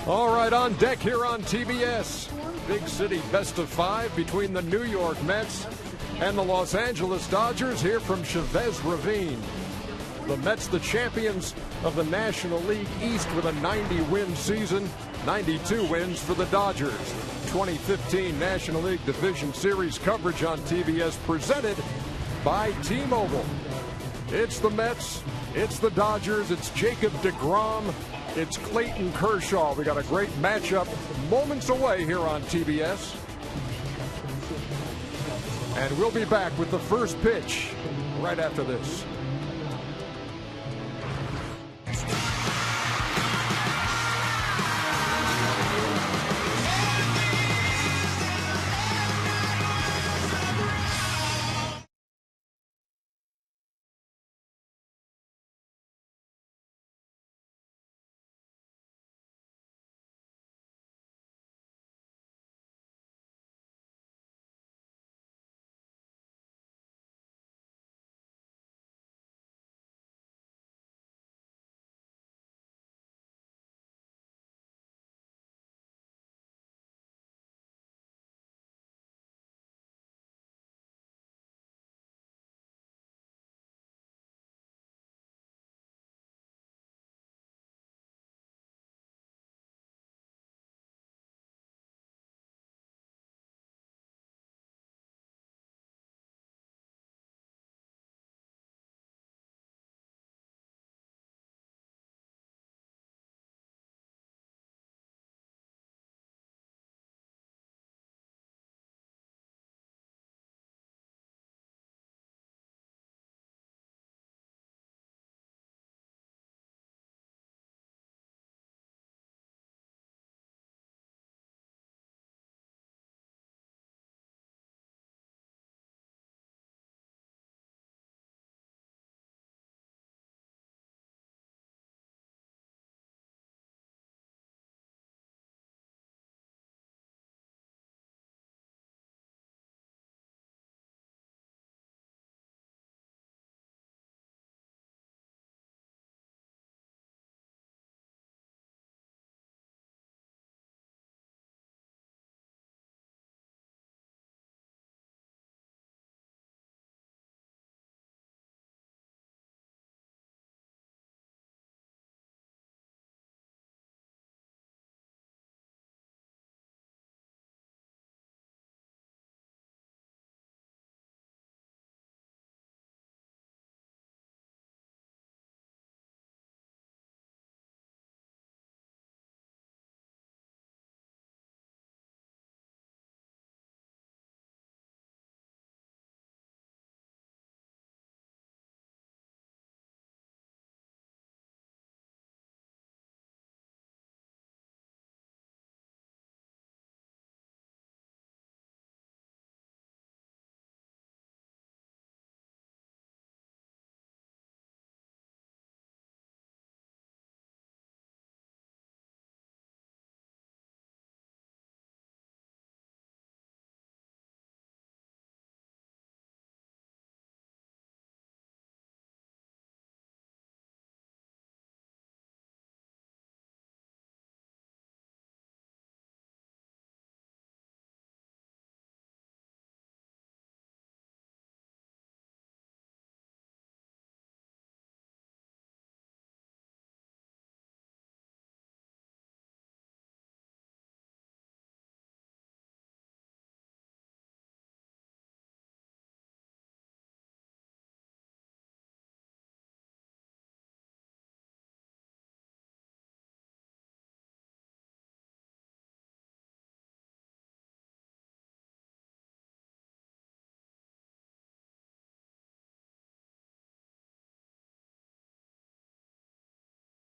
All right, on deck here on TBS. Big City best of 5 between the New York Mets and the Los Angeles Dodgers here from Chavez Ravine. The Mets, the champions of the National League East with a 90-win season, 92 wins for the Dodgers. 2015 National League Division Series coverage on TBS presented by T-Mobile. It's the Mets, it's the Dodgers, it's Jacob DeGrom, it's Clayton Kershaw. We got a great matchup moments away here on TBS. And we'll be back with the first pitch right after this.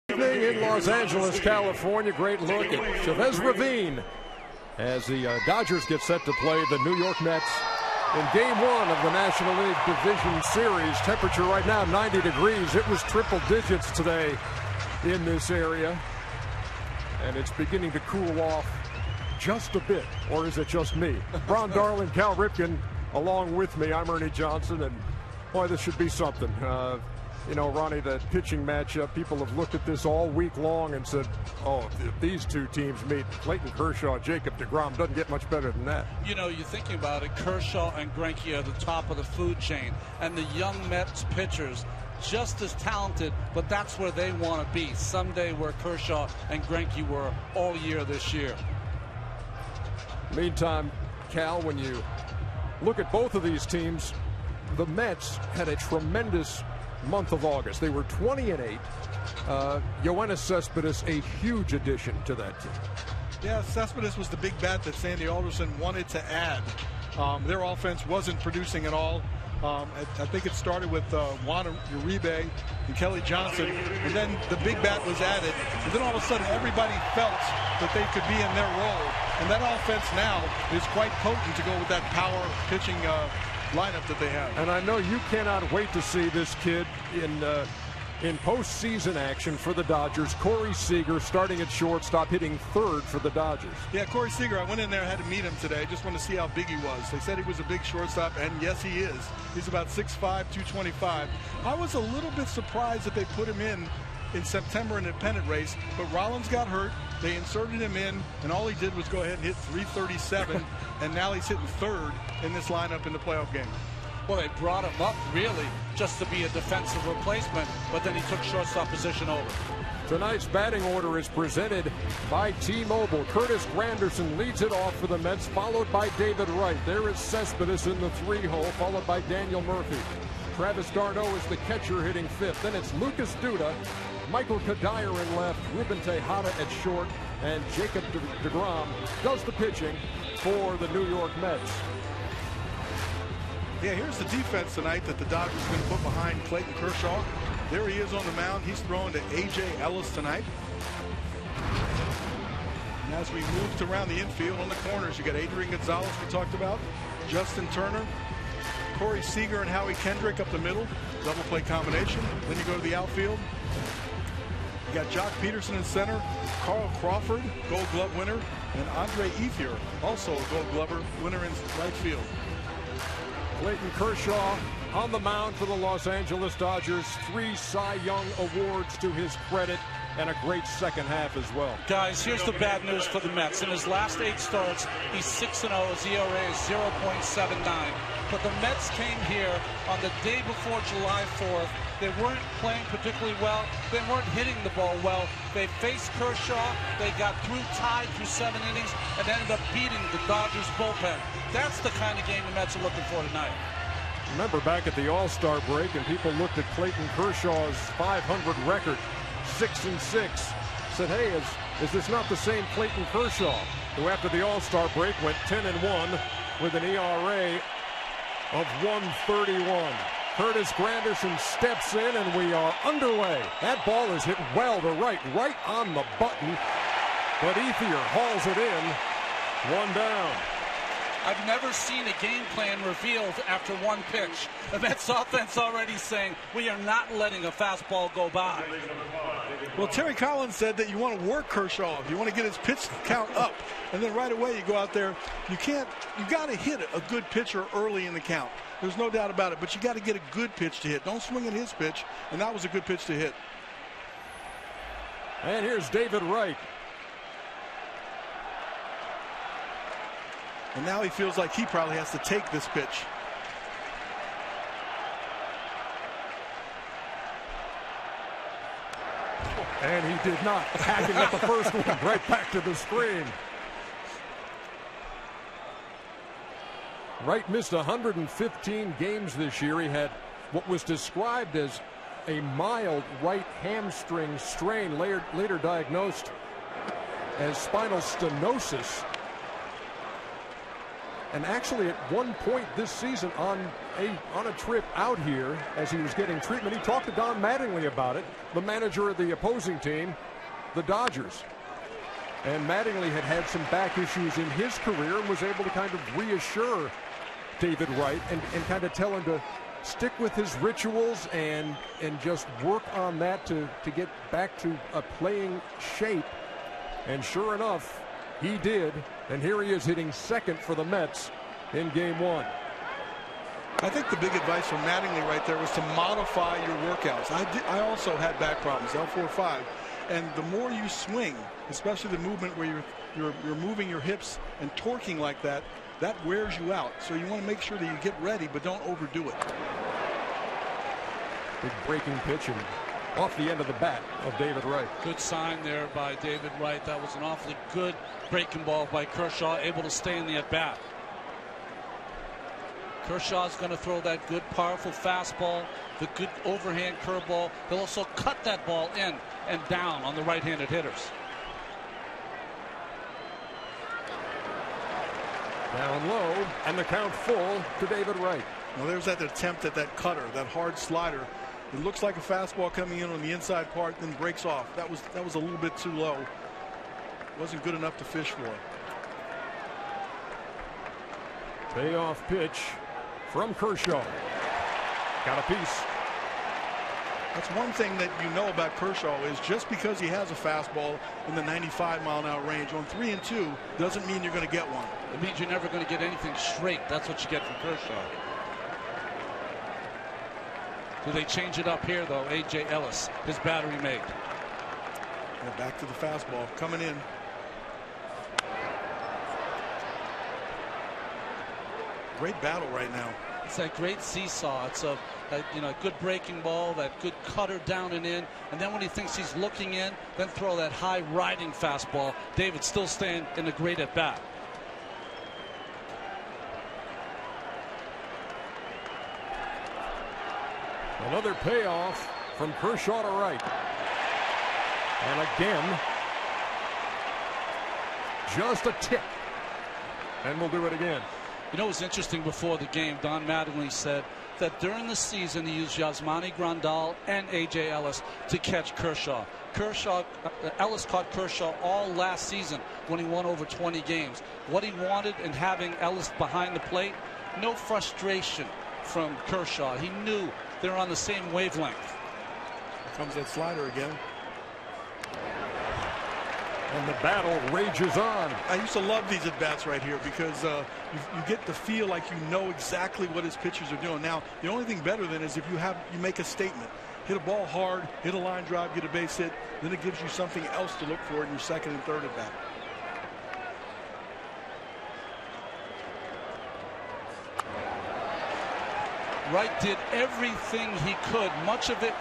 In Los Angeles, California, great look at Chavez Ravine as the Dodgers get set to play the New York Mets in Game 1 of the National League Division Series. Temperature right now 90 degrees. It was triple digits today in this area, and it's beginning to cool off just a bit, or is it just me? Ron Darling, Cal Ripken, along with me. I'm Ernie Johnson, and boy, this should be something. You know, Ronnie, that pitching matchup, people have looked at this all week long and said, oh, if these two teams meet, Clayton Kershaw, Jacob DeGrom, doesn't get much better than that. You know, you're thinking about it, Kershaw and Greinke are the top of the food chain, and the young Mets pitchers just as talented, but that's where they want to be someday, where Kershaw and Greinke were all year this year. Meantime, Cal, when you look at both of these teams, the Mets had a tremendous month of August. They were 20-8. Yoenis Cespedes, a huge addition to that team. Yeah, Cespedes was the big bat that Sandy Alderson wanted to add. Their offense wasn't producing at all. I think it started with Juan Uribe and Kelly Johnson, and then the big bat was added, and then all of a sudden everybody felt that they could be in their role, and that offense now is quite potent to go with that power pitching lineup that they have. And I know you cannot wait to see this kid in postseason action for the Dodgers. Corey Seager starting at shortstop, hitting third for the Dodgers. Yeah, Corey Seager, I went in there, had to meet him today. Just want to see how big he was. They said he was a big shortstop, and yes, he is. He's about 6'5", 225. I was a little bit surprised that they put him in September in a pennant race, but Rollins got hurt. They inserted him in, and all he did was go ahead and hit 337, and now he's hitting third in this lineup in the playoff game. Well, they brought him up really just to be a defensive replacement, but then he took shortstop position over. Tonight's batting order is presented by T-Mobile. Curtis Granderson leads it off for the Mets, followed by David Wright. There is Cespedes in the 3-hole, followed by Daniel Murphy. Travis d'Arnaud is the catcher, hitting fifth. Then it's Lucas Duda, Michael Kadire in left, Ruben Tejada at short, and Jacob DeGrom does the pitching for the New York Mets. Yeah, here's the defense tonight that the Dodgers are going to put behind Clayton Kershaw. There he is on the mound. He's throwing to A.J. Ellis tonight. And as we move around the infield on the corners, you got Adrian Gonzalez we talked about, Justin Turner, Corey Seager and Howie Kendrick up the middle, double play combination. Then you go to the outfield. You got Jock Peterson in center, Carl Crawford, Gold Glove winner, and Andre Ethier, also a Gold Glover winner in right field. Clayton Kershaw on the mound for the Los Angeles Dodgers. 3 Cy Young awards to his credit, and a great second half as well. Guys, here's the bad news for the Mets. In his last 8 starts, he's 6-0. His ERA is 0.79. But the Mets came here on the day before July 4th. They weren't playing particularly well. They weren't hitting the ball well. They faced Kershaw. They got tied through 7 innings, and ended up beating the Dodgers bullpen. That's the kind of game the Mets are looking for tonight. Remember back at the All-Star break, and people looked at Clayton Kershaw's 500 record, 6-6, said, hey, is this not the same Clayton Kershaw who after the All-Star break went 10-1 with an ERA of 1.31. Curtis Granderson steps in, and we are underway. That ball is hit well to right on the button, but Ethier hauls it in. 1 down. I've never seen a game plan revealed after 1 pitch. The Mets offense already saying, we are not letting a fastball go by. Well, Terry Collins said that you want to work Kershaw. You want to get his pitch count up. And then right away you go out there. You got to hit a good pitcher early in the count. There's no doubt about it. But you got to get a good pitch to hit. Don't swing at his pitch. And that was a good pitch to hit. And here's David Wright. And now he feels like he probably has to take this pitch. And he did not. Hacking up the first one right back to the screen. Wright missed 115 games this year. He had what was described as a mild right hamstring strain, later diagnosed as spinal stenosis. And actually, at one point this season, on a trip out here, as he was getting treatment, he talked to Don Mattingly about it, the manager of the opposing team, the Dodgers. And Mattingly had had some back issues in his career and was able to kind of reassure David Wright and kind of tell him to stick with his rituals and just work on that to get back to a playing shape. And sure enough, he did, and here he is hitting second for the Mets in Game 1. I think the big advice from Mattingly right there was to modify your workouts. I also had back problems, L4-5, and the more you swing, especially the movement where you're moving your hips and torquing like that, that wears you out. So you want to make sure that you get ready, but don't overdo it. Big breaking pitch and off the end of the bat of David Wright. Good sign there by David Wright. That was an awfully good breaking ball by Kershaw, able to stay in the at bat. Kershaw's going to throw that good, powerful fastball, the good overhand curveball. He'll also cut that ball in and down on the right-handed hitters. Down low, and the count full to David Wright. Well, there's that attempt at that cutter, that hard slider. It looks like a fastball coming in on the inside part, then breaks off. That was a little bit too low. Wasn't good enough to fish for. Payoff pitch from Kershaw. Got a piece. That's one thing that you know about Kershaw is just because he has a fastball in the 95-mile-an-hour range on 3 and 2 doesn't mean you're going to get one. It means you're never going to get anything straight. That's what you get from Kershaw. Do they change it up here, though? A.J. Ellis, his battery mate. Yeah, back to the fastball coming in. Great battle right now. It's that great seesaw. It's a good breaking ball, that good cutter down and in, and then when he thinks he's looking in, then throw that high riding fastball. David still staying in a great at bat. Another payoff from Kershaw to Wright. And again, just a tip. And we'll do it again. You know, it was interesting before the game. Don Mattingly said that during the season he used Yasmani Grandal and A.J. Ellis to catch Kershaw. Ellis caught Kershaw all last season when he won over 20 games. What he wanted in having Ellis behind the plate, no frustration from Kershaw. He knew they're on the same wavelength. Here comes that slider again. And the battle rages on. I used to love these at-bats right here because you get to feel like you know exactly what his pitchers are doing. Now, the only thing better than is if you make a statement. Hit a ball hard, hit a line drive, get a base hit, then it gives you something else to look for in your second and third at-bat. Wright did everything he could, much of it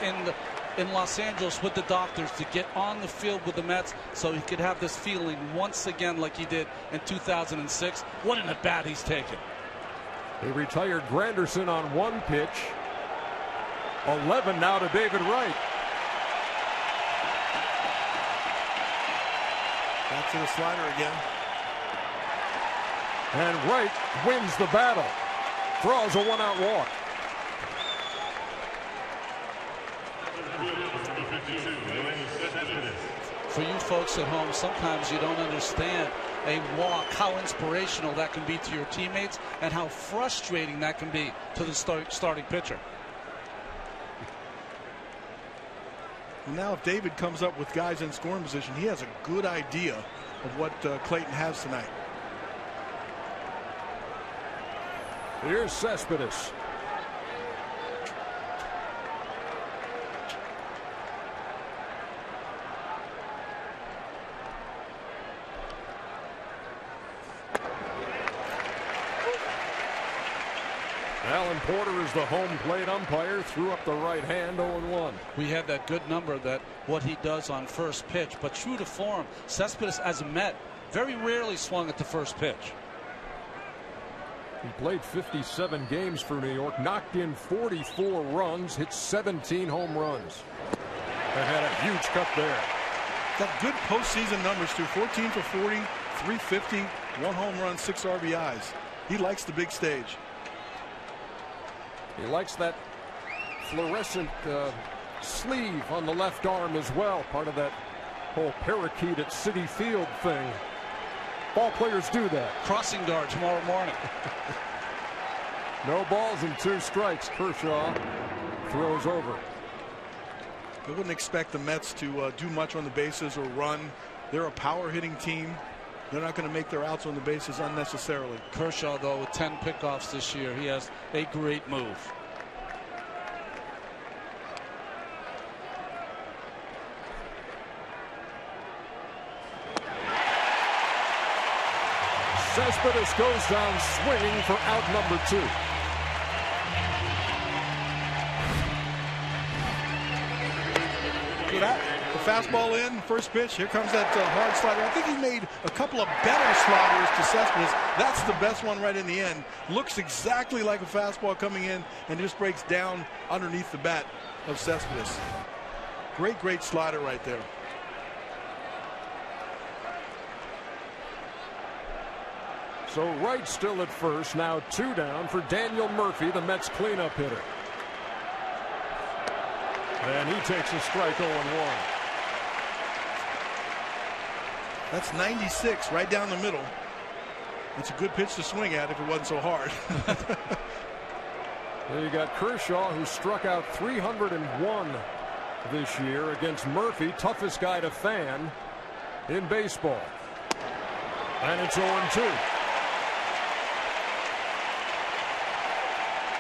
in Los Angeles with the doctors, to get on the field with the Mets so he could have this feeling once again like he did in 2006. What an at-bat he's taken. He retired Granderson on one pitch. 11 now to David Wright. Back to the slider again. And Wright wins the battle. Throws a one-out walk. For you folks at home, sometimes you don't understand a walk, how inspirational that can be to your teammates and how frustrating that can be to the starting pitcher. Now if David comes up with guys in scoring position, he has a good idea of what Clayton has tonight. Here's Cespedes. Alan Porter is the home plate umpire. Threw up the right hand, 0-1. We had that good number, that what he does on first pitch, but true to form, Cespedes as a Met very rarely swung at the first pitch. He played 57 games for New York, knocked in 44 runs, hit 17 home runs, and had a huge cut there. Got good postseason numbers too. 14 for 40, 350, 1 home run, 6 RBIs. He likes the big stage. He likes that fluorescent sleeve on the left arm as well. Part of that whole parakeet at Citi Field thing. Ball players do that. Crossing guard tomorrow morning. No balls and 2 strikes. Kershaw throws over. I wouldn't expect the Mets to do much on the bases or run. They're a power hitting team. they're not going to make their outs on the bases unnecessarily. Kershaw, though, with 10 pickoffs this year, he has a great move. Cespedes goes down swinging for out number 2. So that the fastball in, first pitch. Here comes that hard slider. I think he made a couple of better sliders to Cespedes. That's the best one right in the end. Looks exactly like a fastball coming in and just breaks down underneath the bat of Cespedes. Great slider right there. So Wright still at first. Now 2 down for Daniel Murphy, the Mets cleanup hitter. And he takes a strike 0-1. That's 96 right down the middle. It's a good pitch to swing at if it wasn't so hard. Then you got Kershaw, who struck out 301 this year against Murphy, toughest guy to fan in baseball. And it's 0-2.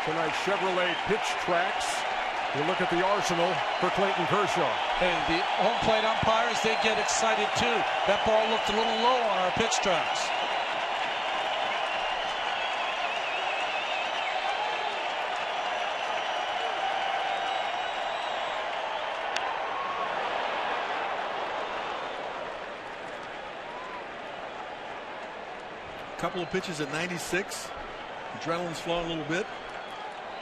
Tonight's Chevrolet pitch tracks. You look at the arsenal for Clayton Kershaw. Hey, the home plate umpires, they get excited too. That ball looked a little low on our pitch tracks. Couple of pitches at 96. Adrenaline's flowing a little bit.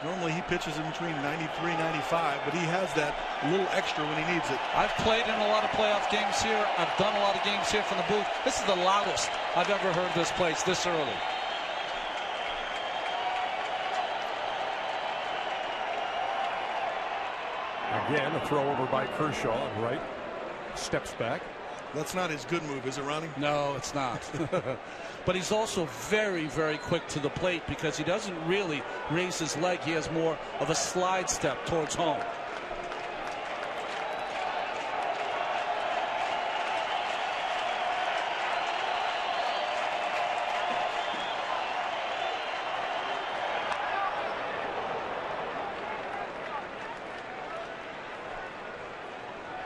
Normally he pitches in between 93 95, but he has that little extra when he needs it. I've played in a lot of playoff games here. I've done a lot of games here from the booth. This is the loudest I've ever heard this place this early. Again, a throw over by Kershaw. Right, steps back. That's not his good move, is it, Ronnie? No, it's not. But he's also very quick to the plate because he doesn't really raise his leg. He has more of a slide step towards home.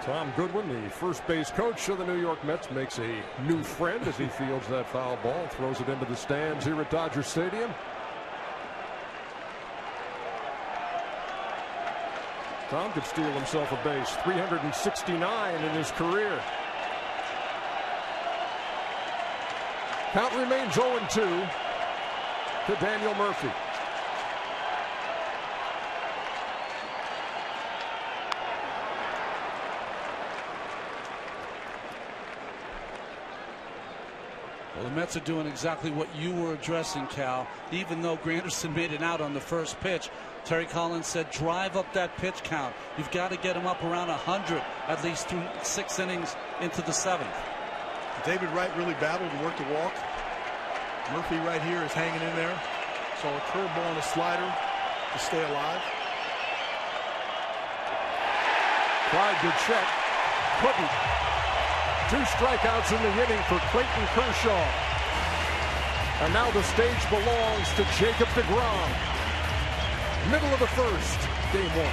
Tom Goodwin, the first base coach of the New York Mets, makes a new friend as he fields that foul ball, throws it into the stands here at Dodger Stadium. Tom could steal himself a base, 369 in his career. Count remains 0-2 to Daniel Murphy. Well, the Mets are doing exactly what you were addressing, Cal. Even though Granderson made it out on the first pitch, Terry Collins said drive up that pitch count. You've got to get him up around 100 at least through 6 innings into the 7th. David Wright really battled and worked a walk. Murphy right here is hanging in there. So a curveball and a slider to stay alive. Tried to check, couldn't. 2 strikeouts in the inning for Clayton Kershaw. And now the stage belongs to Jacob DeGrom. Middle of the first, game 1.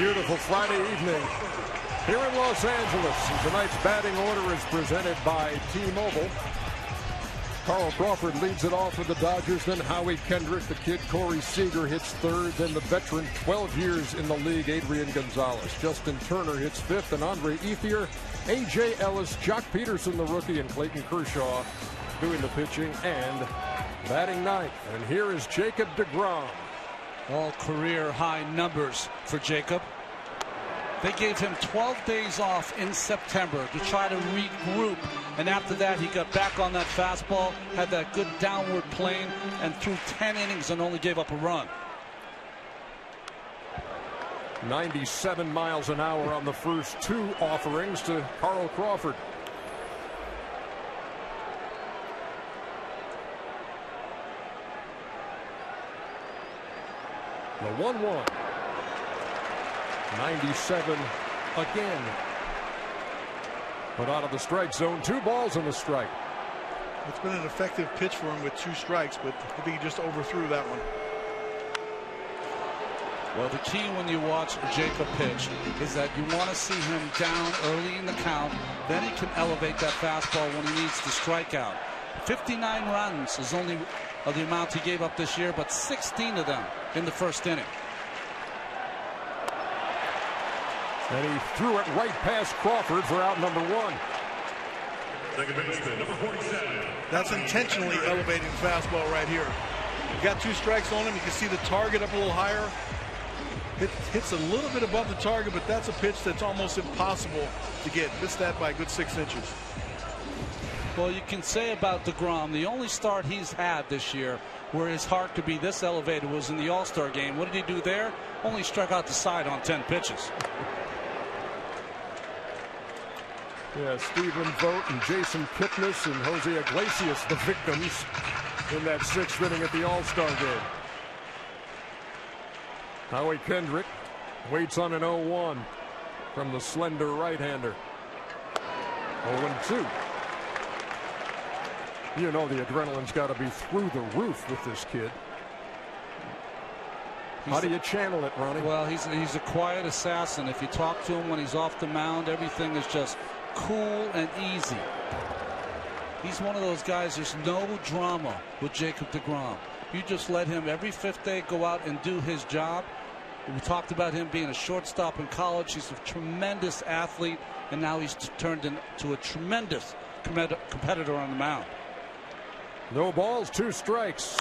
beautiful Friday evening here in Los Angeles. Tonight's batting order is presented by T-Mobile. Carl Crawford leads it off for the Dodgers, then Howie Kendrick, the kid Corey Seager hits third, then the veteran 12 years in the league, Adrian Gonzalez. Justin Turner hits fifth, and Andre Ethier, A.J. Ellis, Jock Peterson, the rookie, and Clayton Kershaw doing the pitching and batting ninth. And here is Jacob DeGrom. All career high numbers for Jacob. They gave him 12 days off in September to try to regroup, and after that he got back on that fastball, had that good downward plane, and threw 10 innings and only gave up a run. 97 miles an hour on the first two offerings to Carl Crawford. The 1-1. 97 again. But out of the strike zone, 2 balls in the strike. It's been an effective pitch for him with 2 strikes, but I think he just overthrew that one. Well, the key when you watch Jacob pitch is that you want to see him down early in the count. Then he can elevate that fastball when he needs to strike out. 59 runs is only the amount he gave up this year, but 16 of them in the first inning. And he threw it right past Crawford for out number 1. That's intentionally elevating the fastball right here. You got 2 strikes on him. You can see the target up a little higher. It hits a little bit above the target, but that's a pitch that's almost impossible to get. Missed that by a good 6 inches. Well, you can say about DeGrom, the only start he's had this year where his heart could be this elevated was in the All-Star game. What did he do there? Only struck out the side on 10 pitches. Yeah, Stephen Vogt and Jason Kipnis and Jose Iglesias, the victims in that 6th inning at the All-Star game. Howie Kendrick waits on an 0-1 from the slender right-hander. 0-2. You know the adrenaline's got to be through the roof with this kid. How do you channel it, Ronnie? Well, he's a quiet assassin. If you talk to him when he's off the mound, everything is just cool and easy. He's one of those guys, there's no drama with Jacob DeGrom. You just let him every 5th day go out and do his job. We talked about him being a shortstop in college. He's a tremendous athlete, and now he's turned into a tremendous competitor on the mound. No balls, 2 strikes.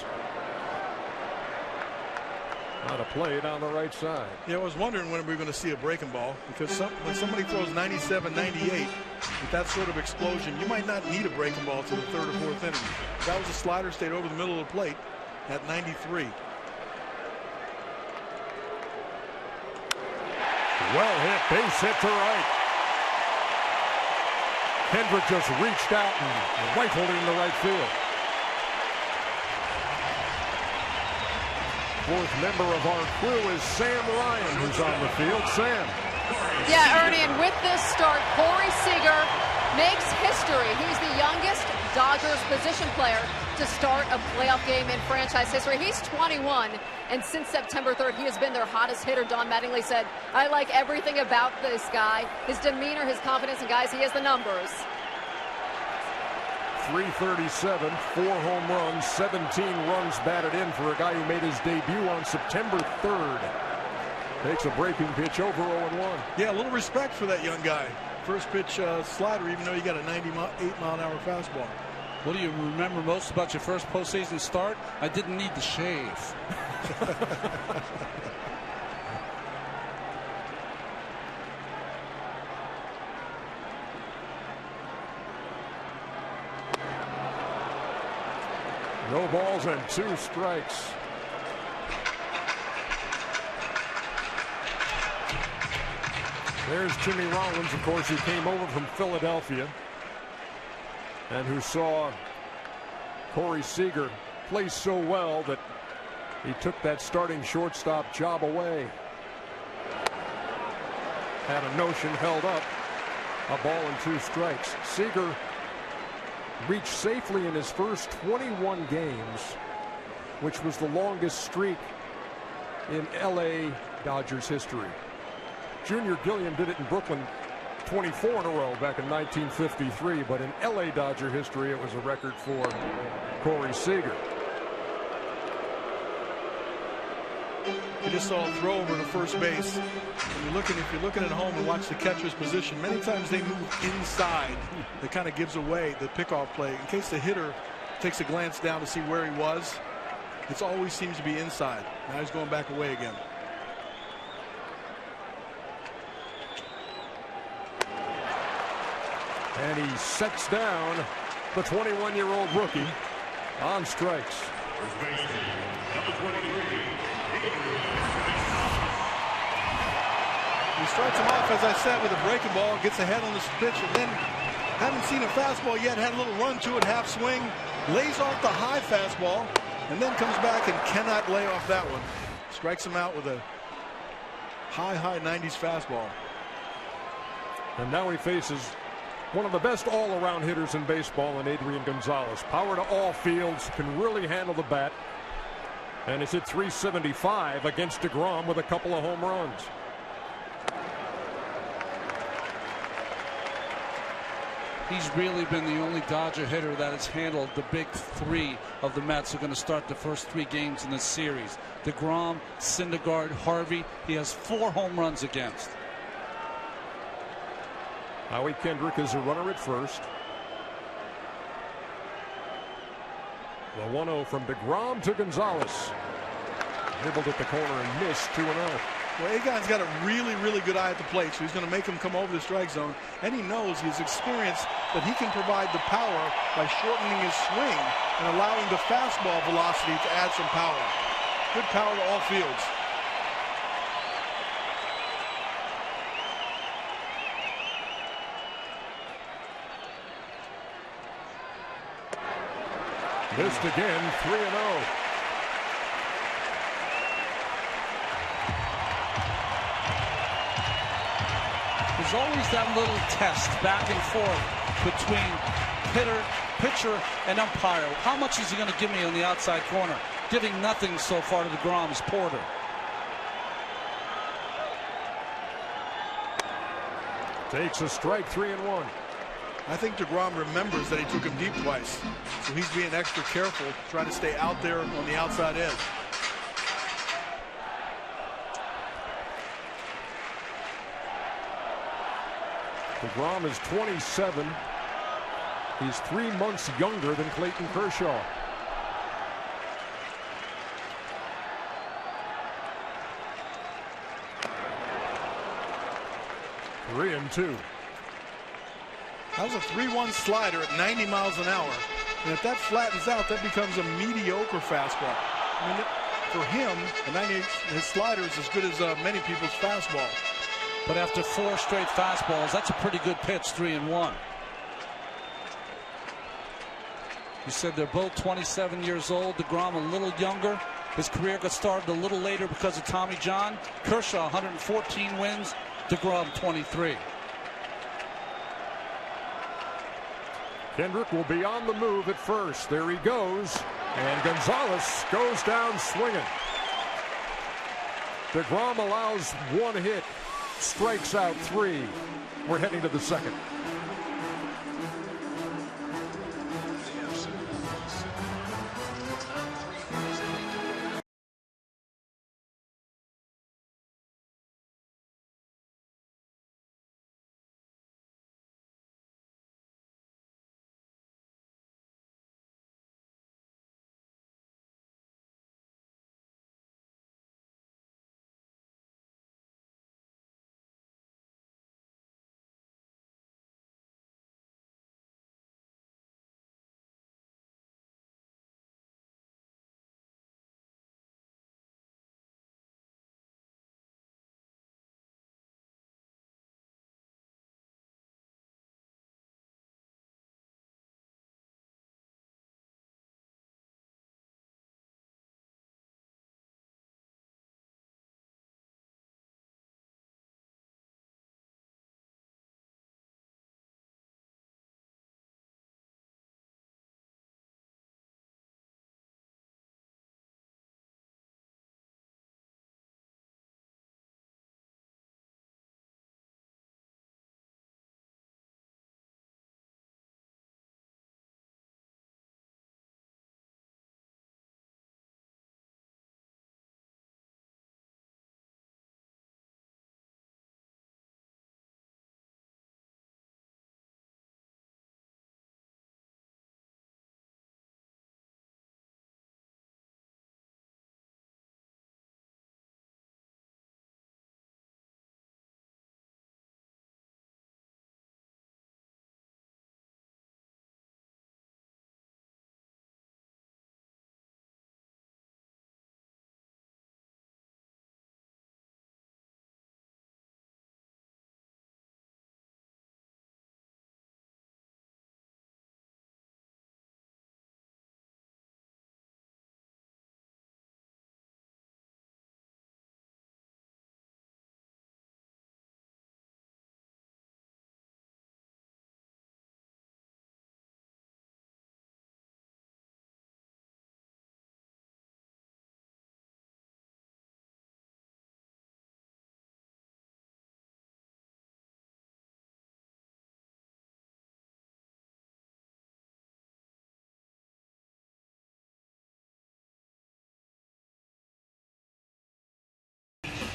How to play it on the right side. Yeah, I was wondering when we were going to see a breaking ball, because when somebody throws 97, 98 with that sort of explosion, you might not need a breaking ball to the 3rd or 4th inning. That was a slider, stayed over the middle of the plate at 93. Well hit, base hit to right. Kendrick just reached out and rifled it into right field. 4th member of our crew is Sam Ryan, who's on the field. Sam. Yeah, Ernie, and with this start, Corey Seager makes history. He's the youngest Dodgers position player to start a playoff game in franchise history. He's 21, and since September 3rd, he has been their hottest hitter. Don Mattingly said, I like everything about this guy, his demeanor, his confidence, and guys, he has the numbers. 337, 4 home runs, 17 runs batted in for a guy who made his debut on September 3rd. Takes a breaking pitch over 0-1. Yeah, a little respect for that young guy. First pitch slider, even though you got a 98-mile-an-hour fastball. What do you remember most about your first postseason start? I didn't need to shave. No balls and 2 strikes. There's Jimmy Rollins, of course, who came over from Philadelphia and who saw Corey Seager play so well that he took that starting shortstop job away. Had a notion, held up. A ball and 2 strikes. Seager reached safely in his first 21 games, which was the longest streak in LA Dodgers history. Junior Gilliam did it in Brooklyn 24 in a row back in 1953, but in LA Dodger history, it was a record for Corey Seager. You just saw a throw over to first base. If you're looking at home and watch the catcher's position, many times they move inside. That kind of gives away the pickoff play. In case the hitter takes a glance down to see where he was, it always seems to be inside. Now he's going back away again. And he sets down the 21-year-old rookie on strikes. He starts him off, as I said, with a breaking ball, gets ahead on this pitch, and then haven't seen a fastball yet, had a little run to it, half swing, lays off the high fastball, and then comes back and cannot lay off that one. Strikes him out with a high 90s fastball. And now he faces one of the best all-around hitters in baseball in Adrian Gonzalez. Power to all fields, can really handle the bat, and it's hit .375 against DeGrom with a couple of home runs. He's really been the only Dodger hitter that has handled the big three of the Mets who are going to start the first 3 games in this series. DeGrom, Syndergaard, Harvey. He has 4 home runs against. Howie Kendrick is a runner at first. The 1-0 from DeGrom to Gonzalez. Nibbled at the corner and missed 2-0. Well, Egon's got a really good eye at the plate, so he's going to make him come over the strike zone. And he knows, he's experienced, that he can provide the power by shortening his swing and allowing the fastball velocity to add some power. Good power to all fields. Missed again, 3-0. There's always that little test back and forth between pitcher, and umpire. How much is he going to give me on the outside corner? Giving nothing so far to DeGrom's Porter. Takes a strike, 3-1. I think DeGrom remembers that he took him deep twice, so he's being extra careful, trying to stay out there on the outside edge. DeGrom is 27. He's 3 months younger than Clayton Kershaw. Three and two. That was a 3-1 slider at 90 miles an hour. And if that flattens out, that becomes a mediocre fastball. I mean, for him, his slider is as good as many people's fastball. But after 4 straight fastballs, that's a pretty good pitch, 3-1. You said they're both 27 years old. DeGrom a little younger. His career got started a little later because of Tommy John. Kershaw 114 wins. DeGrom 23. Kendrick will be on the move at first. There he goes. And Gonzalez goes down swinging. DeGrom allows 1 hit. Strikes out 3. We're heading to the second.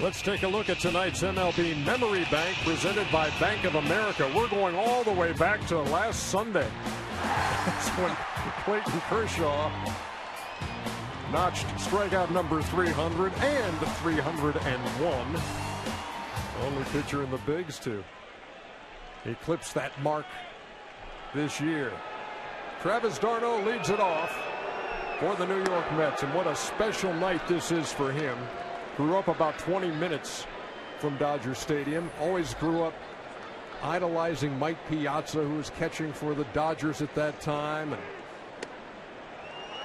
Let's take a look at tonight's MLB Memory Bank presented by Bank of America. We're going all the way back to last Sunday. That's when Clayton Kershaw notched strikeout number 300 and 301. Only pitcher in the bigs to eclipse that mark this year. Travis d'Arnaud leads it off for the New York Mets, and what a special night this is for him. Grew up about 20 minutes from Dodger Stadium. Always grew up idolizing Mike Piazza, who was catching for the Dodgers at that time, and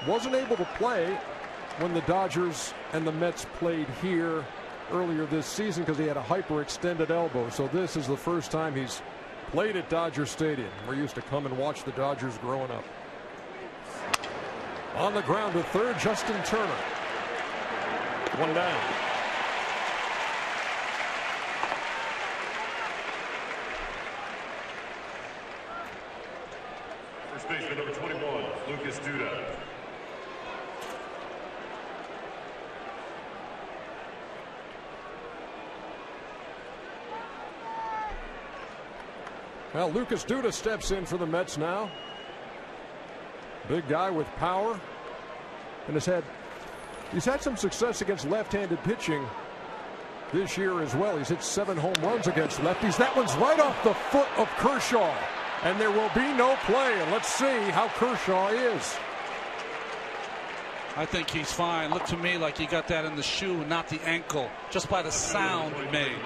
wasn't able to play when the Dodgers and the Mets played here earlier this season because he had a hyperextended elbow. So this is the first time he's played at Dodger Stadium. We used to come and watch the Dodgers growing up. On the ground to third, Justin Turner. One down. First baseman number 21, Lucas Duda. Well, Lucas Duda steps in for the Mets now. Big guy with power, and he's had some success against left-handed pitching this year as well. He's hit 7 home runs against lefties. That one's right off the foot of Kershaw, and there will be no play. And let's see how Kershaw is. I think he's fine. Looked to me like he got that in the shoe, not the ankle, just by the sound made.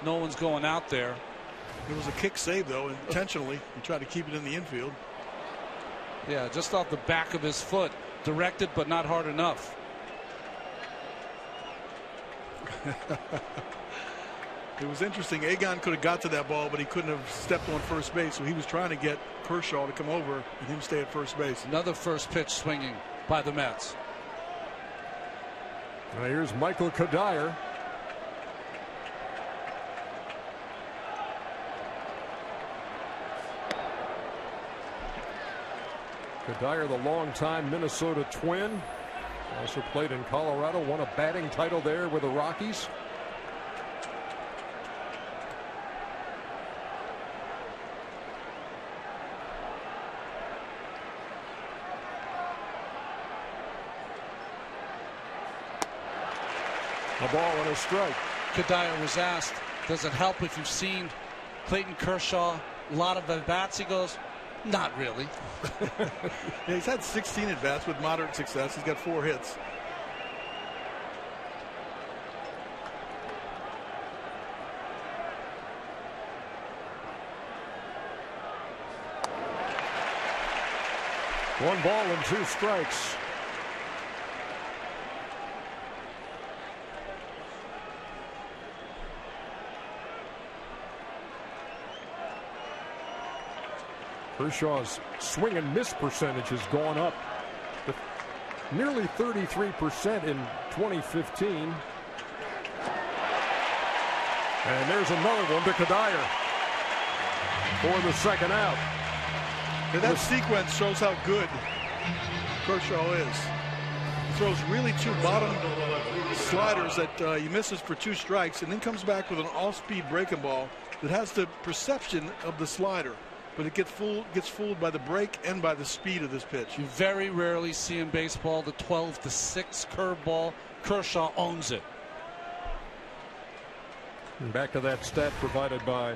No one's going out there. It was a kick save, though, intentionally. He tried to keep it in the infield. Yeah, just off the back of his foot. Directed, but not hard enough. It was interesting. Egon could have got to that ball, but he couldn't have stepped on first base. So he was trying to get Kershaw to come over and him stay at first base. Another first pitch swinging by the Mets. Now here's Michael Kadire. Kadire, the longtime Minnesota Twin, also played in Colorado, won a batting title there with the Rockies. A ball and a strike. Kadire was asked, does it help if you've seen Clayton Kershaw a lot of at-bats? He goes, not really. Yeah, he's had 16 at-bats with moderate success. He's got 4 hits. One ball and 2 strikes. Kershaw's swing and miss percentage has gone up to nearly 33% in 2015. And there's another one to Kadire for the second out. And that sequence shows how good Kershaw is. He throws really 2 bottom sliders that he misses for 2 strikes, and then comes back with an off-speed breaking ball that has the perception of the slider. But it gets fooled by the break and by the speed of this pitch. You very rarely see in baseball the 12-6 curveball. Kershaw owns it. And back to that stat provided by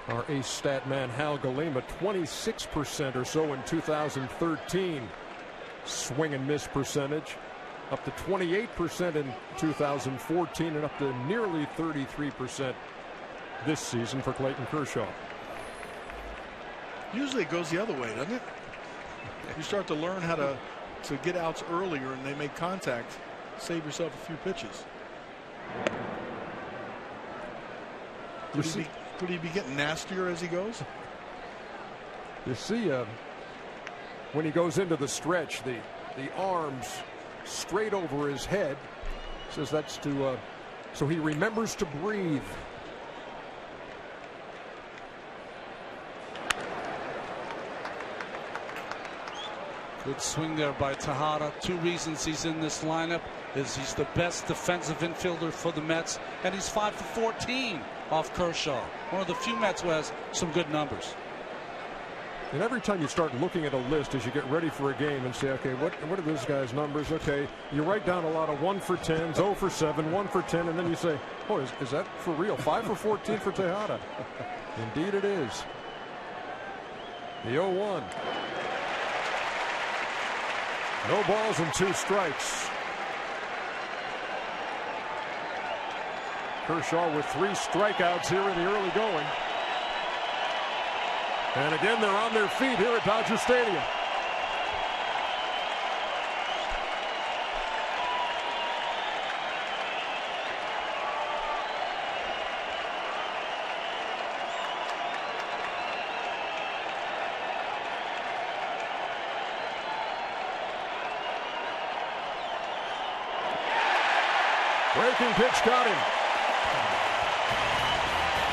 our ace stat man Hal Galima. 26% or so in 2013 swing and miss percentage, up to 28% in 2014, and up to nearly 33% this season for Clayton Kershaw. Usually it goes the other way, doesn't it? You start to learn how to get outs earlier, and they make contact. Save yourself a few pitches. Could he be getting nastier as he goes? You see, when he goes into the stretch, the arms straight over his head. Says that's to so he remembers to breathe. Good swing there by Tejada. Two reasons he's in this lineup is he's the best defensive infielder for the Mets, and he's 5 for 14 off Kershaw. One of the few Mets who has some good numbers. And every time you start looking at a list as you get ready for a game and say, okay, what are this guy's numbers? Okay, you write down a lot of 1 for 10s, 0 for 7, 1 for 10, and then you say, oh, is that for real? 5 for 14 for Tejada. Indeed it is. The 0-1. No balls and 2 strikes. Kershaw with 3 strikeouts here in the early going. And again, they're on their feet here at Dodger Stadium. Breaking pitch got him.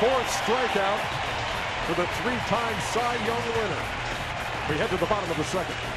4th strikeout for the 3-time Cy Young winner. We head to the bottom of the 2nd.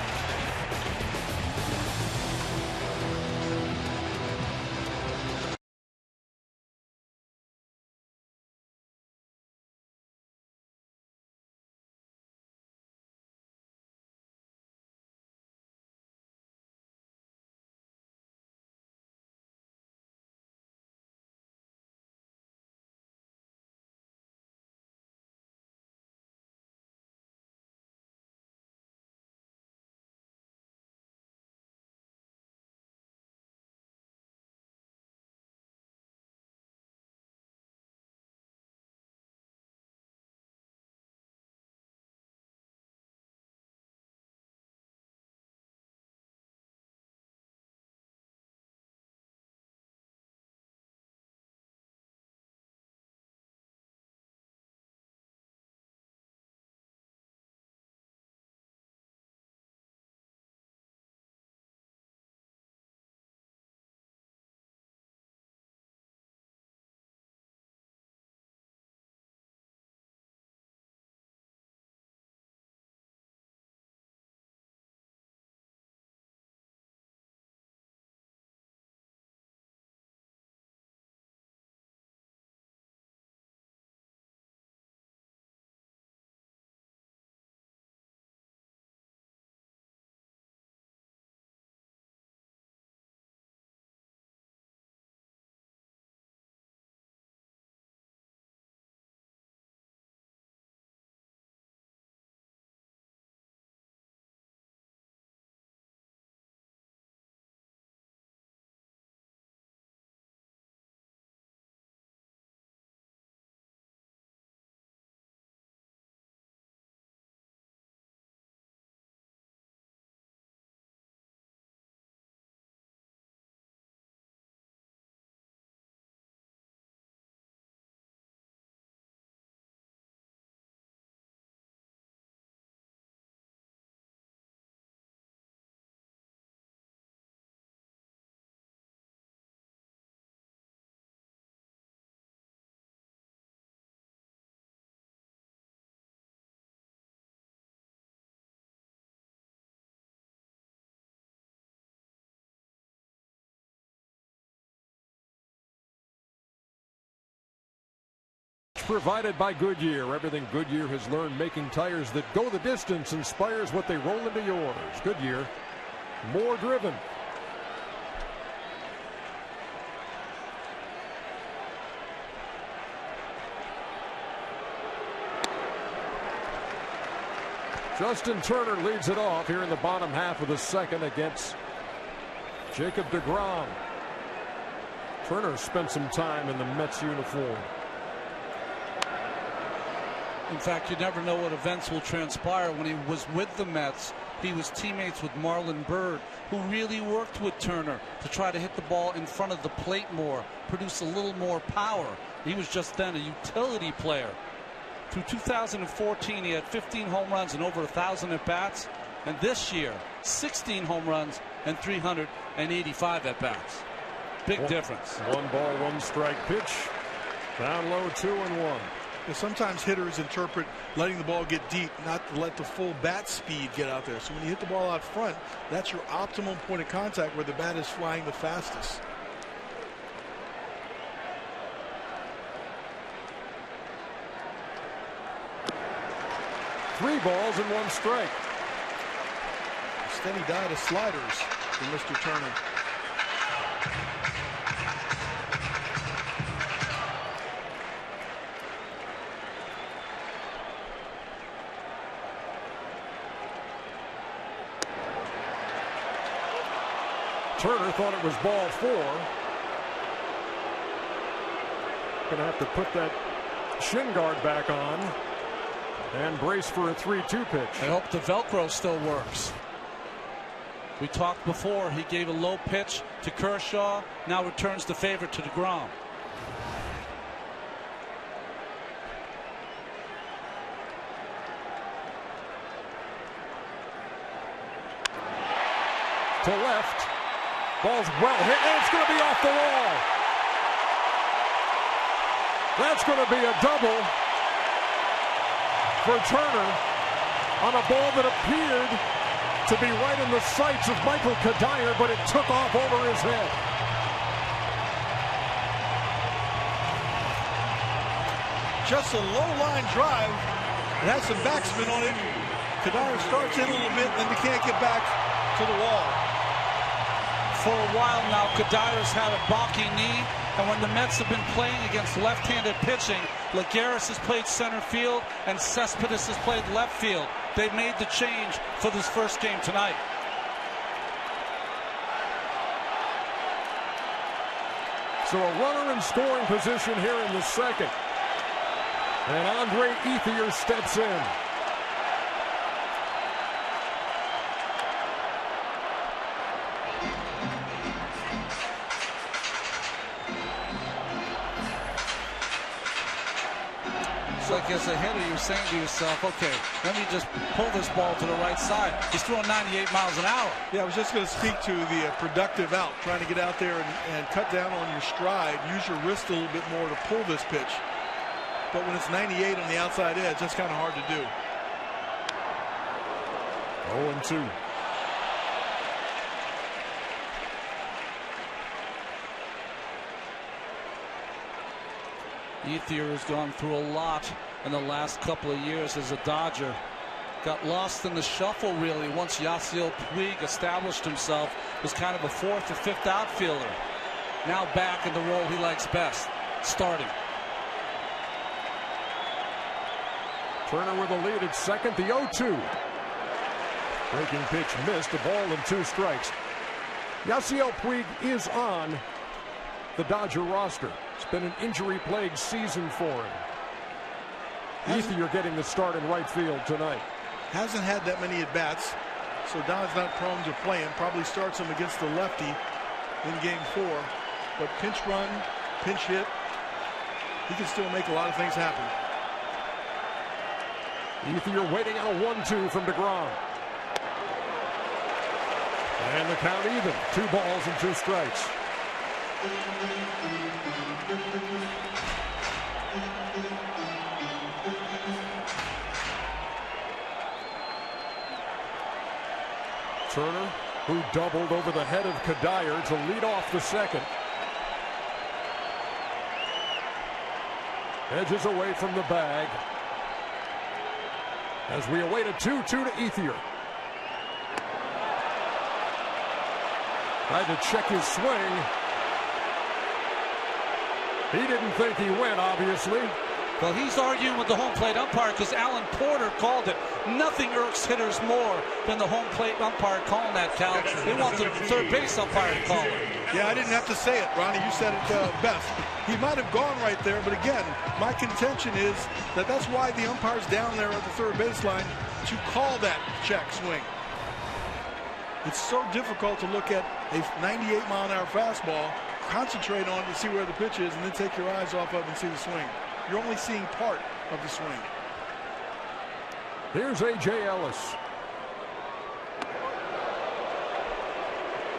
Provided by Goodyear. Everything Goodyear has learned making tires that go the distance inspires what they roll into yours. Goodyear, more driven. Justin Turner leads it off here in the bottom half of the 2nd against Jacob DeGrom. Turner spent some time in the Mets uniform. In fact, you never know what events will transpire. When he was with the Mets, he was teammates with Marlon Byrd, who really worked with Turner to try to hit the ball in front of the plate more, produce a little more power. He was just then a utility player. Through 2014, he had 15 home runs and over 1,000 at-bats. And this year, 16 home runs and 385 at-bats. Big difference. 1 ball, 1 strike pitch. Down low, 2-1. Sometimes hitters interpret letting the ball get deep, not to let the full bat speed get out there. So when you hit the ball out front, that's your optimum point of contact where the bat is flying the fastest. Three balls and one strike. Steady diet of sliders for Mr. Turner. Turner thought it was ball 4. Gonna have to put that shin guard back on and brace for a 3-2 pitch. I hope the Velcro still works. We talked before, he gave a low pitch to Kershaw, now returns the favor to DeGrom. To left. Ball's well hit, and it's going to be off the wall. That's going to be a double for Turner on a ball that appeared to be right in the sights of Michael Kadire, but it took off over his head. Just a low line drive. It has some backspin on it. Kadire starts in a little bit, then they can't get back to the wall. For a while now, Kadire's had a balky knee, and when the Mets have been playing against left-handed pitching, Lagares has played center field and Cespedes has played left field. They've made the change for this first game tonight. So a runner in scoring position here in the second. And Andre Ethier steps in. Like as a hitter, you're saying to yourself, okay, let me just pull this ball to the right side. He's throwing 98 miles an hour. Yeah, I was just going to speak to the productive out, trying to get out there and cut down on your stride, use your wrist a little bit more to pull this pitch. But when it's 98 on the outside edge, that's kind of hard to do. 0-2. Ethier has gone through a lot in the last couple of years as a Dodger. Got lost in the shuffle, really, once Yasiel Puig established himself as kind of a fourth or fifth outfielder. Now back in the role he likes best, starting. Turner with a lead at second, the 0-2. Breaking pitch missed, a ball and 2 strikes. Yasiel Puig is on the Dodger roster. It's been an injury-plagued season for him. Ethier getting the start in right field tonight. Hasn't had that many at-bats, so Don's not prone to playing. Probably starts him against the lefty in game 4. But pinch run, pinch hit, he can still make a lot of things happen. Ethier waiting on a 1-2 from DeGrom. And the count even. 2 balls and 2 strikes. Turner, who doubled over the head of Kadire to lead off the second. Edges away from the bag as we await a 2-2 to Ethier. Tried to check his swing. He didn't think he went, obviously. Well, he's arguing with the home plate umpire because Alan Porter called it. Nothing irks hitters more than the home plate umpire calling that, Cal. They want the third base umpire to call it. Yeah, I didn't have to say it, Ronnie. You said it best. He might have gone right there, but again, my contention is that that's why the umpire's down there at the third baseline to call that check swing. It's so difficult to look at a 98-mile-an-hour fastball, concentrate on it to see where the pitch is, and then take your eyes off of it and see the swing. You're only seeing part of the swing. Here's A.J. Ellis.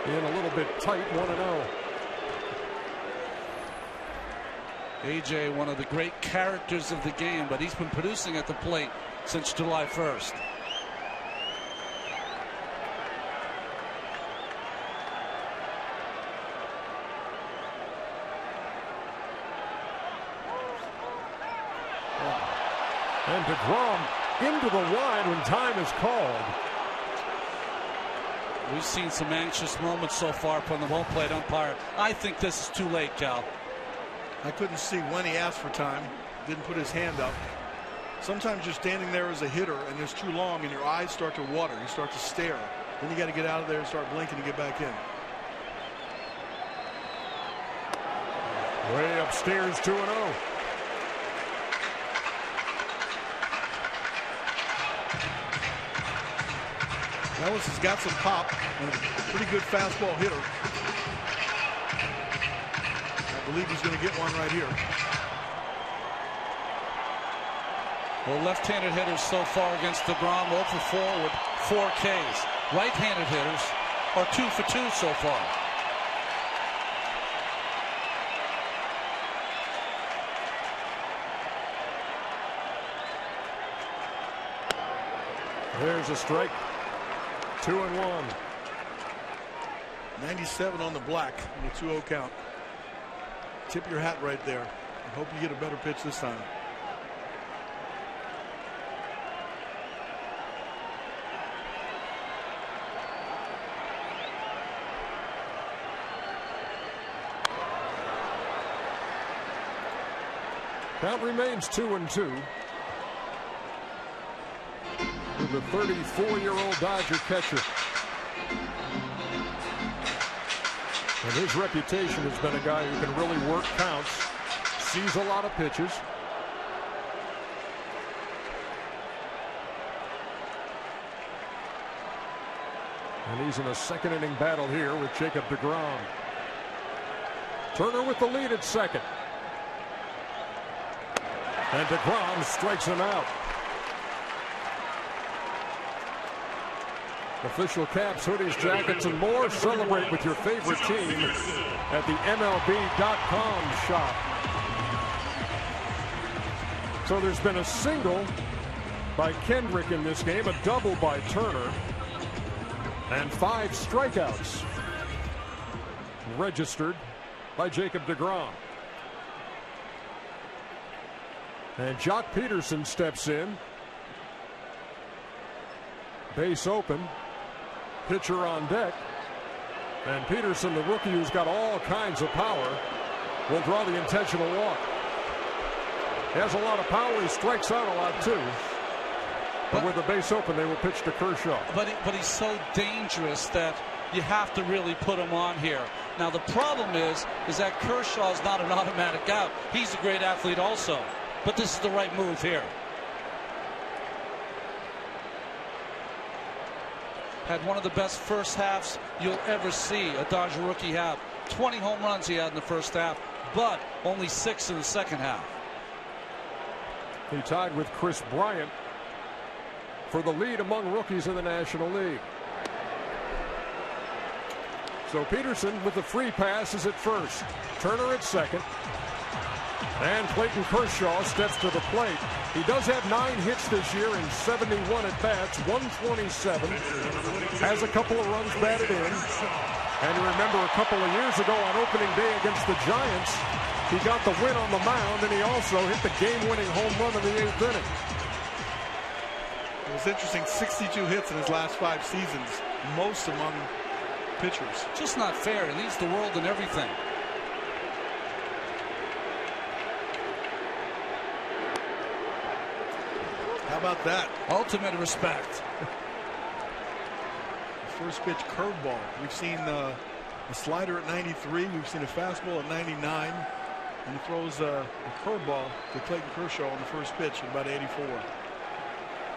In a little bit tight, 1-0. AJ, one of the great characters of the game, but he's been producing at the plate since July 1st. And DeGrom into the line when time is called. We've seen some anxious moments so far from the home plate umpire. I think this is too late, Cal. I couldn't see when he asked for time. Didn't put his hand up. Sometimes you're standing there as a hitter and it's too long and your eyes start to water. You start to stare. Then you got to get out of there and start blinking to get back in. Way upstairs, 2-0. Ellis has got some pop and a pretty good fastball hitter. I believe he's going to get one right here. Well, left-handed hitters so far against DeGrom, 0 for 4 with 4 Ks. Right-handed hitters are 2 for 2 so far. There's a strike. 2-1. 97 on the black in the 2-0 count. Tip your hat right there. I hope you get a better pitch this time. Count remains 2-2. With the 34-year-old Dodger catcher. And his reputation has been a guy who can really work counts, sees a lot of pitches. And he's in a second inning battle here with Jacob DeGrom. Turner with the lead at second. And DeGrom strikes him out. Official caps, hoodies, jackets, and more. Celebrate with your favorite team at the MLB.com shop. So there's been a single by Kendrick in this game, a double by Turner, and 5 strikeouts registered by Jacob DeGrom. And Jock Peterson steps in. Base open. Pitcher on deck. And Peterson, the rookie who's got all kinds of power, will draw the intentional walk. He has a lot of power. He strikes out a lot too. But with the base open, they will pitch to Kershaw. But he's so dangerous that you have to really put him on here. Now the problem is that Kershaw is not an automatic out. He's a great athlete also. But this is the right move here. Had one of the best first halves you'll ever see a Dodger rookie have. 20 home runs he had in the first half, but only 6 in the second half. He tied with Chris Bryant for the lead among rookies in the National League. So Peterson with the free pass is at first. Turner at second. And Clayton Kershaw steps to the plate. He does have 9 hits this year in 71 at bats, 127. Has a couple of runs batted in. And you remember a couple of years ago on opening day against the Giants, he got the win on the mound, and he also hit the game-winning home run in the 8th inning. It was interesting, 62 hits in his last 5 seasons, most among pitchers. Just not fair. He leads the world in everything. How about that? Ultimate respect. First pitch curveball. We've seen a slider at 93. We've seen a fastball at 99. And he throws a curveball to Clayton Kershaw on the first pitch at about 84.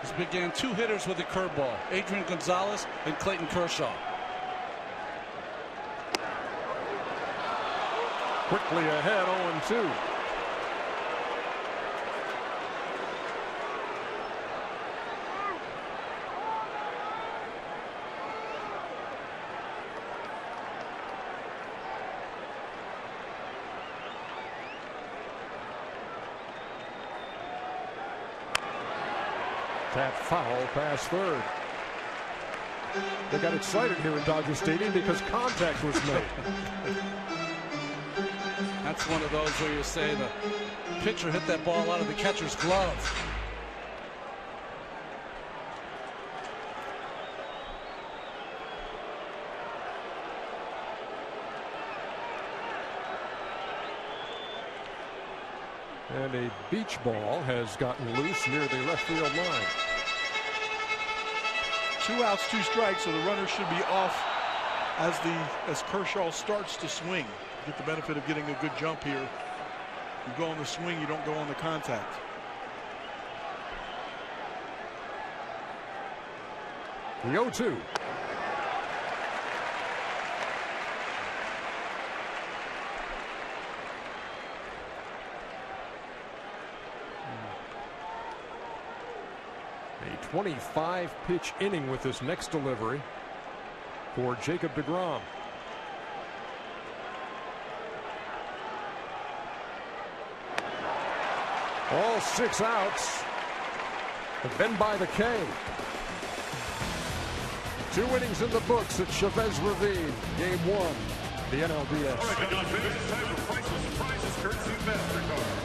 This began 2 hitters with a curveball. Adrian Gonzalez and Clayton Kershaw. Quickly ahead, 0-2. That foul past third. They got excited here at Dodger Stadium because contact was made. That's one of those where you say the pitcher hit that ball out of the catcher's glove. And a beach ball has gotten loose near the left field line. 2 outs, 2 strikes, so the runner should be off as Kershaw starts to swing. Get the benefit of getting a good jump here. You go on the swing, you don't go on the contact. The 0-2. A 25-pitch inning with this next delivery for Jacob DeGrom. All 6 outs have been by the K. 2 innings in the books at Chavez Ravine. Game 1, the NLDS. All right, it's time for Priceless Prizes, courtesy of MasterCard.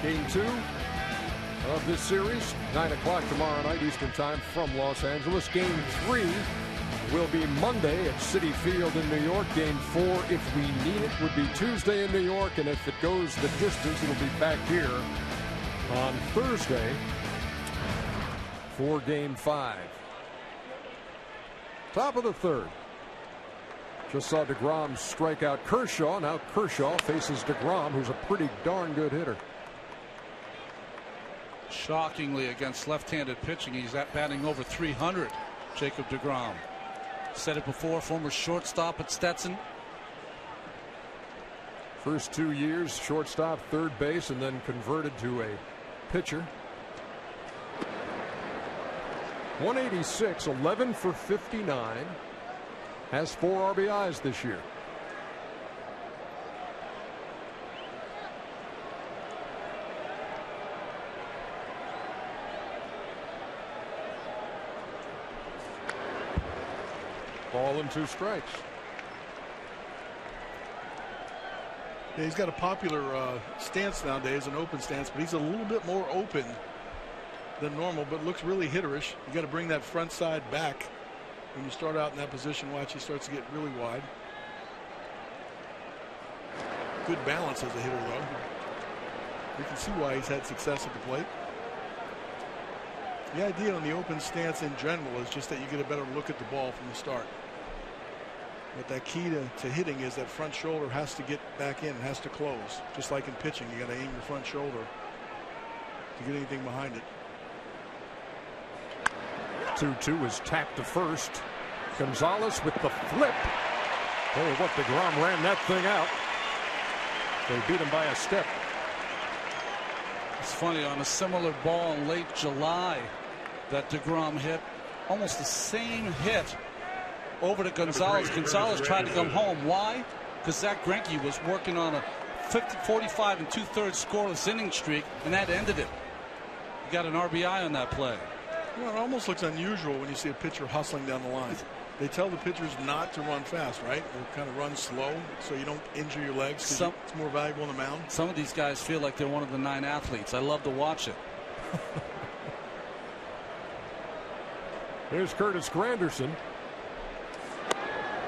Game 2 of this series, 9 o'clock tomorrow night Eastern Time from Los Angeles. Game 3 will be Monday at Citi Field in New York. Game 4, if we need it, would be Tuesday in New York. And if it goes the distance, it'll be back here on Thursday for Game 5. Top of the third. Just saw DeGrom strike out Kershaw. Now Kershaw faces DeGrom, who's a pretty darn good hitter. Shockingly, against left-handed pitching, he's batting over 300. Jacob DeGrom. Said it before, former shortstop at Stetson. First 2 years, shortstop, third base, and then converted to a pitcher. 186, 11 for 59. Has 4 RBIs this year. Ball and 2 strikes. Yeah, he's got a popular stance nowadays, an open stance, but he's a little bit more open than normal, but looks really hitterish. You got to bring that front side back when you start out in that position. Watch, he starts to get really wide. Good balance as a hitter, though. You can see why he's had success at the plate. The idea on the open stance in general is just that you get a better look at the ball from the start. But that key to hitting is that front shoulder has to get back in, has to close. Just like in pitching, you got to aim your front shoulder to get anything behind it. 2-2 is tapped to first. Gonzalez with the flip. Oh, what, DeGrom ran that thing out. They beat him by a step. It's funny, on a similar ball in late July that DeGrom hit, almost the same hit over to Gonzalez. Gonzalez tried to come home. Why? Because Zach Greinke was working on a 45 2/3 scoreless inning streak, and that ended it. He got an RBI on that play. Well, it almost looks unusual when you see a pitcher hustling down the line. They tell the pitchers not to run fast, right? They kind of run slow so you don't injure your legs. It's more valuable on the mound. Some of these guys feel like they're one of the 9 athletes. I love to watch it. Here's Curtis Granderson,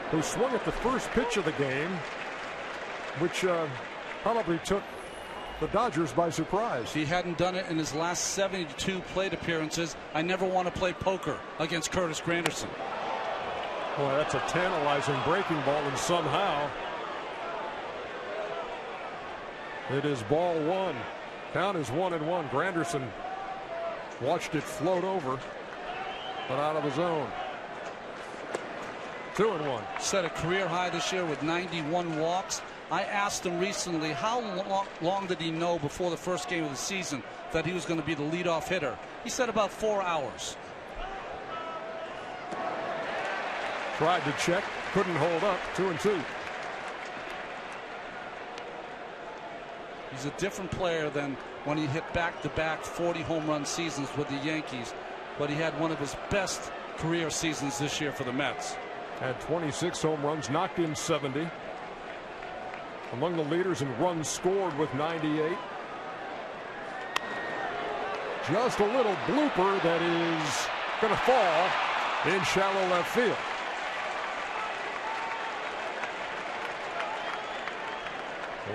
who swung at the first pitch of the game, which probably took the Dodgers by surprise. He hadn't done it in his last 72 plate appearances. I never want to play poker against Curtis Granderson. Boy, that's a tantalizing breaking ball, and somehow it is ball 1. Count is 1-1. Granderson watched it float over, but out of the zone. 2-1. Set a career high this year with 91 walks. I asked him recently how long did he know before the first game of the season that he was going to be the leadoff hitter. He said about 4 hours. Tried to check, couldn't hold up. 2-2. He's a different player than when he hit back-to-back 40 home run seasons with the Yankees, but he had one of his best career seasons this year for the Mets. Had 26 home runs, knocked in 70. Among the leaders in runs scored with 98. Just a little blooper that is going to fall in shallow left field.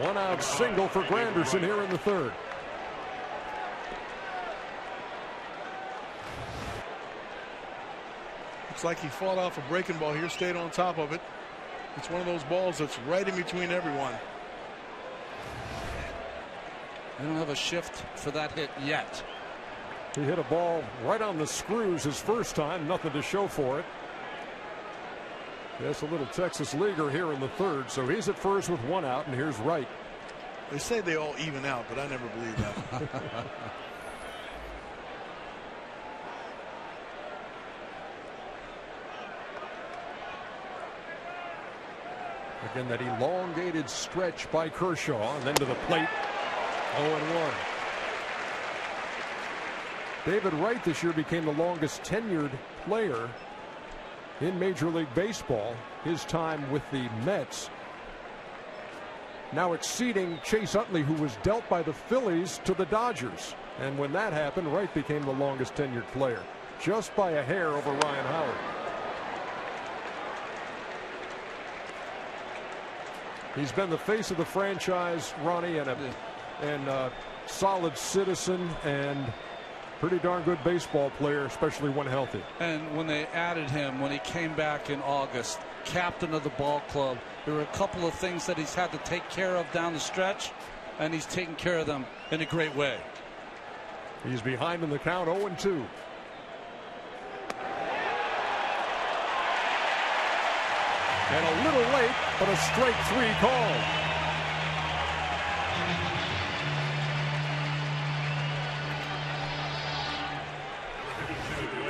One out single for Granderson here in the 3rd. Looks like he fought off a breaking ball here, stayed on top of it. It's one of those balls that's right in between everyone. They don't have a shift for that hit yet. He hit a ball right on the screws his first time, nothing to show for it. Yes, a little Texas leaguer here in the 3rd, so he's at first with 1 out, and here's Wright. They say they all even out, but I never believe that. Again, that elongated stretch by Kershaw, and then to the plate. 0-1. David Wright this year became the longest tenured player in Major League Baseball, his time with the Mets. Now exceeding Chase Utley, who was dealt by the Phillies to the Dodgers. And when that happened, Wright became the longest tenured player, just by a hair over Ryan Howard. He's been the face of the franchise, Ronnie, and a solid citizen and pretty darn good baseball player, especially when healthy. And when they added him, when he came back in August, captain of the ball club, there were a couple of things that he's had to take care of down the stretch, and he's taken care of them in a great way. He's behind in the count, 0-2. And a little late, but a strike 3 call.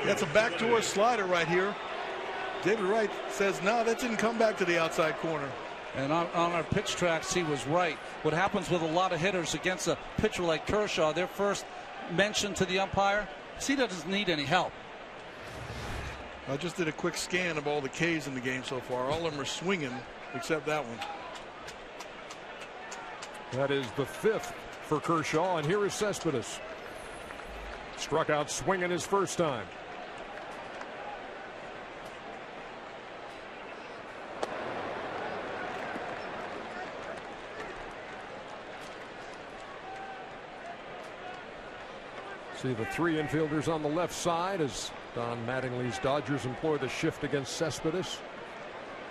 That's a backdoor slider right here. David Wright says, no, that didn't come back to the outside corner. And on our pitch tracks, he was right. What happens with a lot of hitters against a pitcher like Kershaw, their first mention to the umpire, he doesn't need any help. I just did a quick scan of all the Ks in the game so far. All of them are swinging except that one. That is the 5th for Kershaw, and here is Cespedes. Struck out swinging his first time. See the 3 infielders on the left side as Don Mattingly's Dodgers employ the shift against Cespedes.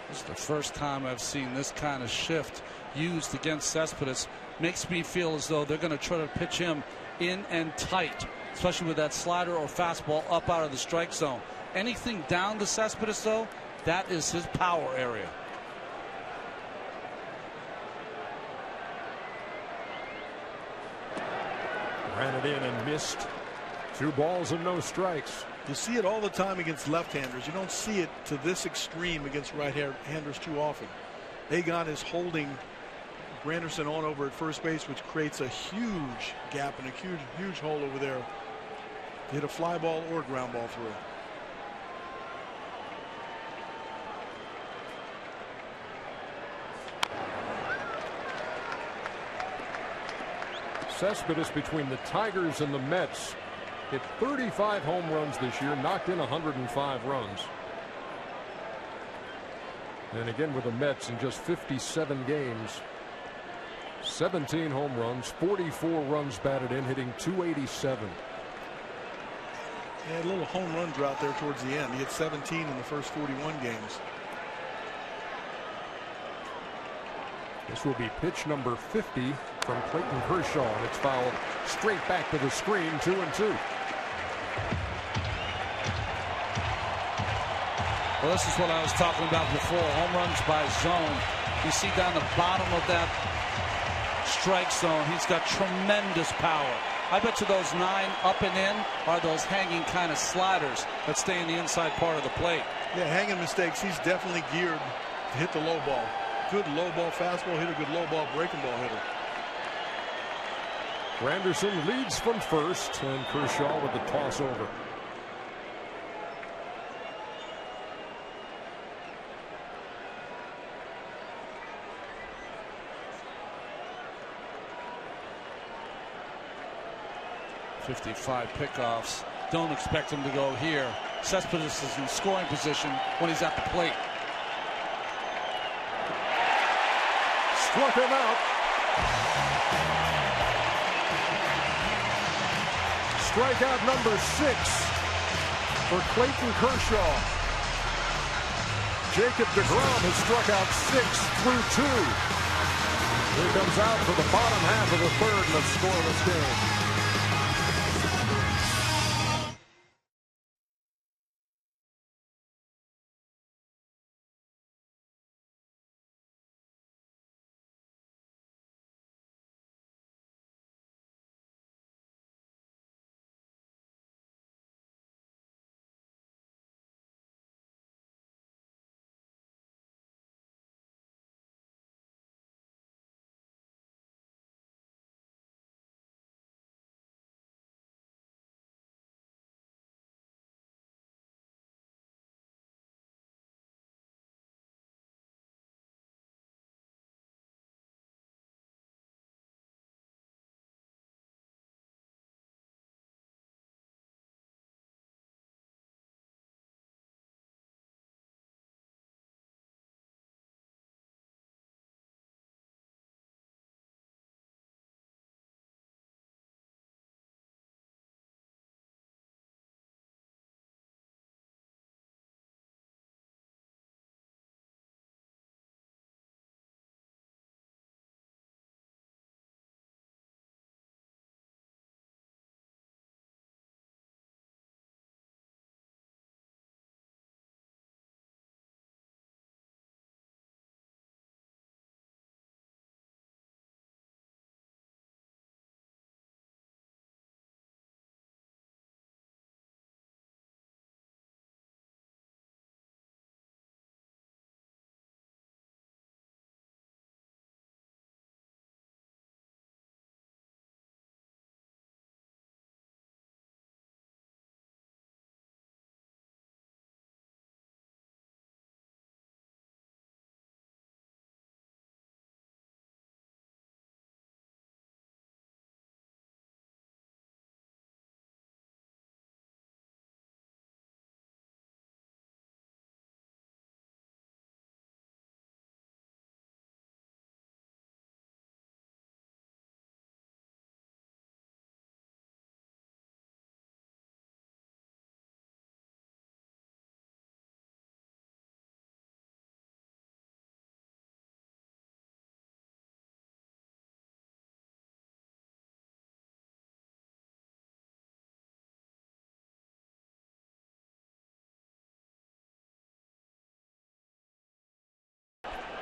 This is the first time I've seen this kind of shift used against Cespedes. Makes me feel as though they're going to try to pitch him in and tight, especially with that slider or fastball up out of the strike zone. Anything down to Cespedes, though, that is his power area. Ran it in and missed. 2 balls and no strikes. You see it all the time against left-handers. You don't see it to this extreme against right-handers too often. Agon is holding Granderson on over at first base, which creates a huge gap and a huge hole over there to hit a fly ball or ground ball through. Cespedes, between the Tigers and the Mets, hit 35 home runs this year, knocked in 105 runs. And again with the Mets in just 57 games, 17 home runs, 44 runs batted in, hitting .287. He had a little home run drought there towards the end. He hit 17 in the first 41 games. This will be pitch number 50 from Clayton Kershaw, and it's fouled straight back to the screen, 2-2. Well, this is what I was talking about before. Home runs by zone. You see down the bottom of that strike zone, he's got tremendous power. I bet you those 9 up and in are those hanging kind of sliders that stay in the inside part of the plate. Yeah, hanging mistakes. He's definitely geared to hit the low ball. Good low ball fastball hitter, good low ball breaking ball hitter. Granderson leads from first, and Kershaw with the toss over. .55 pickoffs. Don't expect him to go here. Cespedes is in scoring position when he's at the plate. Struck him out. Strikeout number 6 for Clayton Kershaw. Jacob DeGrom has struck out 6 through 2. Here comes out for the bottom half of the 3rd in a scoreless game.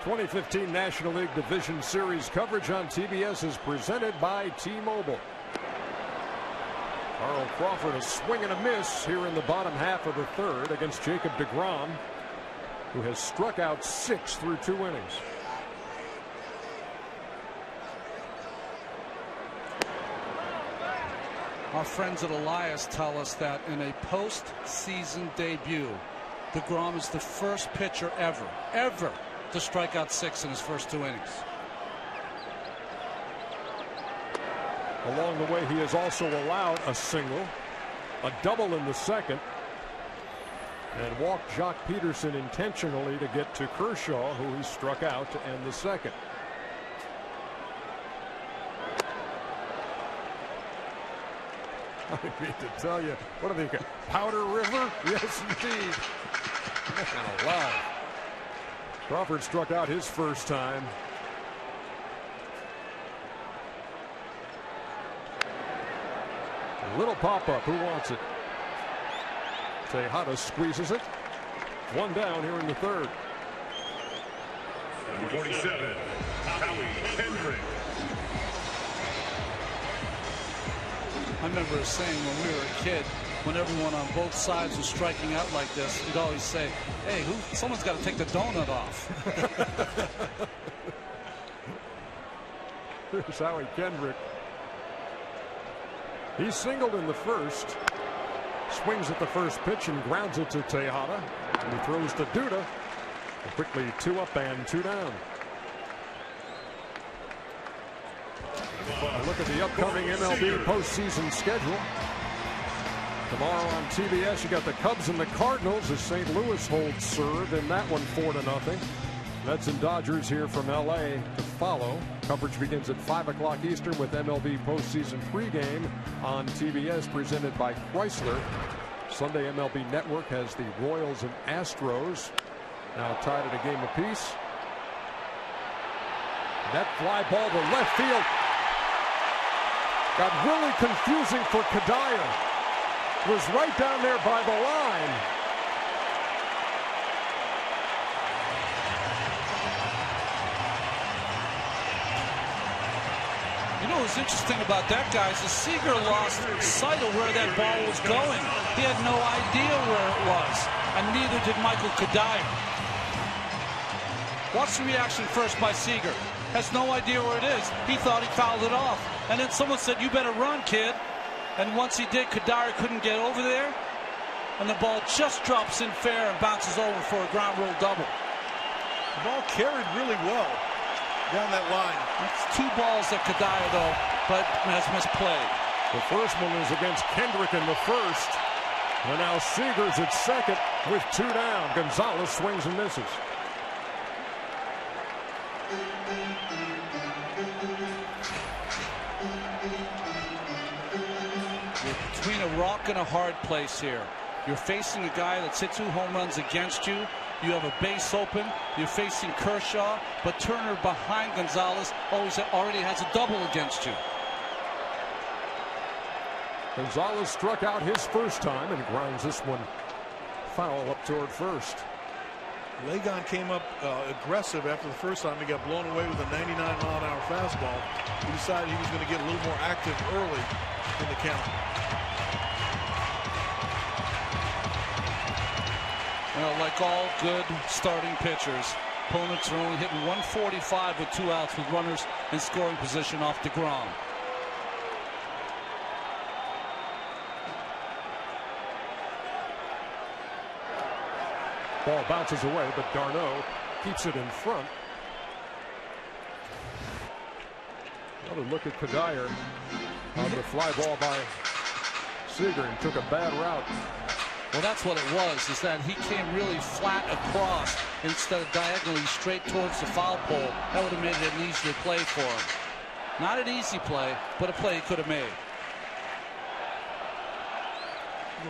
2015 National League Division Series coverage on TBS is presented by T-Mobile. Carl Crawford a swing and a miss here in the bottom half of the third against Jacob DeGrom, who has struck out 6 through 2 innings. Our friends at Elias tell us that in a postseason debut, DeGrom is the first pitcher ever to strike out 6 in his first 2 innings. Along the way, he has also allowed a single, a double in the second, and walked Jock Peterson intentionally to get to Kershaw, who he struck out to end the second. I mean to tell you, what do they got? Powder River? Yes, indeed. Man alive. Crawford struck out his first time. A little pop-up. Who wants it? Tejada squeezes it. 1 down here in the third. Number 47, Howie Kendrick. I remember saying when we were a kid, when everyone on both sides was striking out like this, you'd always say, hey, someone's got to take the donut off. Here's Howie Kendrick. He singled in the first. Swings at the first pitch and grounds it to Tejada. And he throws to Duda. And quickly 2 up and 2 down. A look at the upcoming MLB postseason schedule. Tomorrow on TBS, you got the Cubs and the Cardinals as St. Louis holds serve in that one 4-0. Mets and Dodgers here from LA to follow. Coverage begins at 5 o'clock Eastern with MLB postseason pregame on TBS presented by Chrysler. Sunday MLB Network has the Royals and Astros now tied at a game apiece. That fly ball to left field got really confusing for Kadire. Was right down there by the line. You know what's interesting about that, guys, is Seager lost sight of where that ball was going. He had no idea where it was, and neither did Michael Kadire. Watch the reaction first by Seager. Has no idea where it is. He thought he fouled it off. And then someone said, you better run, kid. And once he did, Kadire couldn't get over there. And the ball just drops in fair and bounces over for a ground rule double. The ball carried really well down that line. That's 2 balls at Kadire, though, but has misplayed. The first one is against Kendrick in the first. And now Seager's at second with 2 down. Gonzalez swings and misses. Between a rock and a hard place here. You're facing a guy that's hit 2 home runs against you. You have a base open. You're facing Kershaw, but Turner behind Gonzalez already has a double against you. Gonzalez struck out his first time and grounds this one foul up toward first. Lagon came up aggressive after the first time. He got blown away with a 99-mile-an-hour fastball. He decided he was going to get a little more active early in the count. Well, like all good starting pitchers, opponents are only hitting 145 with 2 outs with runners in scoring position off DeGrom. Ball bounces away, but Darno keeps it in front. Another look at Kadire on the fly ball by Seager and took a bad route. Well, that's what it was, is that he came really flat across instead of diagonally straight towards the foul pole. That would have made it an easier play for him. Not an easy play, but a play he could have made.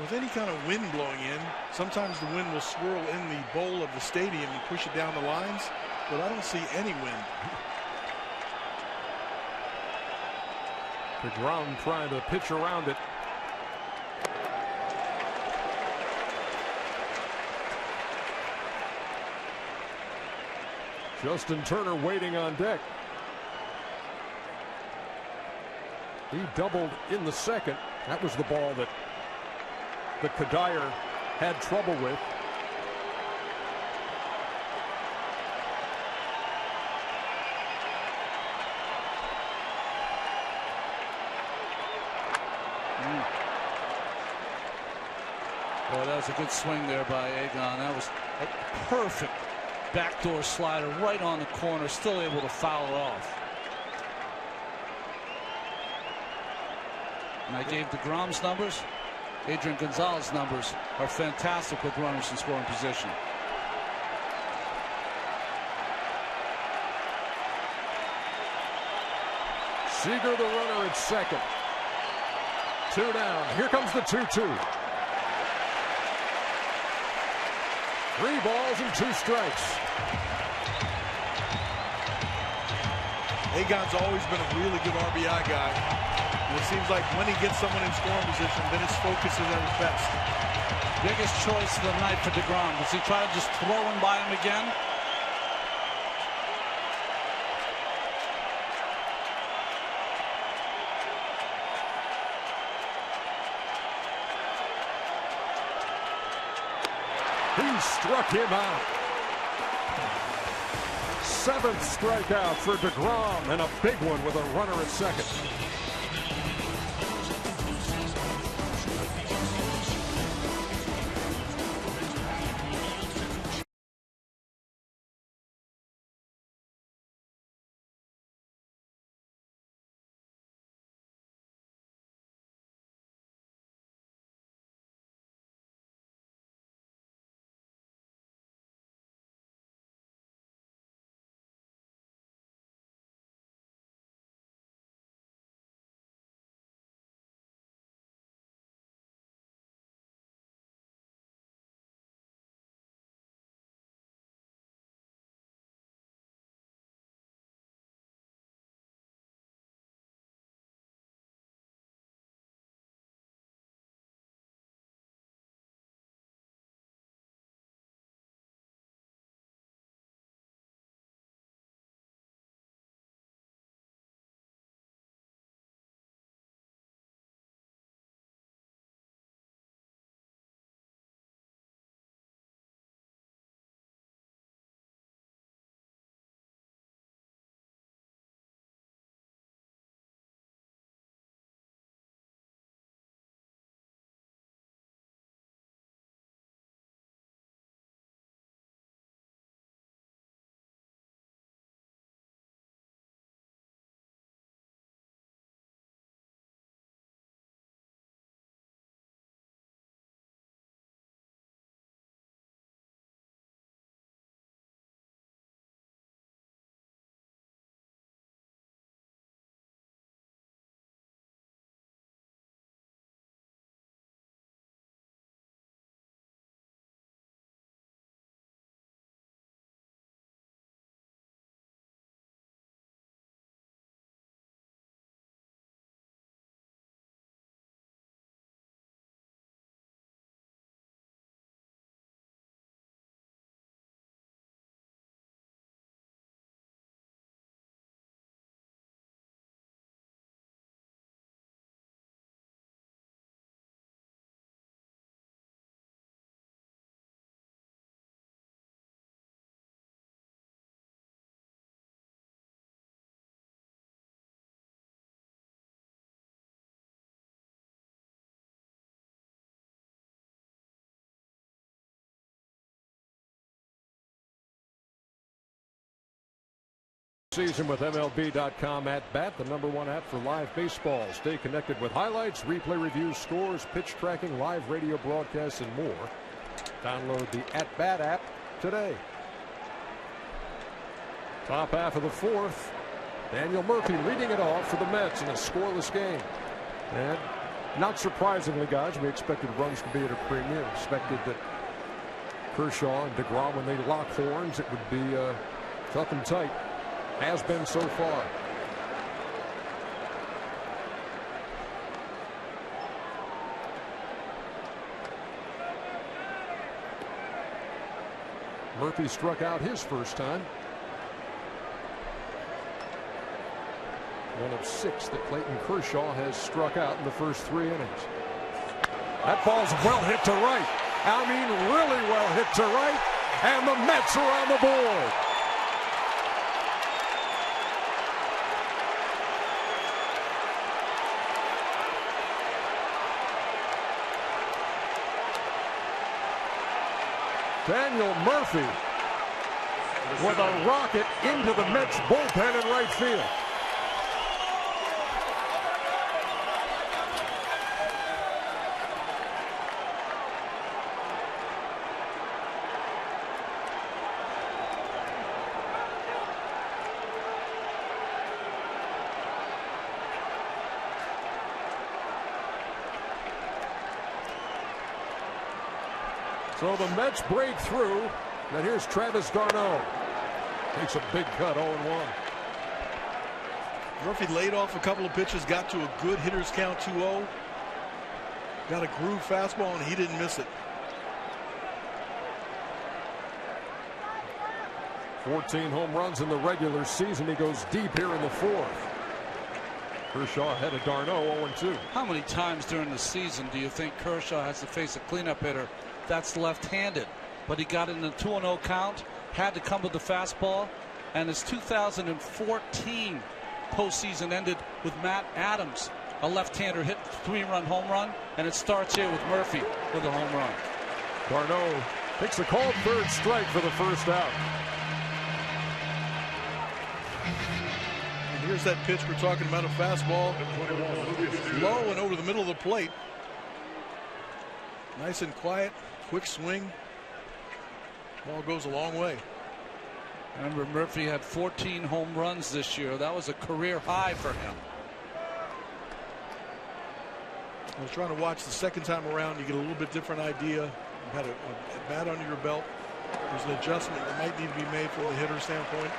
With any kind of wind blowing in, sometimes the wind will swirl in the bowl of the stadium and push it down the lines, but I don't see any wind. DeGrom trying to pitch around it. Justin Turner waiting on deck. He doubled in the second. That was the ball that Kadire had trouble with. Well, that was a good swing there by Egon. That was a perfect backdoor slider right on the corner, still able to foul it off. And I gave DeGrom's numbers. Adrian Gonzalez's numbers are fantastic with runners in scoring position. Seager the runner at second. 2 down. Here comes the 2-2. 3 balls and 2 strikes. Egon's always been a really good RBI guy. And it seems like when he gets someone in scoring position, then his focus is at his best. Biggest choice of the night for DeGrom. Does he try to just throw him by him again? He struck him out. 7th strikeout for DeGrom, and a big one with a runner at second. Season with MLB.com at bat, the #1 app for live baseball. Stay connected with highlights, replay reviews, scores, pitch tracking, live radio broadcasts, and more. Download the At Bat app today. Top half of the 4th. Daniel Murphy leading it off for the Mets in a scoreless game. And not surprisingly, guys, we expected runs to be at a premium. Expected that Kershaw and DeGrom, when they lock horns, it would be tough and tight. Has been so far. Murphy struck out his first time. one of 6 that Clayton Kershaw has struck out in the first 3 innings. That ball's well hit to right. I mean, really well hit to right. And the Mets are on the board. Daniel Murphy with a rocket into the Mets bullpen in right field. So the Mets break through. And here's Travis d'Arnaud. Takes a big cut, 0-1. Murphy laid off a couple of pitches, got to a good hitter's count, 2-0. Got a groove fastball, and he didn't miss it. 14 home runs in the regular season. He goes deep here in the 4th. Kershaw ahead of d'Arnaud, 0-2. How many times during the season do you think Kershaw has to face a cleanup hitter that's left-handed? But he got in the 2-0 count, had to come with the fastball, and his 2014 postseason ended with Matt Adams, a left-hander, hit 3-run home run, and it starts here with Murphy with a home run. d'Arnaud takes a called 3rd strike for the first out. And here's that pitch we're talking about, a fastball, low and over the middle of the plate. Nice and quiet, quick swing. Ball goes a long way. Remember, Murphy had 14 home runs this year. That was a career high for him. I was trying to watch the second time around. You get a little bit different idea. You had a bat under your belt. There's an adjustment that might need to be made from the hitter standpoint.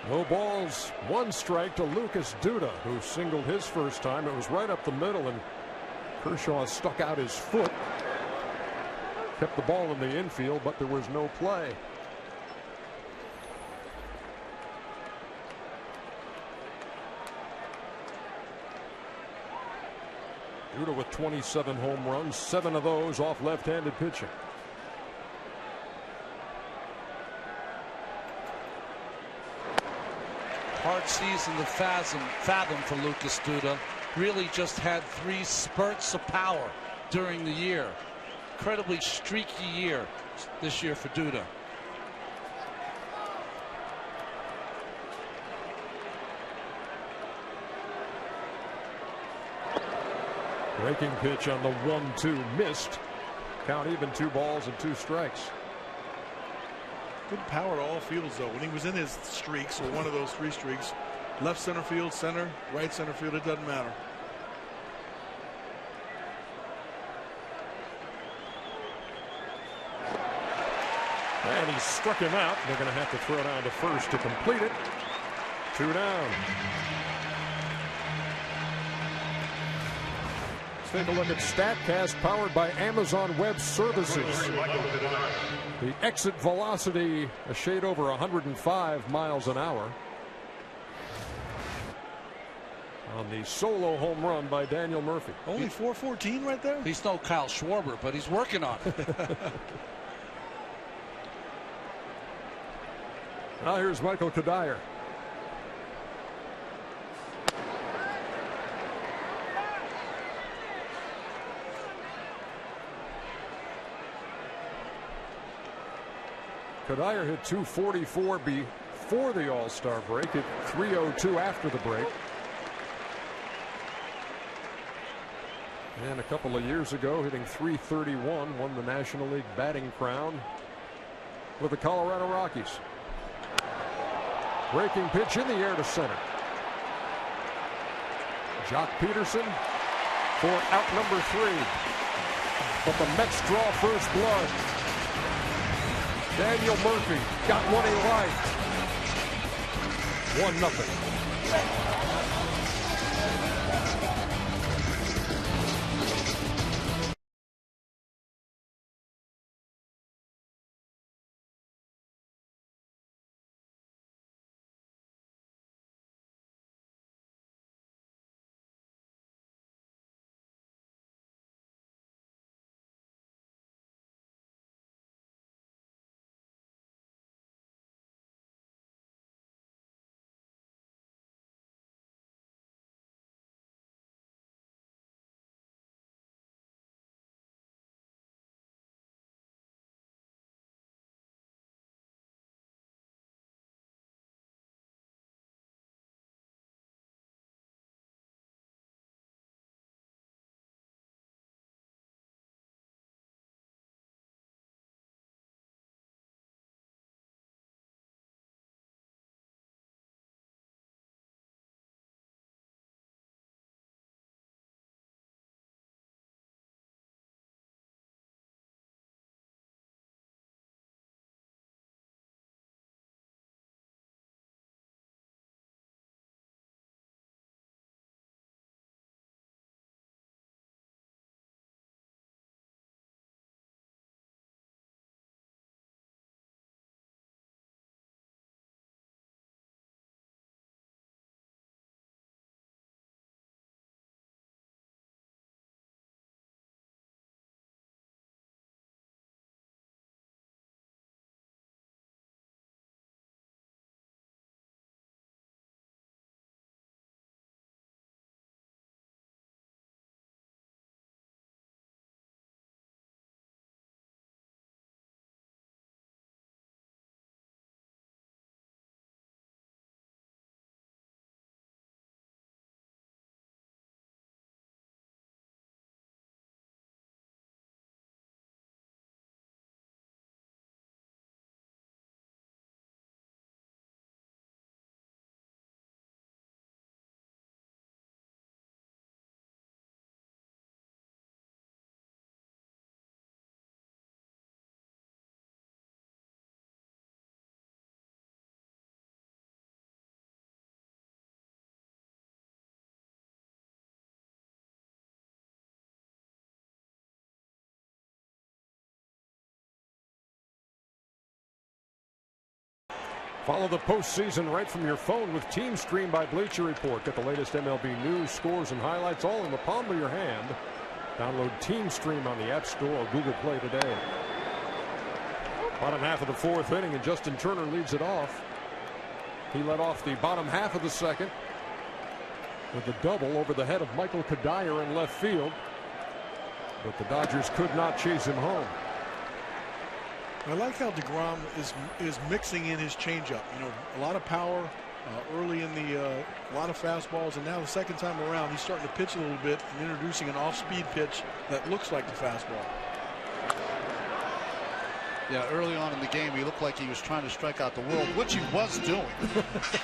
No balls, 1 strike to Lucas Duda, who singled his first time. It was right up the middle, and Kershaw stuck out his foot. Kept the ball in the infield, but there was no play. Duda with 27 home runs, 7 of those off left-handed pitching. Hard season to fathom for Lucas Duda. Really just had 3 spurts of power during the year. Incredibly streaky year this year for Duda. Breaking pitch on the 1-2 missed. Count even, 2 balls and 2 strikes. Good power to all fields, though. When he was in his streaks, or one of those 3 streaks, left center field, center, right center field, it doesn't matter. And he struck him out. They're going to have to throw down to first to complete it. 2 down. Let's take a look at StatCast, powered by Amazon Web Services. The exit velocity a shade over 105 miles an hour on the solo home run by Daniel Murphy. Only 414 right there? He's no Kyle Schwarber, but he's working on it. Now here's Michael Kadire. Kadire hit 244 before the All-Star break, hit 302 after the break. And a couple of years ago, hitting 331, won the National League batting crown with the Colorado Rockies. Breaking pitch in the air to center. Jock Peterson for out number 3. But the Mets draw first blood. Daniel Murphy got one he liked. 1-0. Follow the postseason right from your phone with Team Stream by Bleacher Report. Get the latest MLB news, scores, and highlights all in the palm of your hand. Download Team Stream on the App Store or Google Play today. Bottom half of the fourth inning, and Justin Turner leads it off. He led off the bottom half of the second with a double over the head of Michael Kadire in left field. But the Dodgers could not chase him home. I like how DeGrom is mixing in his changeup. You know, a lot of power early in the a lot of fastballs, and now the second time around he's starting to pitch a little bit and introducing an off-speed pitch that looks like the fastball. Yeah, early on in the game he looked like he was trying to strike out the world, which he was doing.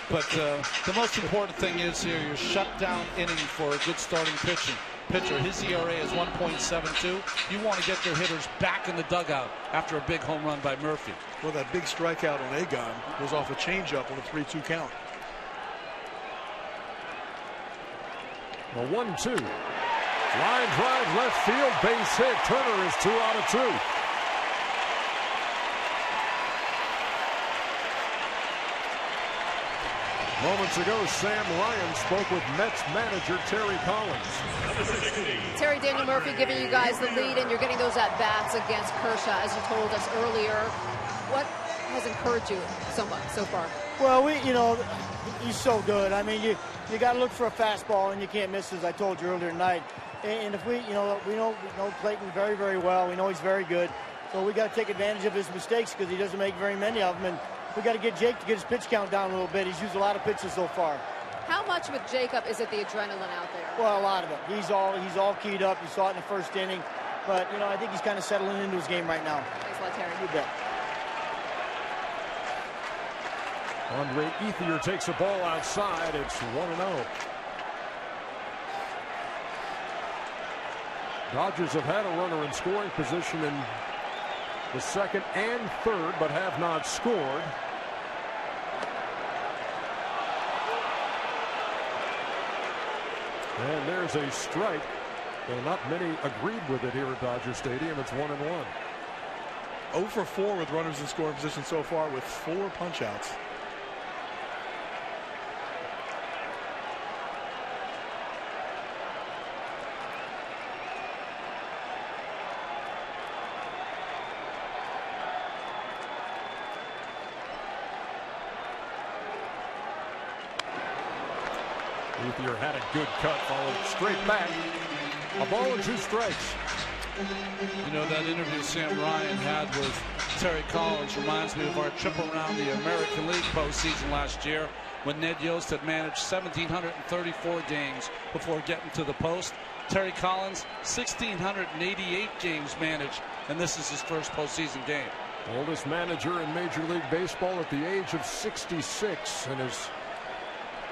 But the most important thing is here your shutdown inning for a good starting pitcher. His ERA is 1.72. You want to get your hitters back in the dugout after a big home run by Murphy. Well, that big strikeout on Egon was off a changeup on a 3-2 count. A 1-2. Line drive left field, base hit. Turner is 2 out of 2. Moments ago, Sam Ryan spoke with Mets manager Terry Collins. Terry, Daniel Murphy giving you guys the lead, and you're getting those at-bats against Kershaw, as you told us earlier. What has encouraged you so much so far? Well, he's so good. I mean, you got to look for a fastball, and you can't miss, as I told you earlier tonight. And if we know Clayton very, very well. We know he's very good. So we got to take advantage of his mistakes because he doesn't make very many of them. And we got to get Jake to get his pitch count down a little bit. He's used a lot of pitches so far. How much with Jacob is it the adrenaline out there? Well, a lot of it. He's all keyed up. You saw it in the first inning. But, I think he's kind of settling into his game right now. Thanks a lot, Terry. You bet. Andre Ethier takes a ball outside. It's 1-0. Dodgers have had a runner in scoring position in the second and third, but have not scored. And there's a strike. Well, not many agreed with it here at Dodger Stadium. It's 1-1. 0 for 4 with runners in scoring position so far with 4 punch-outs. Ethier had a good cut, followed straight back. A ball and 2 strikes. You know, that interview Sam Ryan had with Terry Collins reminds me of our trip around the American League postseason last year when Ned Yost had managed 1,734 games before getting to the post. Terry Collins, 1,688 games managed, and this is his first postseason game. Oldest manager in Major League Baseball at the age of 66, and is,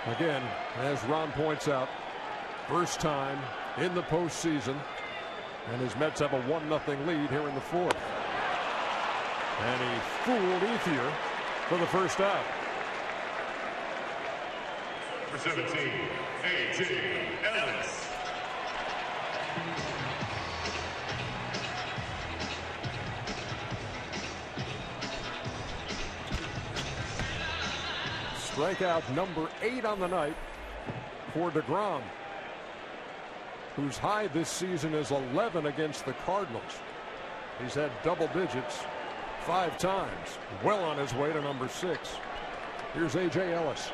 again, as Ron points out, first time in the postseason, and his Mets have a 1-0 lead here in the fourth. And he fooled Ethier for the first out. For 17, A.J. Ellis. Strikeout number 8 on the night for DeGrom, whose high this season is 11 against the Cardinals. He's had double digits 5 times, well on his way to number 6. Here's A.J. Ellis.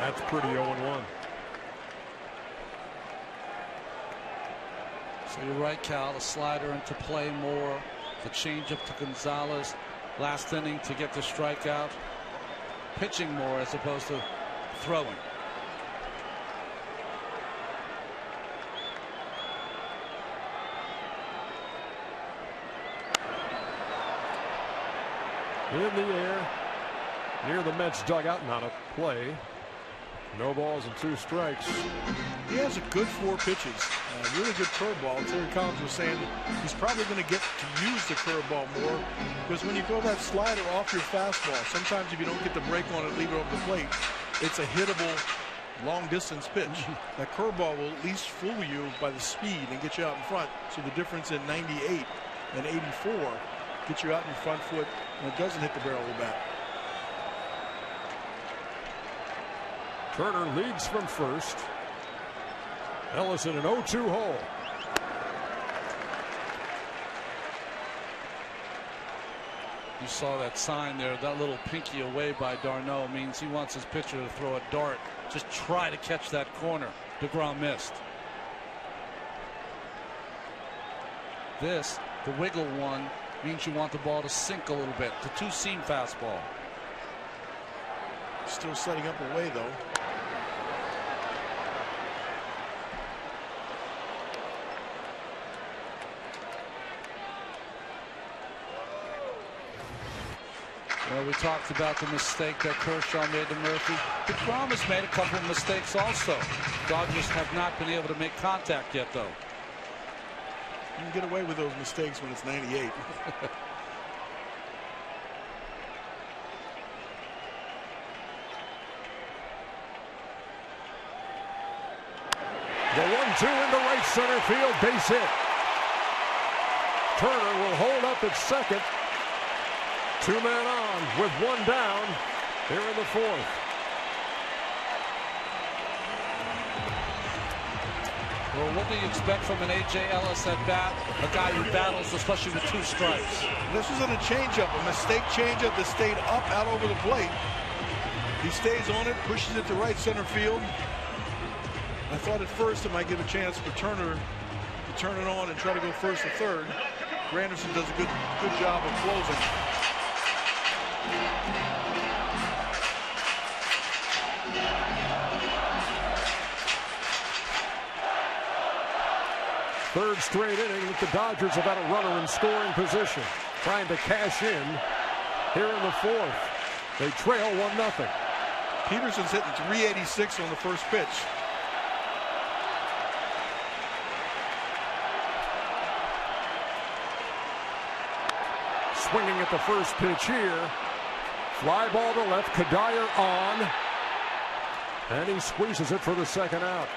That's pretty 0-1. So you're right, Cal. The slider into play more. The changeup to Gonzalez last inning to get the strikeout. Pitching more as opposed to throwing. In the air near the Mets dugout, not a play. No balls and 2 strikes. He has a good 4 pitches. Really good curveball. Terry Collins was saying he's probably going to get to use the curveball more, because when you throw that slider off your fastball, sometimes if you don't get the break on it, leave it over the plate, it's a hittable long distance pitch. That curveball will at least fool you by the speed and get you out in front. So the difference in 98 and 84 get you out in your front foot, and it doesn't hit the barrel of the bat. Turner leads from first. Ellis in an 0-2 hole. You saw that sign there. That little pinky away by Darno means he wants his pitcher to throw a dart. Just try to catch that corner. DeGrom missed. This, the wiggle one, means you want the ball to sink a little bit. The two-seam fastball. Still setting up away, though. Well, we talked about the mistake that Kershaw made to Murphy. DeGrom has made a couple of mistakes also. Dodgers have not been able to make contact yet, though. You can get away with those mistakes when it's 98. The 1-2 into right center field, base hit. Turner will hold up at second. 2 men on with 1 down here in the 4th. Well, what do you expect from an A.J. Ellis at bat? A guy who battles, especially with 2 strikes. This was on a changeup, a mistake changeup that stayed up out over the plate. He stays on it, pushes it to right center field. I thought at first it might give a chance for Turner to turn it on and try to go first or third. Granderson does a good job of closing. Third straight inning that the Dodgers have had a runner in scoring position, trying to cash in here in the 4th. They trail 1-0. Peterson's hitting 386 on the first pitch. Swinging at the first pitch here. Fly ball to left. Kadire on. And he squeezes it for the second out.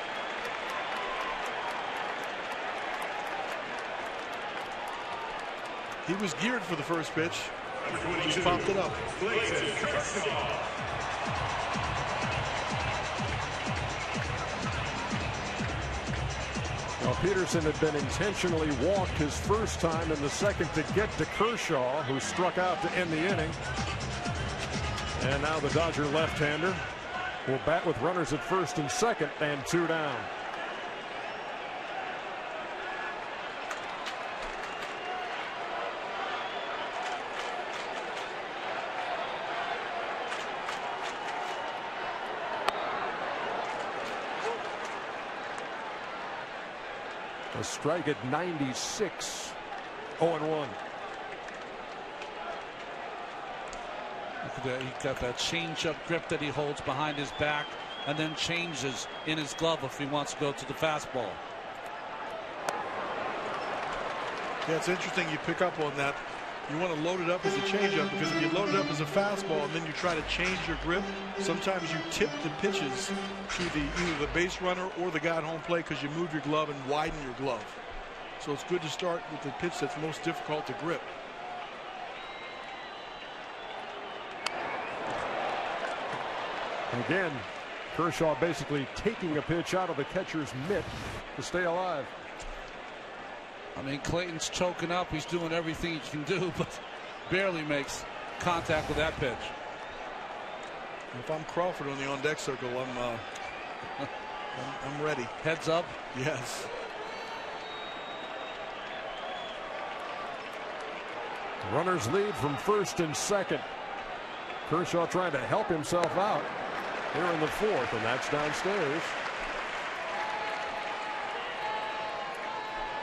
He was geared for the first pitch. Just popped it up. Well, Peterson had been intentionally walked his first time in the second to get to Kershaw, who struck out to end the inning. And now the Dodger left-hander will bat with runners at first and second and 2 down. A strike at 96. 0-1. Look at that. He got that change-up grip that he holds behind his back and then changes in his glove if he wants to go to the fastball. Yeah, it's interesting you pick up on that. You want to load it up as a changeup, because if you load it up as a fastball and then you try to change your grip, sometimes you tip the pitches to either the base runner or the guy at home plate because you move your glove and widen your glove. So it's good to start with the pitch that's most difficult to grip. Again, Kershaw basically taking a pitch out of the catcher's mitt to stay alive. I mean, Clayton's choking up. He's doing everything he can do, but barely makes contact with that pitch. If I'm Crawford on the on-deck circle, I'm ready. Heads up? Yes. Runners lead from first and second. Kershaw trying to help himself out here in the 4th, and that's downstairs.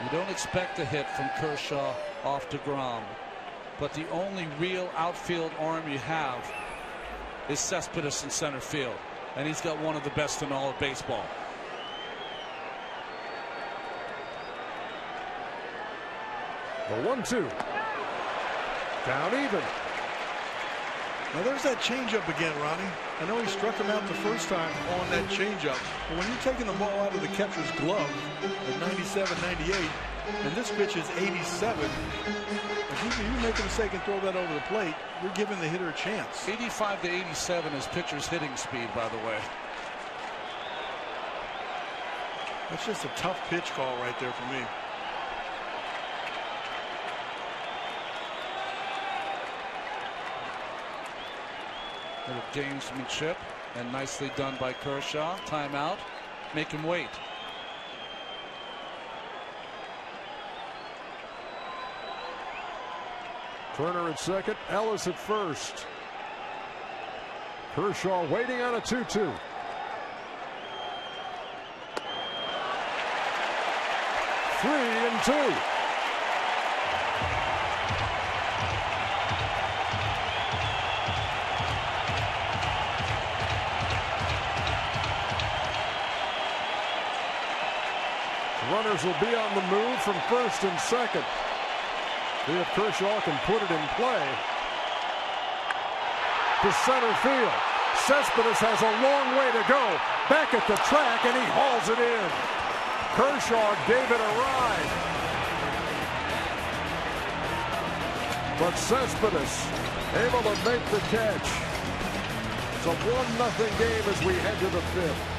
You don't expect a hit from Kershaw off DeGrom, but the only real outfield arm you have is Cespedes in center field, and he's got one of the best in all of baseball. The 1-2. Down even. Now there's that changeup again, Ronnie. I know he struck him out the first time on that changeup, but when you're taking the ball out of the catcher's glove at 97, 98, And this pitch is 87. If you make a mistake and throw that over the plate, you're giving the hitter a chance. 85 to 87 is pitcher's hitting speed, by the way. That's just a tough pitch call right there for me. Little gamesmanship, and nicely done by Kershaw. Timeout. Make him wait. Turner at second, Ellis at first. Kershaw waiting on a 2-2. Three and two. Runners will be on the move from first and second. See if Kershaw can put it in play. To center field. Cespedes has a long way to go. Back at the track, and he hauls it in. Kershaw gave it a ride. But Cespedes able to make the catch. It's a 1-0 game as we head to the fifth.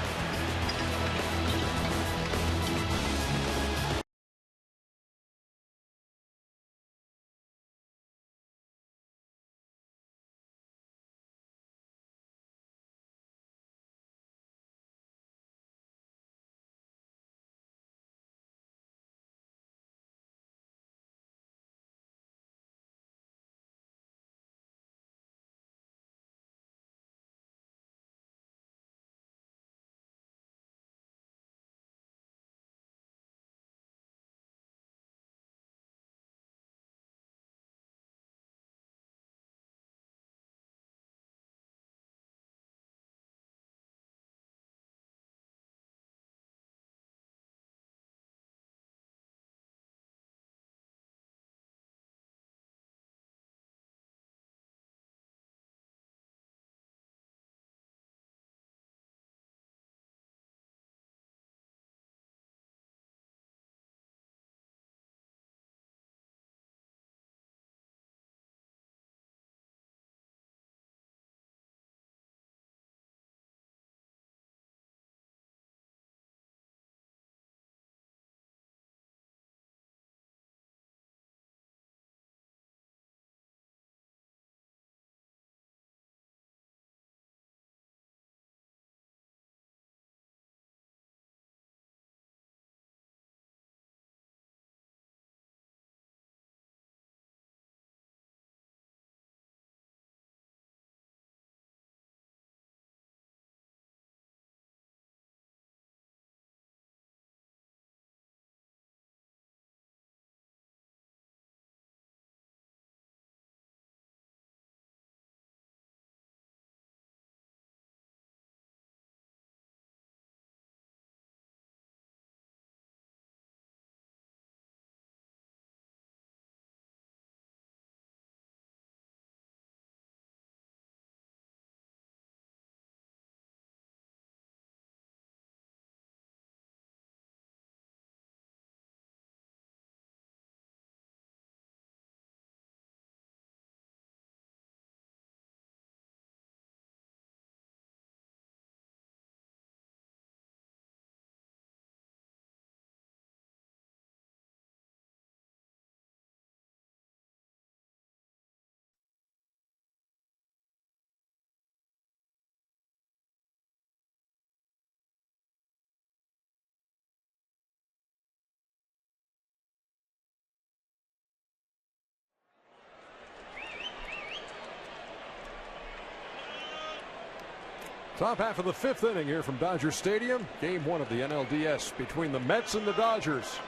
Top half of the fifth inning here from Dodger Stadium. Game one of the NLDS between the Mets and the Dodgers.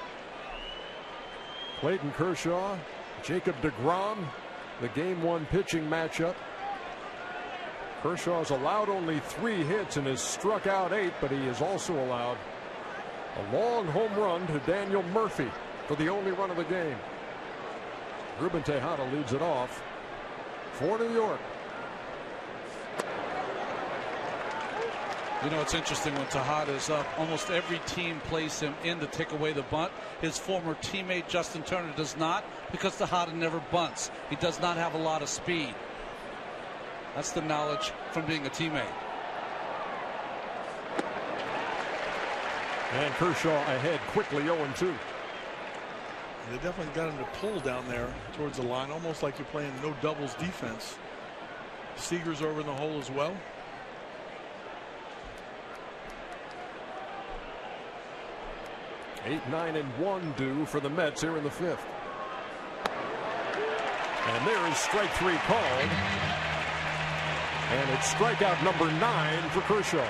Clayton Kershaw, Jacob DeGrom, the game one pitching matchup. Kershaw's allowed only 3 hits and has struck out 8, but he has also allowed a long home run to Daniel Murphy for the only run of the game. Ruben Tejada leads it off for New York. You know, it's interesting when Tejada's up, almost every team plays him in to take away the bunt. His former teammate Justin Turner does not, because Tejada never bunts. He does not have a lot of speed. That's the knowledge from being a teammate. And Kershaw ahead quickly 0-2. They definitely got him to pull down there towards the line, almost like you're playing no doubles defense. Seager's over in the hole as well. Eight, 9, and 1 due for the Mets here in the 5th. And there is strike 3 called. And it's strikeout number 9 for Kershaw.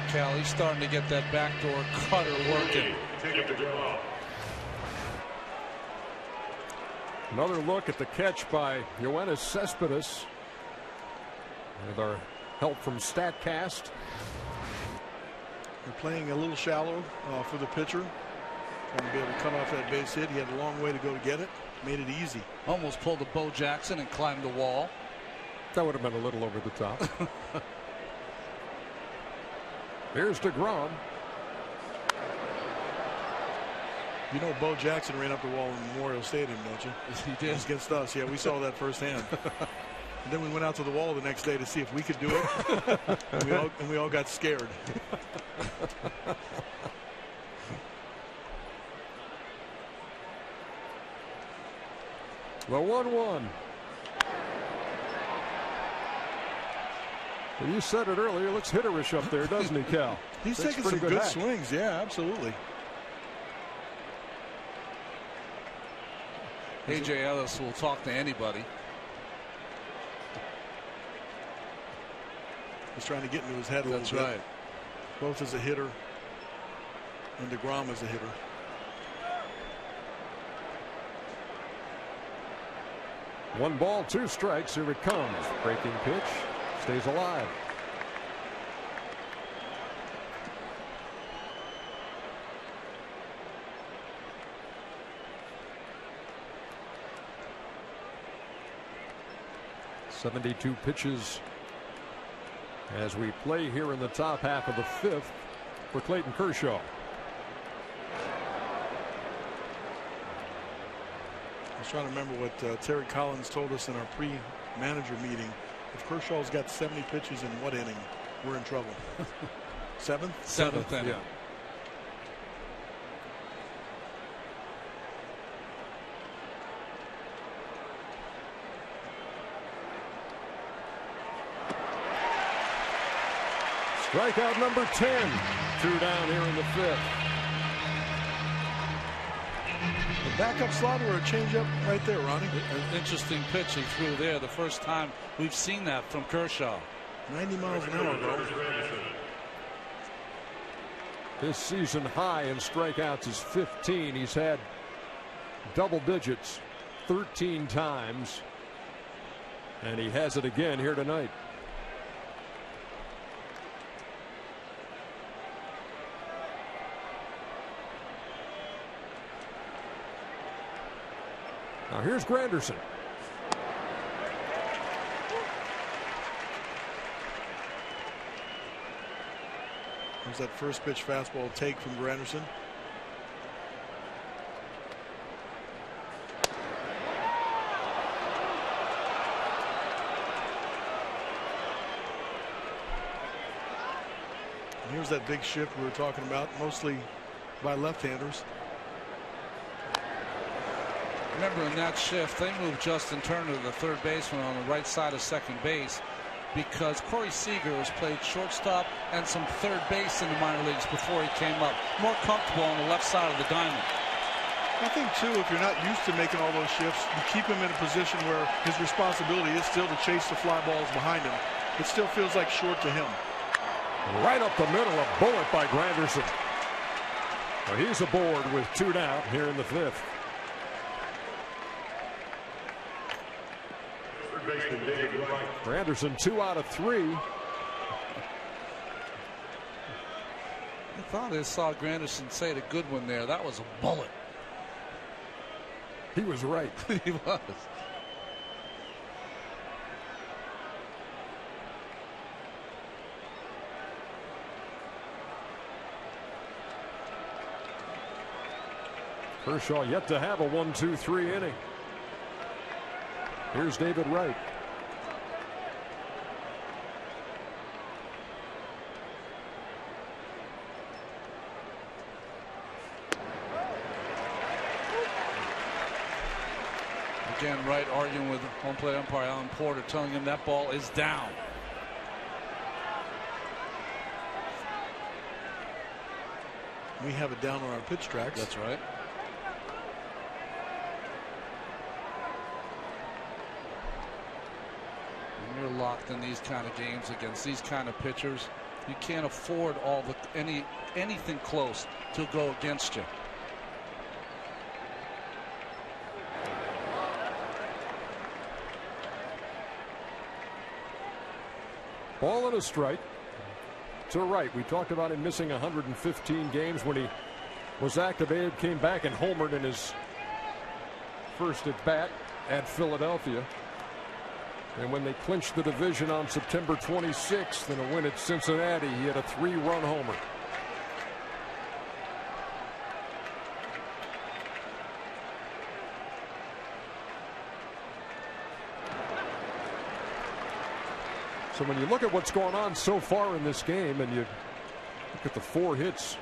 Cal, he's starting to get that backdoor cutter working. Another look at the catch by Yoenis Cespedes with our help from StatCast. They're playing a little shallow for the pitcher. Trying to be able to cut off that base hit. He had a long way to go to get it. Made it easy. Almost pulled a Bo Jackson and climbed the wall. That would have been a little over the top. Here's DeGrom. You know Bo Jackson ran up the wall in Memorial Stadium, don't you? He did. It was against us. Yeah, we saw that firsthand. And then we went out to the wall the next day to see if we could do it. and we all got scared. The 1-1. Well, you said it earlier. Looks hitterish up there, doesn't he, Cal? He's taking some good swings. Yeah, absolutely. A.J. Ellis will talk to anybody. He's trying to get into his head a little bit. That's right. Both as a hitter and DeGrom as a hitter. One ball, 2 strikes. Here it comes. Breaking pitch. Stays alive. .72 pitches as we play here in the top half of the 5th for Clayton Kershaw. I was trying to remember what Terry Collins told us in our pre-manager meeting. If Kershaw's got 70 pitches in what inning, we're in trouble. Seventh? Seventh inning. Yeah. Strikeout number 10. 2 down here in the 5th. A backup slider or a changeup right there, Ronnie. An interesting pitch he threw there. The first time we've seen that from Kershaw. 90 miles an hour, though. His season high in strikeouts is 15. He's had double digits 13 times. And he has it again here tonight. Now here's Granderson. There's that first pitch fastball take from Granderson. And here's that big shift we were talking about, mostly by left-handers. Remember, in that shift, they moved Justin Turner to the third baseman on the right side of second base because Corey Seager has played shortstop and some third base in the minor leagues before he came up. More comfortable on the left side of the diamond. I think, too, if you're not used to making all those shifts, you keep him in a position where his responsibility is still to chase the fly balls behind him. It still feels like short to him. Right up the middle, a bullet by Granderson. Well, he's aboard with 2 down here in the 5th. Granderson 2 out of 3. I thought I saw Granderson say the good one there. That was a bullet. He was right. He was. Kershaw yet to have a 1-2-3 inning. Here's David Wright. Again, Wright arguing with home plate umpire Alan Porter, telling him that ball is down. We have it down on our pitch tracks. That's right. When you're locked in these kind of games against these kind of pitchers, you can't afford anything close to go against you. Ball and a strike to Wright. We talked about him missing 115 games when he was activated, came back and homered in his first at bat at Philadelphia. And when they clinched the division on September 26th in a win at Cincinnati, he had a 3-run homer. So when you look at what's going on so far in this game and you look at the 4 hits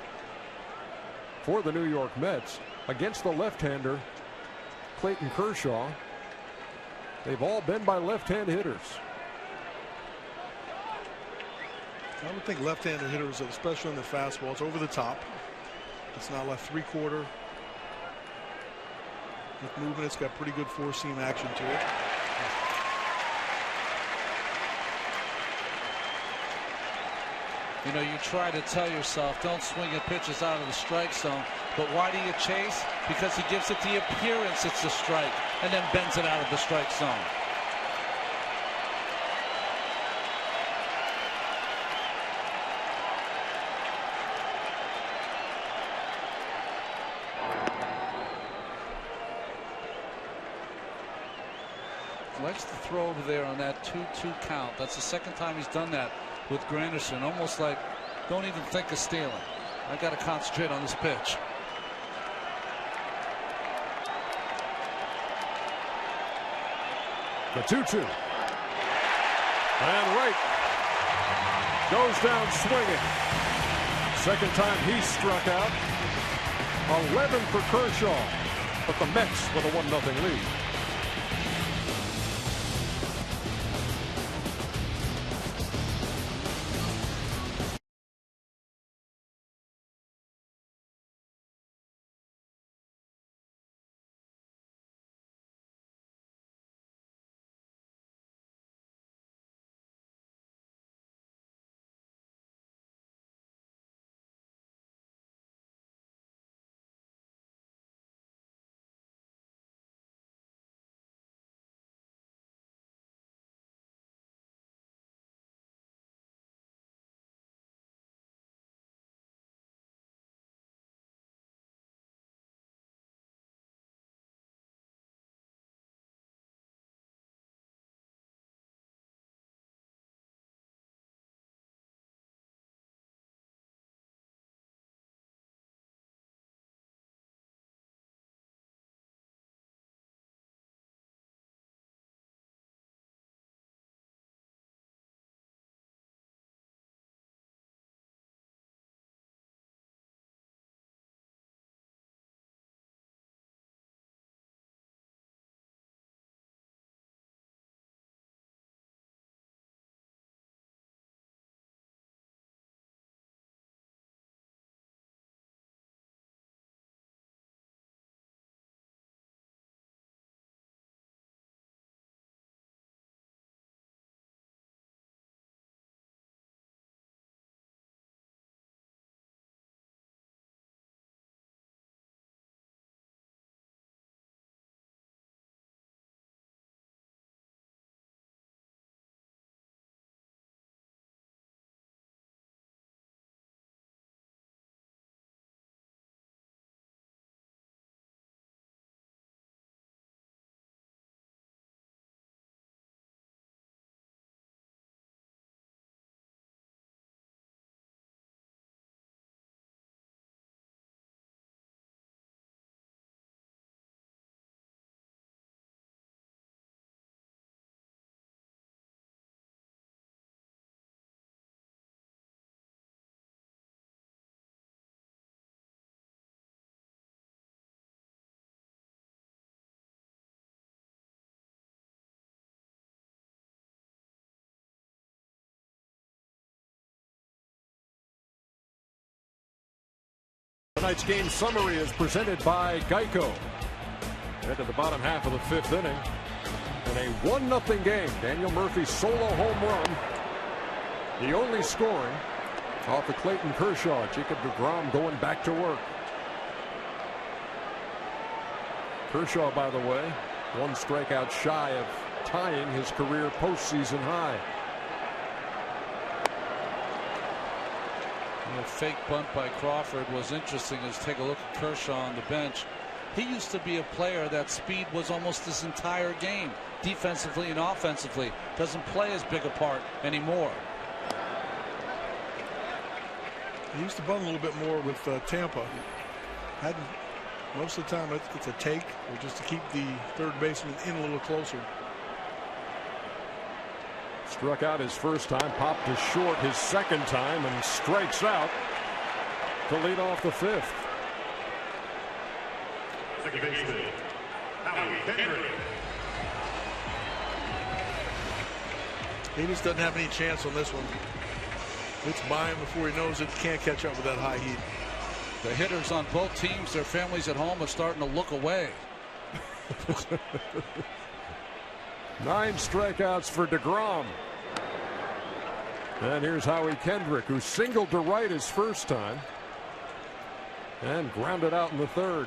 for the New York Mets against the left-hander Clayton Kershaw, they've all been by left-hand hitters. I would think left-handed hitters, especially in the fastball, it's over the top. It's not like 3/4. With movement, it's got pretty good four-seam action to it. You know, you try to tell yourself, don't swing at pitches out of the strike zone. But why do you chase? Because he gives it the appearance it's a strike and then bends it out of the strike zone. Likes to throw over there on that 2-2 count. That's the second time he's done that with Granderson. Almost like, don't even think of stealing. I got to concentrate on this pitch. The 2-2. And Wright goes down swinging. Second time he struck out. 11 for Kershaw. But the Mets with a 1-0 lead. Tonight's game summary is presented by Geico. Head to the bottom half of the 5th inning. In a 1-0 game, Daniel Murphy's solo home run, the only scoring off of Clayton Kershaw. Jacob DeGrom going back to work. Kershaw, by the way, 1 strikeout shy of tying his career postseason high. The fake bunt by Crawford was interesting. As take a look at Kershaw on the bench. He used to be a player that speed was almost his entire game, defensively and offensively. Doesn't play as big a part anymore. He used to bunt a little bit more with Tampa. Most of the time it's a take, or just to keep the third baseman in a little closer. Struck out his first time, popped to short his second time, and strikes out to lead off the 5th. Second baseman, Henry. He just doesn't have any chance on this one. It's by him before he knows it. Can't catch up with that high heat. The hitters on both teams, their families at home are starting to look away. 9 strikeouts for DeGrom. And here's Howie Kendrick, who singled to right his first time and grounded out in the 3rd.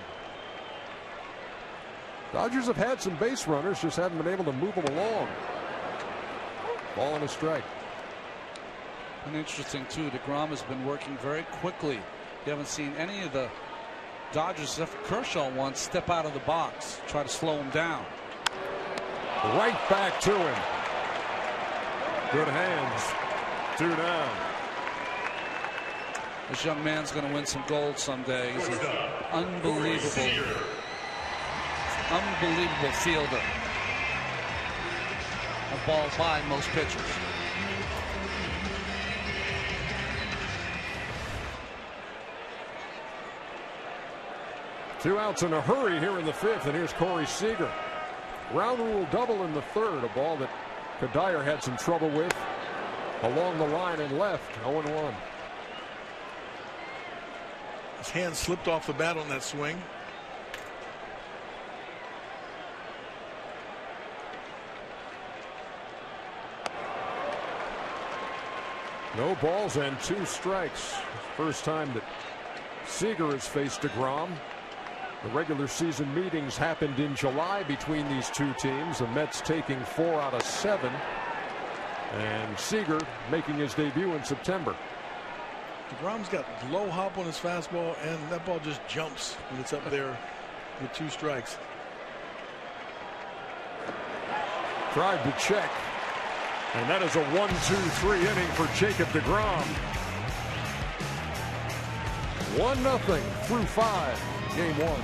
Dodgers have had some base runners, just haven't been able to move them along. Ball and a strike. And interesting too, DeGrom has been working very quickly. You haven't seen any of the Dodgers, except for Kershaw, once step out of the box, try to slow him down. Right back to him. Good hands. 2 down. This young man's going to win some gold someday. He's an unbelievable fielder. A ball by most pitchers. Two outs in a hurry here in the 5th, and here's Corey Seager. Ground rule double in the 3rd, a ball that Kadire had some trouble with along the line and left. 0-1. His hand slipped off the bat on that swing. No balls and 2 strikes. First time that Seager has faced DeGrom. The regular season meetings happened in July between these 2 teams. The Mets taking 4 out of 7. And Seager making his debut in September. DeGrom's got low hop on his fastball, and that ball just jumps when it's up there with 2 strikes. Tried to check. And that is a 1-2-3 inning for Jacob DeGrom. 1-0 through 5. Game 1.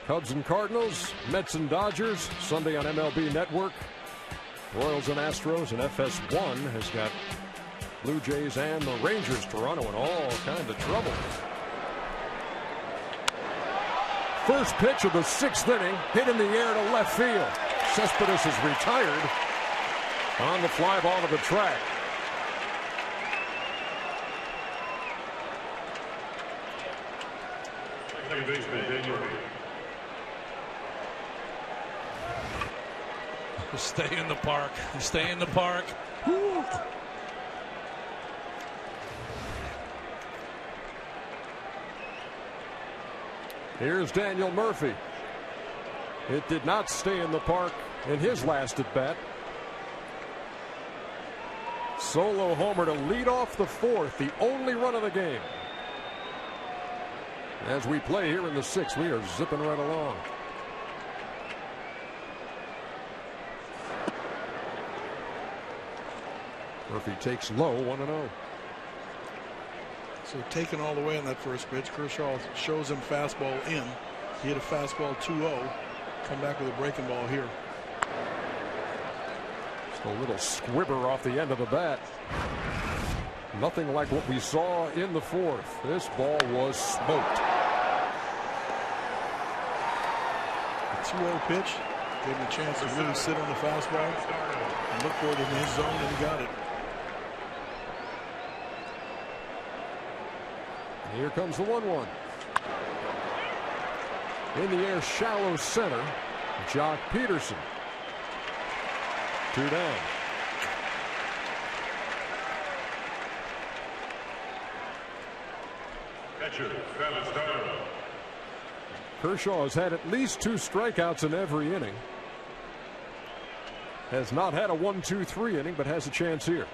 Cubs and Cardinals, Mets and Dodgers, Sunday on MLB Network. Royals and Astros, and FS1 has got Blue Jays and the Rangers. Toronto in all kinds of trouble. First pitch of the 6th inning, hit in the air to left field. Cespedes is retired on the fly ball to the track. Stay in the park. Stay in the park. Woo. Here's Daniel Murphy. It did not stay in the park in his last at bat. Solo homer to lead off the 4th, the only run of the game. As we play here in the 6th, we are zipping right along. Murphy takes low, 1-0. So taken all the way on that first pitch. Kershaw shows him fastball in. He hit a fastball 2-0. Come back with a breaking ball here. Just a little squibber off the end of the bat. Nothing like what we saw in the 4th. This ball was smoked. A 2-0 pitch. Gave him a chance to really sit on the fastball and look for it in his zone, and he got it. Here comes the 1-1. In the air, shallow center. Jock Peterson. 2 down. Kershaw has had at least 2 strikeouts in every inning. Has not had a 1-2-3 inning, but has a chance here.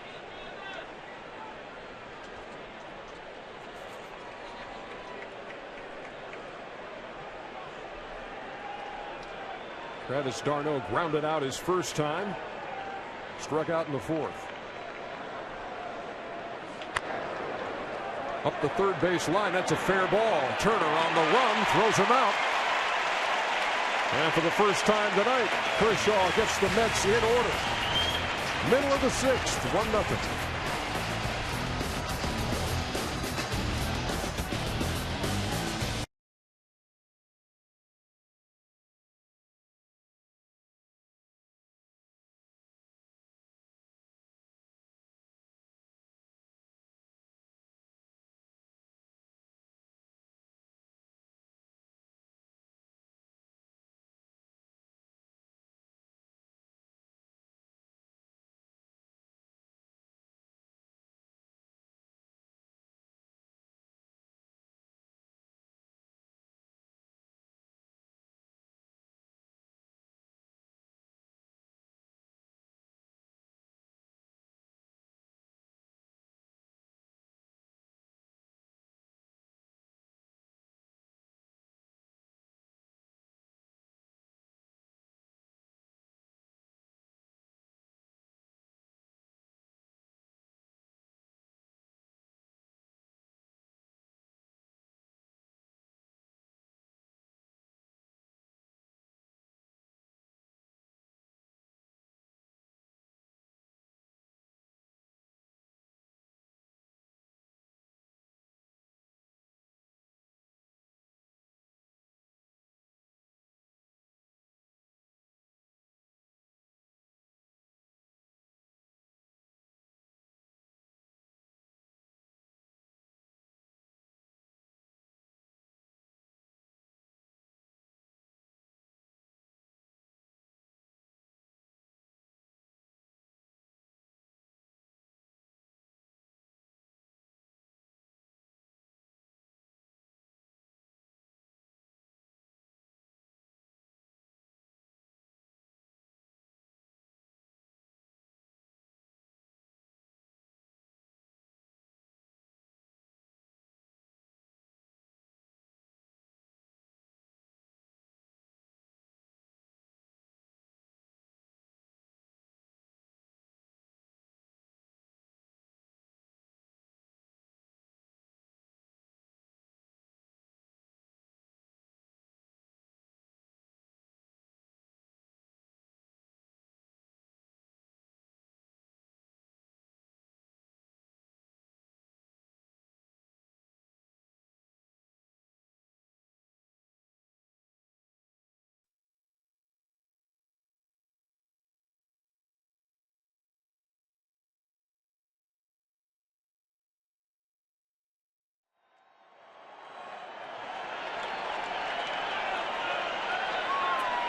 Travis d'Arnaud grounded out his first time. Struck out in the 4th. Up the third base line. That's a fair ball. Turner on the run. Throws him out. And for the first time tonight, Kershaw gets the Mets in order. Middle of the 6th. 1-0.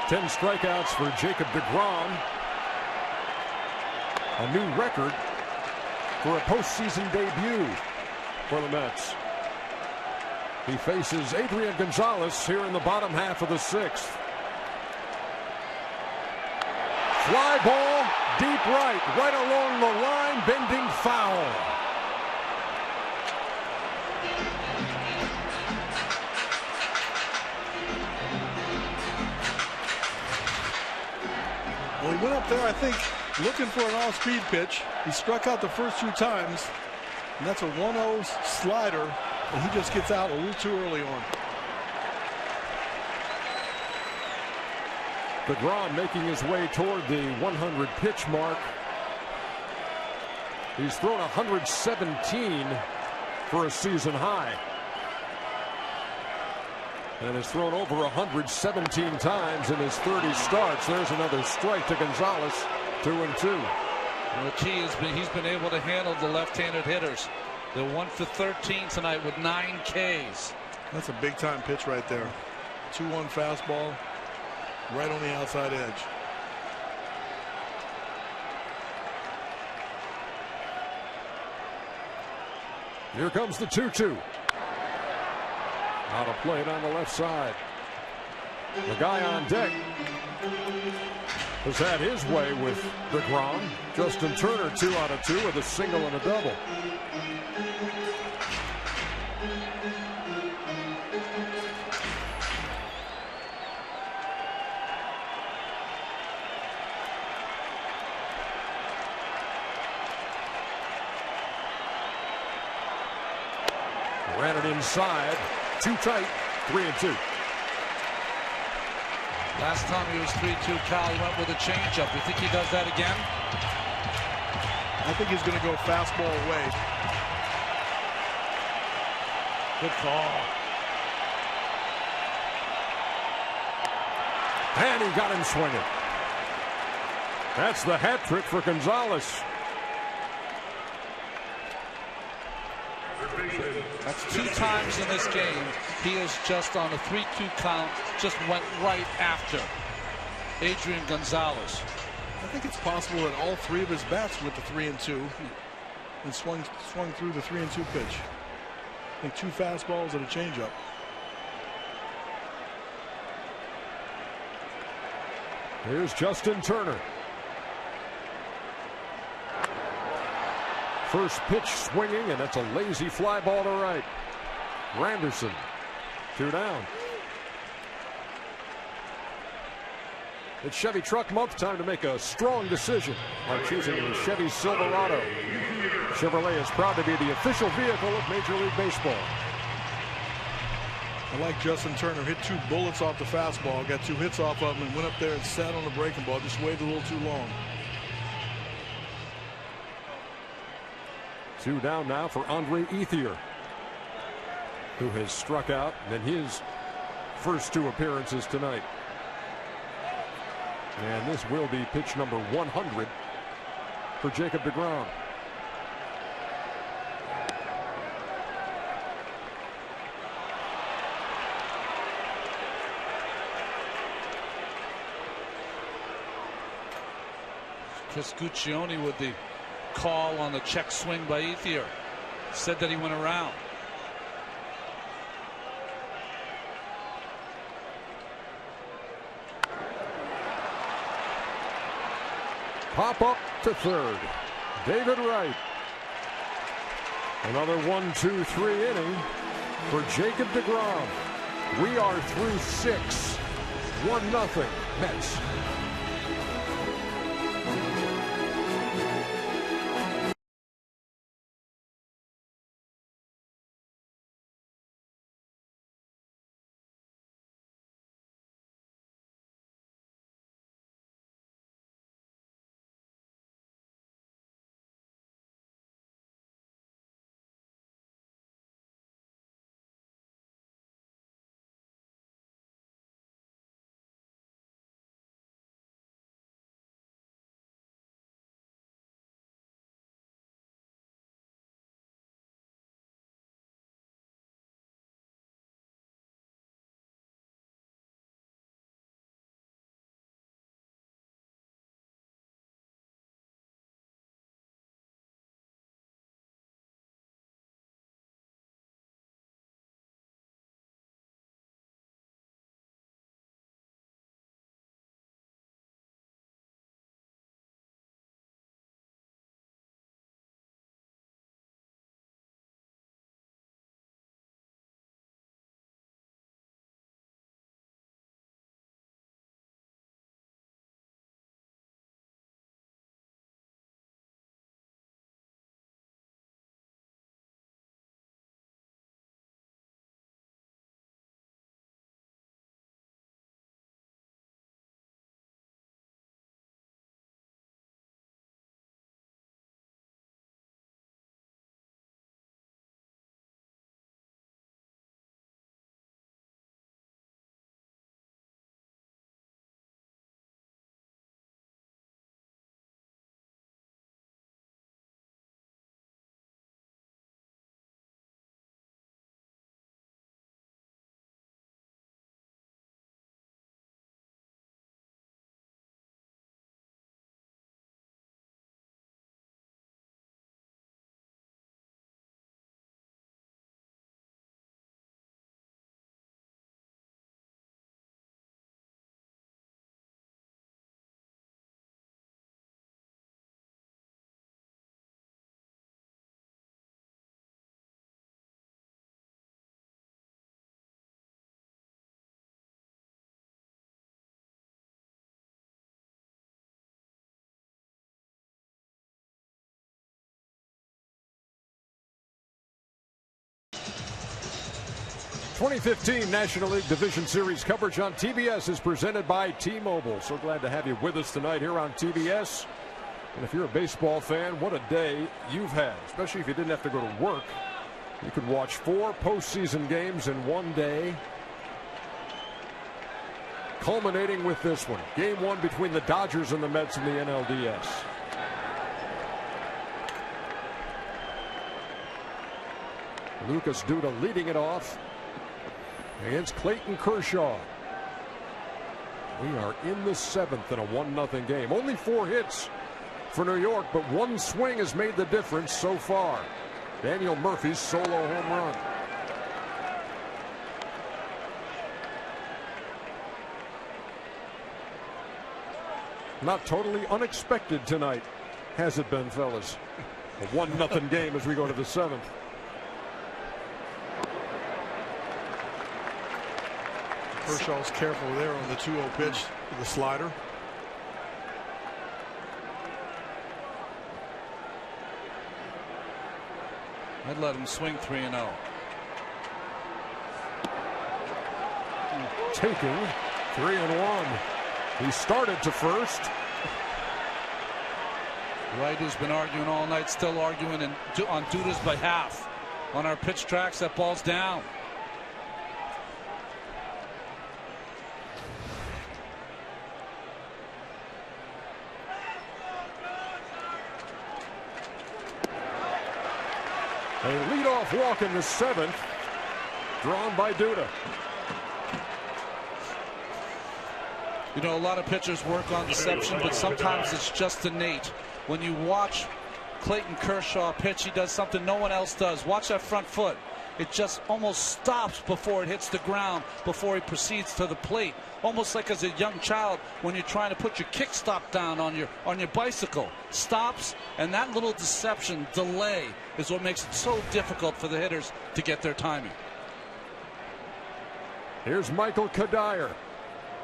10 strikeouts for Jacob DeGrom. A new record for a postseason debut for the Mets. He faces Adrian Gonzalez here in the bottom half of the 6th. Fly ball, deep right along the line, bending foul. Well, he went up there, I think, looking for an off-speed pitch. He struck out the first 2 times, and that's a 1-0 slider, and he just gets out a little too early on. DeGrom making his way toward the 100 pitch mark. He's thrown 117 for a season high, and has thrown over 117 times in his 30 starts. There's another strike to Gonzalez. 2-2. Well, the key has been he's been able to handle the left-handed hitters. They're 1 for 13 tonight with 9 Ks. That's a big-time pitch right there. 2-1 fastball, right on the outside edge. Here comes the 2-2. Out of play on the left side. The guy on deck has had his way with DeGrom. Justin Turner 2 out of 2 with a single and a double. Ran it inside. Too tight. 3-2. Last time he was 3-2, Cal went with a changeup. You think he does that again? I think he's going to go fastball away. Good call. And he got him swinging. That's the hat trick for Gonzalez. That's 2 times in this game. He is just on a 3-2 count, just went right after Adrian Gonzalez. I think it's possible that all 3 of his bats went to 3-2 and swung through the 3-2 pitch. I think 2 fastballs and a changeup. Here's Justin Turner. First pitch swinging, and that's a lazy fly ball to right. Granderson, 2 down. It's Chevy Truck Month. Time to make a strong decision on choosing a Chevy Silverado. Chevrolet is proud to be the official vehicle of Major League Baseball. I like Justin Turner. Hit 2 bullets off the fastball, got 2 hits off of him, and went up there and sat on the breaking ball. Just waited a little too long. 2 down now for Andre Ethier, who has struck out in his first 2 appearances tonight. And this will be pitch number 100 for Jacob DeGrom. Chris Guccione with the call on the check swing by Ethier. Said that he went around. Pop up to third. David Wright. Another 1-2-3 inning for Jacob DeGrom. We are through 6. 1-0 Mets. 2015 National League Division Series coverage on TBS is presented by T-Mobile. So glad to have you with us tonight here on TBS. And if you're a baseball fan, what a day you've had, especially if you didn't have to go to work. You could watch 4 postseason games in one day, culminating with this one. Game 1 between the Dodgers and the Mets in the NLDS. Lucas Duda leading it off against Clayton Kershaw. We are in the 7th in a 1-0 game. Only 4 hits for New York, but 1 swing has made the difference so far. Daniel Murphy's solo home run. Not totally unexpected tonight, has it been, fellas? A 1-0 game as we go to the 7th. Kershaw's careful there on the 2-0 pitch with the slider. I'd let him swing 3-0. Taking 3-1. He started to first. Wright, who's been arguing all night, still arguing on Duda's behalf. On our pitch tracks, that ball's down. A leadoff walk in the 7th, drawn by Duda. You know, a lot of pitchers work on deception, but sometimes it's just innate. When you watch Clayton Kershaw pitch, he does something no one else does. Watch that front foot. It just almost stops before it hits the ground, before he proceeds to the plate. Almost like as a young child when you're trying to put your kickstop down on your bicycle. Stops, and that little deception, delay, is what makes it so difficult for the hitters to get their timing. Here's Michael Kadire.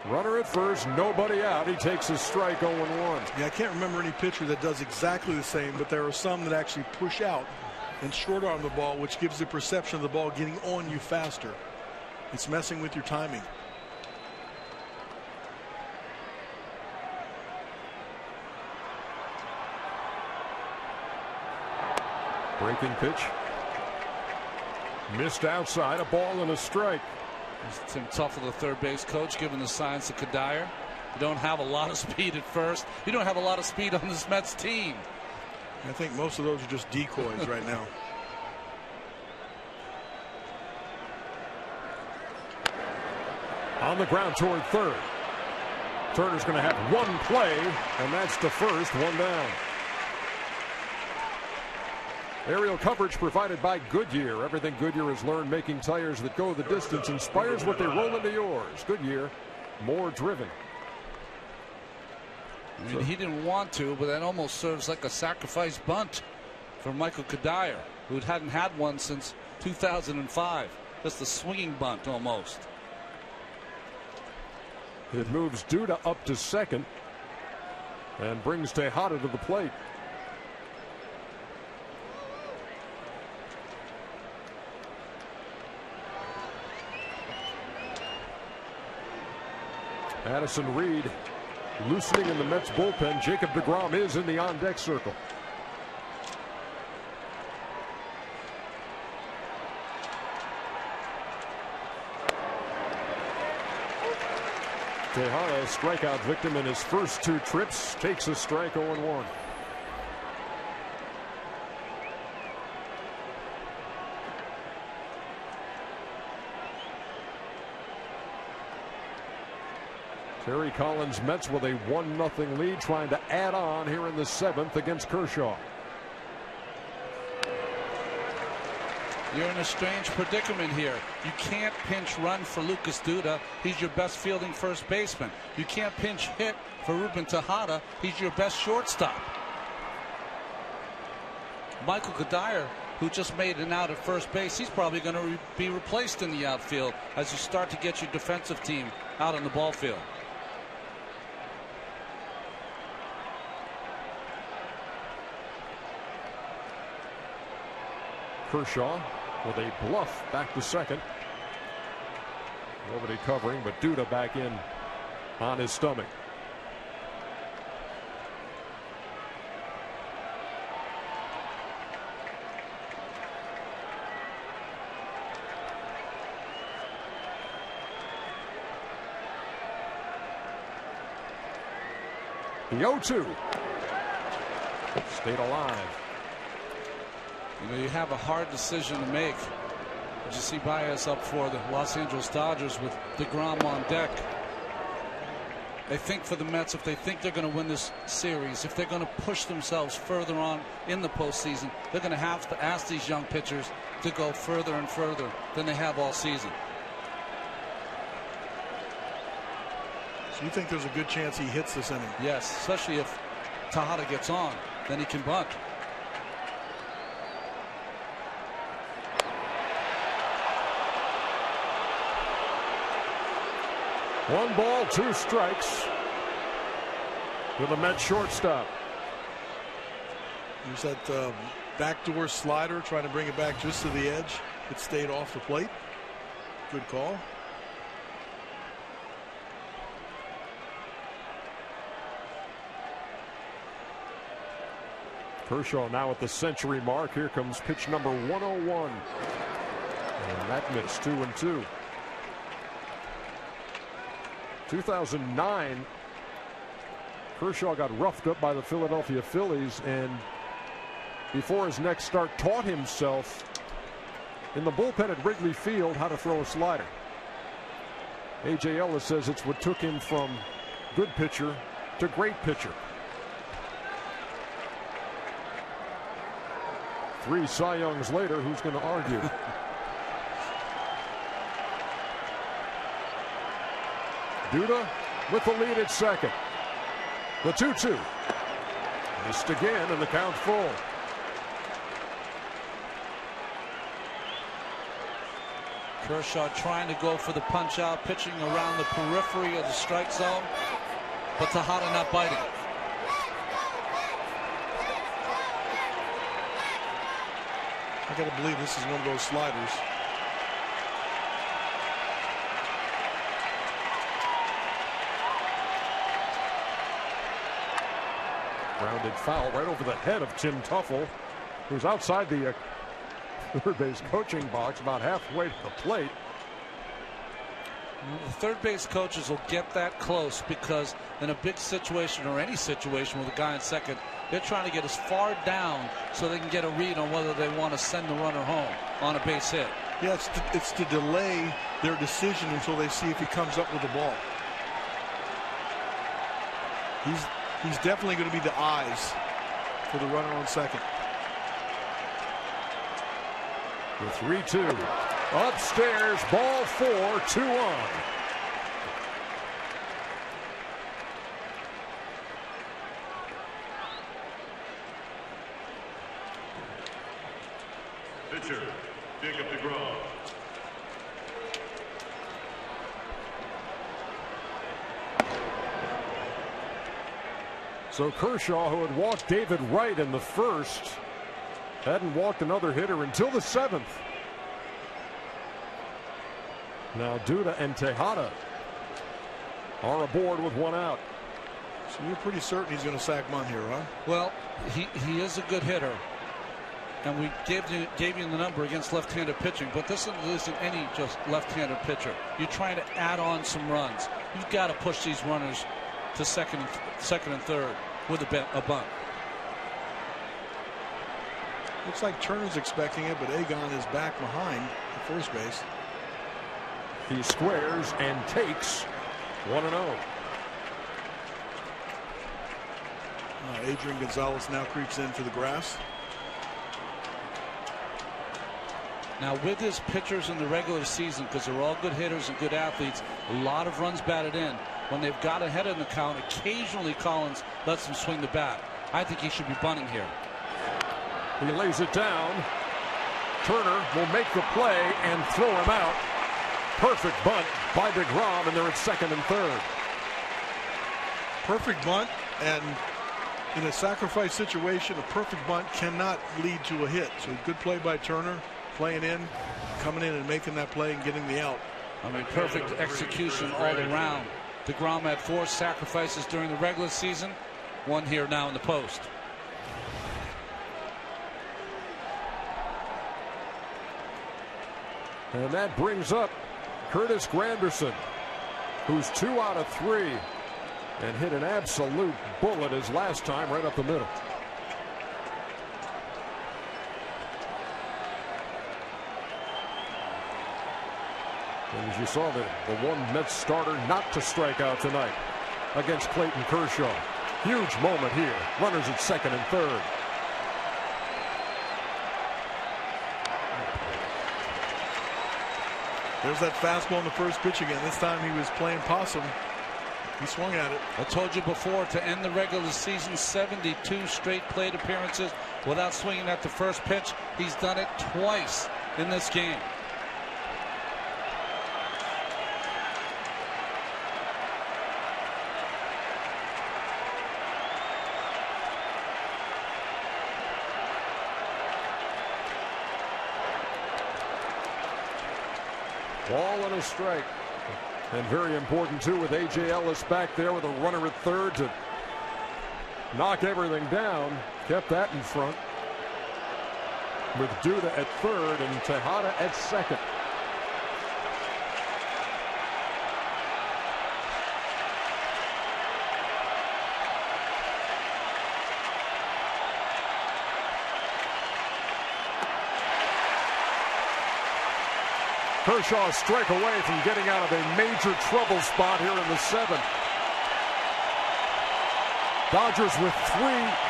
Runner at first, nobody out. He takes his strike 0-1. Yeah, I can't remember any pitcher that does exactly the same, but there are some that actually push out and short arm the ball, which gives the perception of the ball getting on you faster. It's messing with your timing. Breaking pitch. Missed outside, a ball and a strike. Tim Tuffle, the third base coach, giving the signs to Kadire. You don't have a lot of speed at first. You don't have a lot of speed on this Mets team. I think most of those are just decoys right now. On the ground toward third. Turner's going to have one play, and that's the first, 1 down. Aerial coverage provided by Goodyear. Everything Goodyear has learned making tires that go the distance inspires what they roll into yours. Goodyear, more driven. I mean, he didn't want to, but that almost serves like a sacrifice bunt for Michael Kadire, who hadn't had one since 2005. Just a swinging bunt almost. It moves Duda up to second and brings Tejada to the plate. Addison Reed loosening in the Mets bullpen. Jacob DeGrom is in the on-deck circle. Tejada, a strikeout victim in his first 2 trips, takes a strike 0-1. Terry Collins Mets with a 1-0 lead, trying to add on here in the 7th against Kershaw. You're in a strange predicament here. You can't pinch run for Lucas Duda. He's your best fielding first baseman. You can't pinch hit for Ruben Tejada. He's your best shortstop. Michael Kadire, who just made an out at first base, he's probably going to be replaced in the outfield as you start to get your defensive team out on the ball field. Kershaw with a bluff back to second. Nobody covering, but Duda back in on his stomach. The 0-2 stayed alive. You know, you have a hard decision to make. You see Baez up for the Los Angeles Dodgers with DeGrom on deck. I think for the Mets, if they think they're going to win this series, if they're going to push themselves further on in the postseason, they're going to have to ask these young pitchers to go further and further than they have all season. So you think there's a good chance he hits this inning? Yes, especially if Tejada gets on, then he can bunt. One ball, 2 strikes with the Mets shortstop. There's that backdoor slider, trying to bring it back just to the edge. It stayed off the plate. Good call. Kershaw now at the century mark. Here comes pitch number 101. And that missed. 2-2. 2009, Kershaw got roughed up by the Philadelphia Phillies, and before his next start taught himself in the bullpen at Wrigley Field how to throw a slider. A.J. Ellis says it's what took him from good pitcher to great pitcher. 3 Cy Youngs later, who's going to argue? Duda with the lead at second. The 2-2. Missed again, and the count full. Kershaw trying to go for the punch out, pitching around the periphery of the strike zone, but Tejada not biting. I got to believe this is one of those sliders. Grounded foul right over the head of Tim Tuffle, who's outside the third base coaching box, about halfway to the plate. The third base coaches will get that close because in a big situation or any situation with a guy in second, they're trying to get as far down so they can get a read on whether they want to send the runner home on a base hit. Yeah, it's to delay their decision until they see if he comes up with the ball. He's definitely going to be the eyes for the runner on second. The 3-2. Upstairs, ball 4, 2-on. Pitcher, Jacob DeGrom. So Kershaw, who had walked David Wright in the first, hadn't walked another hitter until the 7th. Now Duda and Tejada are aboard with 1 out. So you're pretty certain he's going to sack bunt here, huh? Well, he is a good hitter, and we gave you the number against left-handed pitching, but this isn't any just left-handed pitcher. You're trying to add on some runs. You've got to push these runners to second and third with a bunt. Looks like Turner's expecting it, but Agon is back behind at first base. He squares and takes 1-0. Adrian Gonzalez now creeps into the grass. Now with his pitchers in the regular season, because they're all good hitters and good athletes, a lot of runs batted in. When they've got ahead in the count, occasionally Collins lets him swing the bat. I think he should be bunting here. He lays it down. Turner will make the play and throw him out. Perfect bunt by DeGrom, and they're at second and third. Perfect bunt, and in a sacrifice situation, a perfect bunt cannot lead to a hit. So good play by Turner, playing in, coming in and making that play and getting the out. I mean, perfect execution all around. DeGrom had 4 sacrifices during the regular season, 1 here now in the post. And that brings up Curtis Granderson, who's 2 out of 3 and hit an absolute bullet his last time right up the middle. And as you saw, the one Mets starter not to strike out tonight against Clayton Kershaw. Huge moment here. Runners at second and third. There's that fastball in the first pitch again. This time he was playing possum. He swung at it. I told you before, to end the regular season, 72 straight plate appearances without swinging at the first pitch. He's done it twice in this game. Ball and a strike. And very important too with A.J. Ellis back there with a runner at third to knock everything down. Kept that in front with Duda at third and Tejada at second. Kershaw a strike away from getting out of a major trouble spot here in the 7th. Dodgers with 3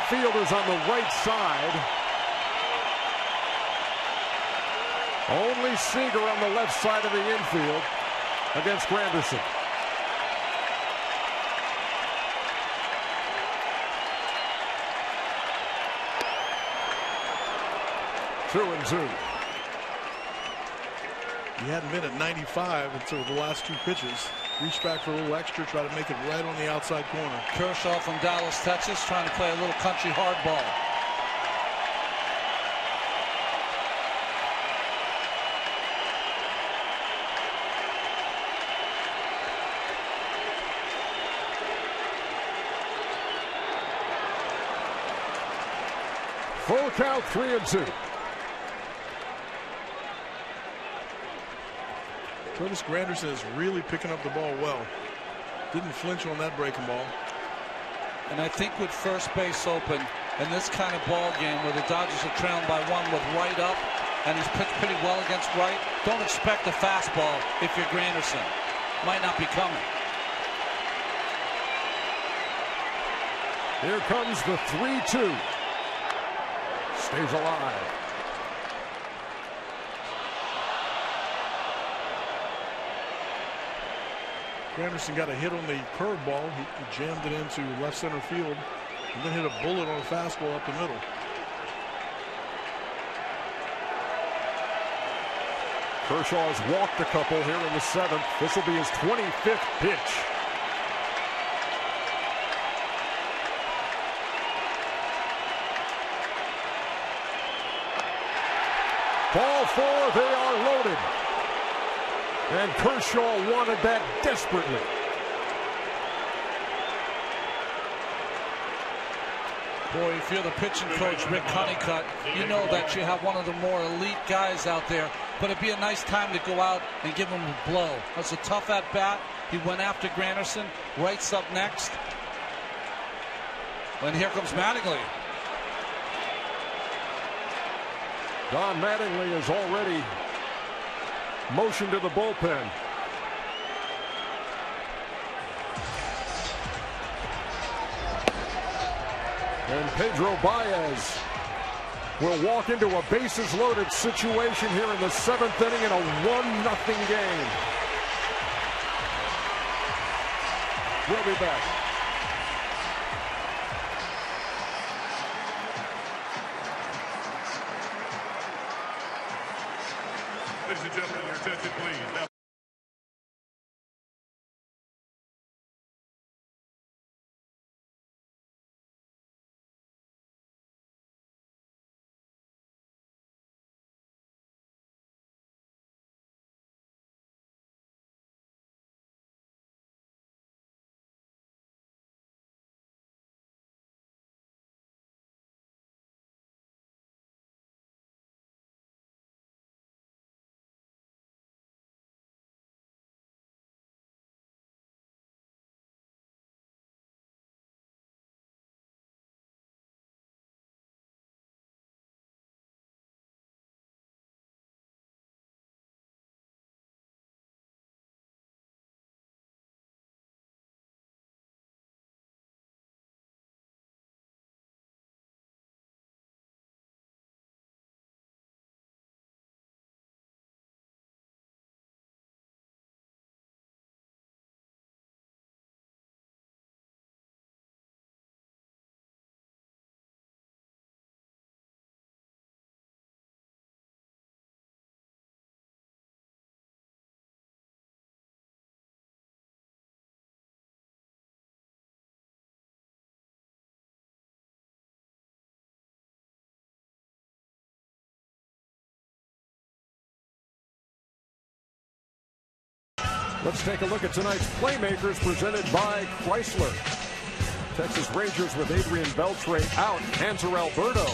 fielders on the right side. Only Seager on the left side of the infield against Granderson. Two and two. He hadn't been at 95 until the last 2 pitches. Reached back for a little extra, try to make it right on the outside corner. Kershaw from Dallas, Texas, trying to play a little country hardball. Full count, 3 and 2. Curtis Granderson is really picking up the ball well. Didn't flinch on that breaking ball. And I think with first base open in this kind of ball game where the Dodgers are trailing by 1 with right up, and he's pitched pretty well against right, don't expect a fastball if you're Granderson. Might not be coming. Here comes the 3-2. Stays alive. Granderson got a hit on the curveball. He jammed it into left center field and then hit a bullet on a fastball up the middle. Kershaw has walked a couple here in the 7th. This will be his 25th pitch. Ball 4, they are loaded. And Kershaw wanted that desperately. Boy, if you're the pitching coach, Rick Honeycutt, you know that you have one of the more elite guys out there. But it'd be a nice time to go out and give him a blow. That's a tough at-bat. He went after Granderson. Wright's up next. And here comes Mattingly. Don Mattingly is already motion to the bullpen. And Pedro Baez will walk into a bases loaded situation here in the 7th inning in a 1-0 game. We'll be back. Ladies and gentlemen, your attention please. Now Let's take a look at tonight's playmakers presented by Chrysler. Texas Rangers with Adrian Beltre out. Hanser Alberto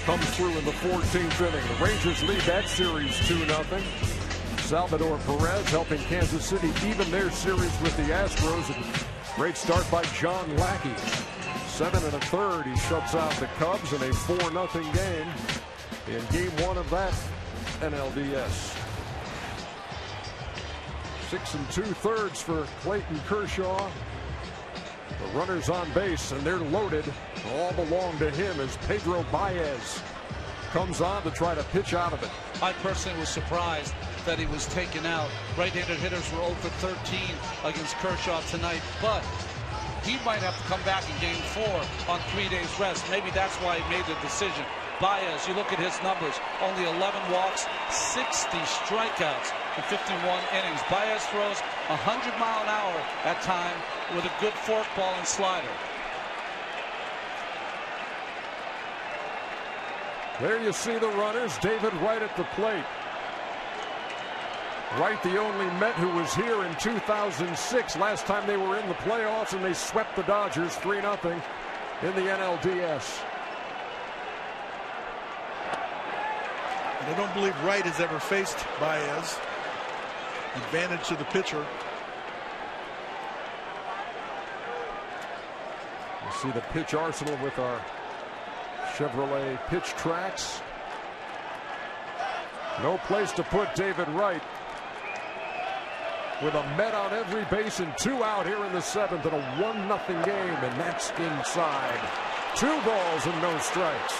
comes through in the 14th inning. The Rangers lead that series 2-0. Salvador Perez helping Kansas City even their series with the Astros. Great start by John Lackey. 7 1/3. He shuts out the Cubs in a 4-0 game in game 1 of that NLDS. 6 2/3 for Clayton Kershaw. The runners on base, and they're loaded. All belong to him as Pedro Baez comes on to try to pitch out of it. I personally was surprised that he was taken out. Right-handed hitters were 0 for 13 against Kershaw tonight, but he might have to come back in game 4 on 3 days rest. Maybe that's why he made the decision. Baez, you look at his numbers, only 11 walks, 60 strikeouts in 51 innings. Baez throws 100 mile an hour at time with a good forkball and slider. There you see the runners. David Wright at the plate. Wright, the only Met who was here in 2006. Last time they were in the playoffs, and they swept the Dodgers 3-0 in the NLDS. And I don't believe Wright has ever faced Baez. Advantage to the pitcher. You see the pitch arsenal with our Chevrolet pitch tracks. No place to put David Wright. With a Met on every base and 2 out here in the 7th in a 1-0 game, and that's inside. 2 balls and no strikes.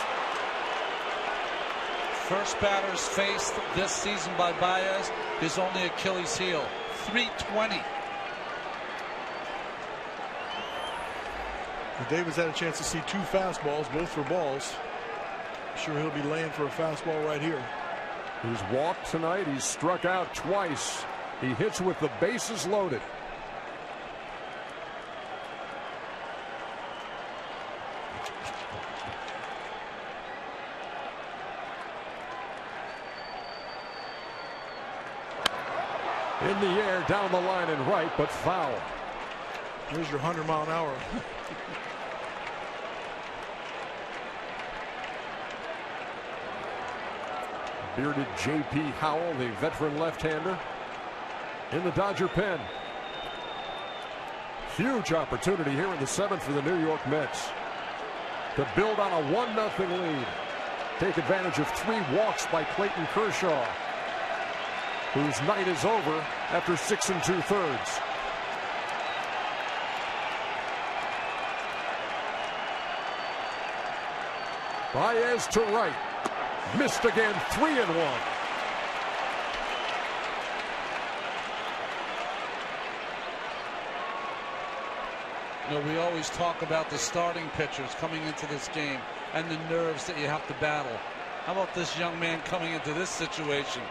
First batters faced this season by Baez, his only Achilles heel, 320. Davis had a chance to see 2 fastballs, both for balls. I'm sure he'll be laying for a fastball right here. He's walked tonight. He's struck out twice. He hits with the bases loaded. In the air, down the line and right, but foul. Here's your 100 mile an hour. Bearded J.P. Howell, the veteran left-hander, in the Dodger pen. Huge opportunity here in the 7th for the New York Mets to build on a 1-0 lead. Take advantage of 3 walks by Clayton Kershaw, whose night is over after 6 2/3. Baez to right. Missed again, 3-1. You know, we always talk about the starting pitchers coming into this game and the nerves that you have to battle. How about this young man coming into this situation?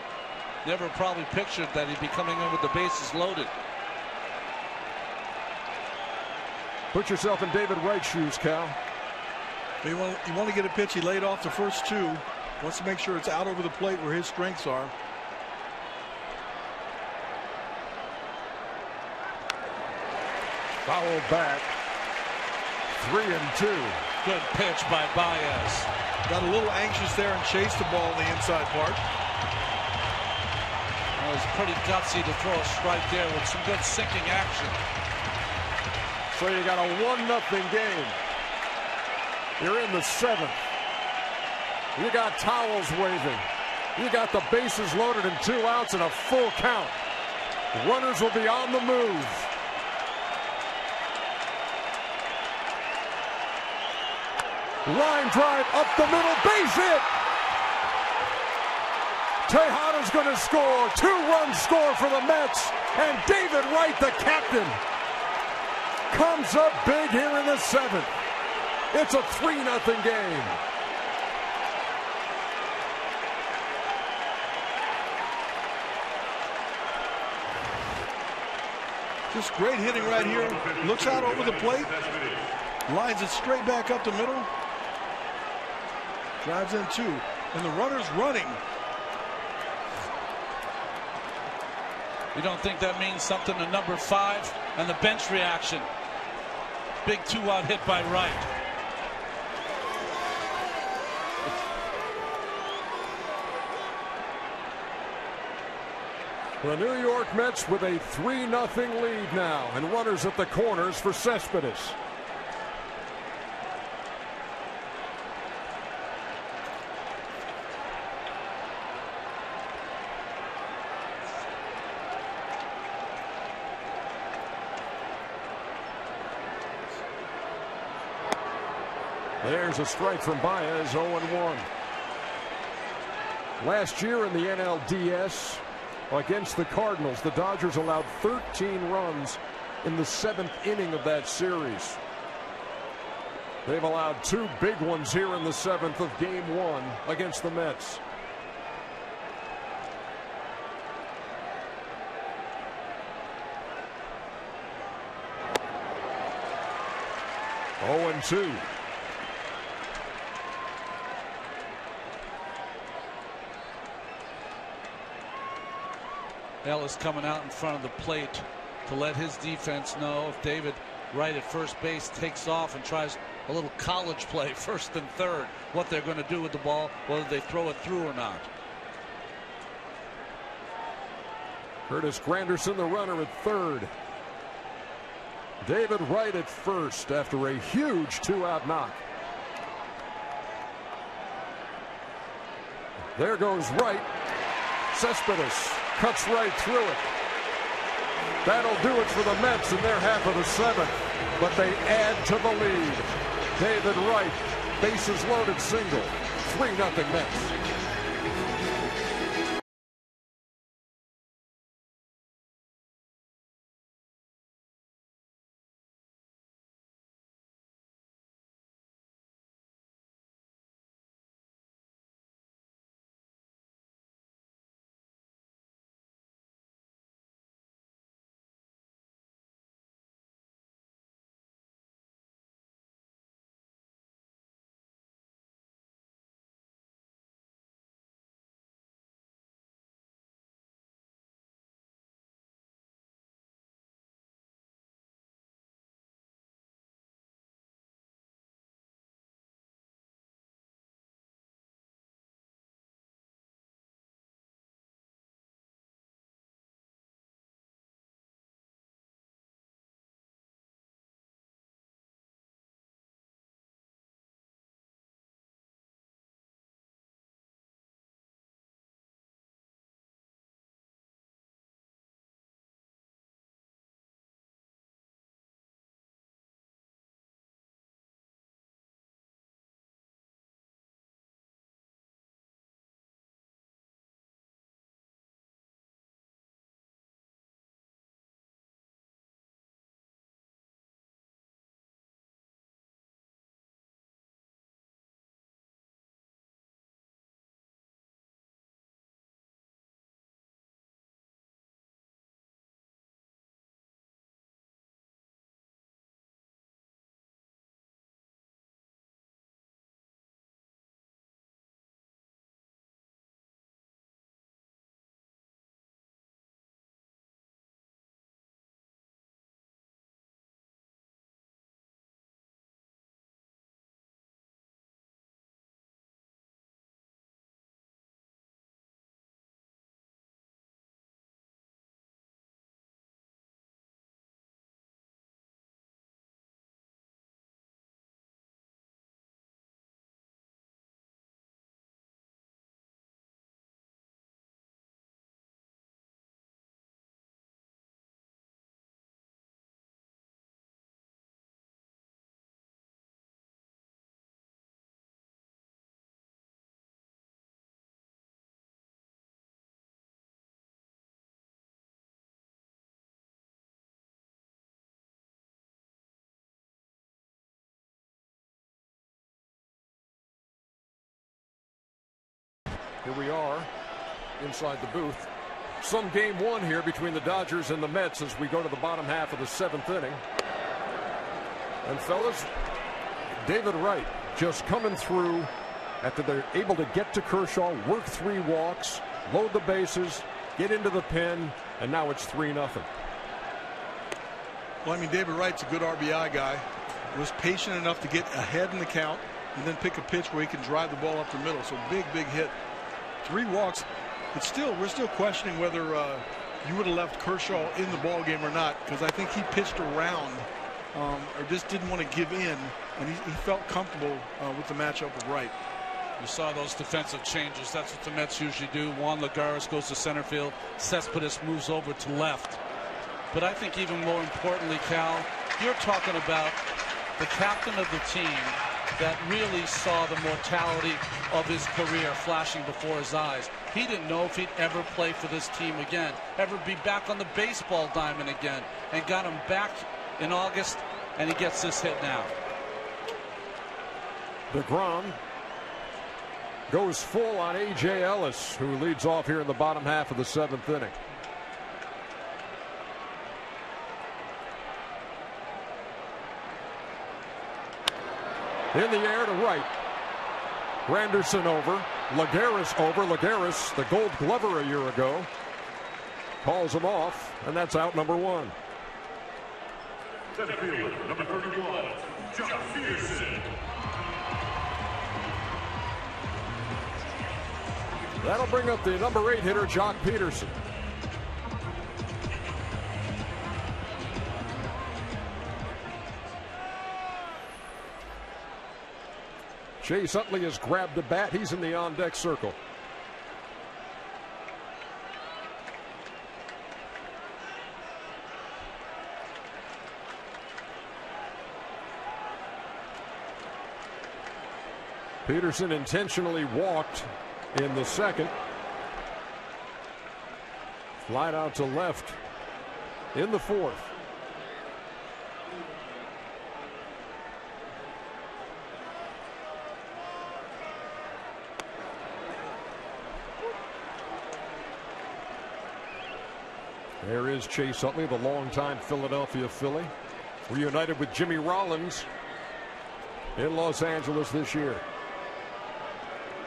Never probably pictured that he'd be coming in with the bases loaded. Put yourself in David Wright's shoes, Cal. You want to get a pitch. He laid off the first 2. Wants to make sure it's out over the plate where his strengths are. Foul back. 3-2. Good pitch by Baez. Got a little anxious there and chased the ball in the inside part. It was pretty gutsy to throw a strike there with some good sinking action. So you got a 1-0 game. You're in the 7th. You got towels waving. You got the bases loaded and 2 outs and a full count. Runners will be on the move. Line drive up the middle, base hit. Tejada's going to score. 2-run score for the Mets. And David Wright, the captain, comes up big here in the 7th. It's a 3-0 game. Just great hitting right here. Looks out over the plate. Lines it straight back up the middle. Drives in 2. And the runner's running. You don't think that means something to number 5? And the bench reaction. Big 2-out hit by Wright. The New York Mets with a 3-0 lead now, and runners at the corners for Cespedes. There's a strike from Baez, 0-1. Last year in the NLDS against the Cardinals, the Dodgers allowed 13 runs in the 7th inning of that series. They've allowed 2 big ones here in the 7th of Game 1 against the Mets. Oh, and 2. Ellis coming out in front of the plate to let his defense know if David Wright at first base takes off and tries a little college play, 1st and 3rd, what they're going to do with the ball, whether they throw it through or not. Curtis Granderson, the runner, at 3rd. David Wright at 1st after a huge 2-out knock. There goes Wright. Cespedes cuts right through it. That'll do it for the Mets in their half of the 7th, but they add to the lead. David Wright, bases loaded single, 3-0 Mets. Here we are inside the booth. Some Game 1 here between the Dodgers and the Mets as we go to the bottom half of the 7th inning. And fellas, David Wright just coming through after they're able to get to Kershaw, work 3 walks, load the bases, get into the pen, And now it's 3-0. Well, I mean, David Wright's a good RBI guy. Was patient enough to get ahead in the count and then pick a pitch where he can drive the ball up the middle. So big hit. 3 walks. But still, we're still questioning whether you would have left Kershaw in the ball game or not, because I think he pitched around or just didn't want to give in, and he felt comfortable with the matchup with Wright. You saw those defensive changes. That's what the Mets usually do. Juan Lagares goes to center field. Cespedes moves over to left. But I think even more importantly, Cal, you're talking about the captain of the team that really saw the mortality of his career flashing before his eyes. He didn't know if he'd ever play for this team again, ever be back on the baseball diamond again, and got him back in August, and he gets this hit now. DeGrom goes full on A.J. Ellis, who leads off here in the bottom half of the 7th inning. In the air to right. Granderson over. Lagares over. Lagares, the Gold Glover a year ago, calls him off, and that's out number 1. Center fielder, number 31, Jock Peterson. That'll bring up the number 8 hitter, Jock Peterson. Chase Utley has grabbed the bat. He's in the on-deck circle. Peterson intentionally walked in the 2nd. Flied out to left in the 4th. There is Chase Utley, the longtime Philadelphia Philly, reunited with Jimmy Rollins in Los Angeles this year.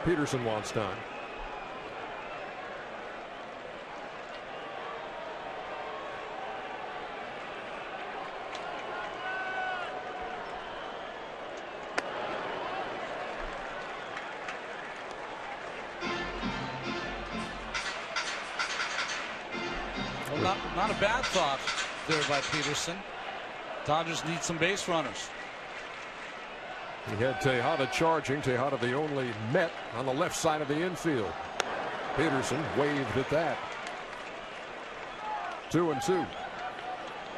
Peterson wants time. Well, not a bad thought there by Peterson. Dodgers need some base runners. He had Tejada charging. Tejada, the only Met on the left side of the infield. Peterson waved at that. 2-2.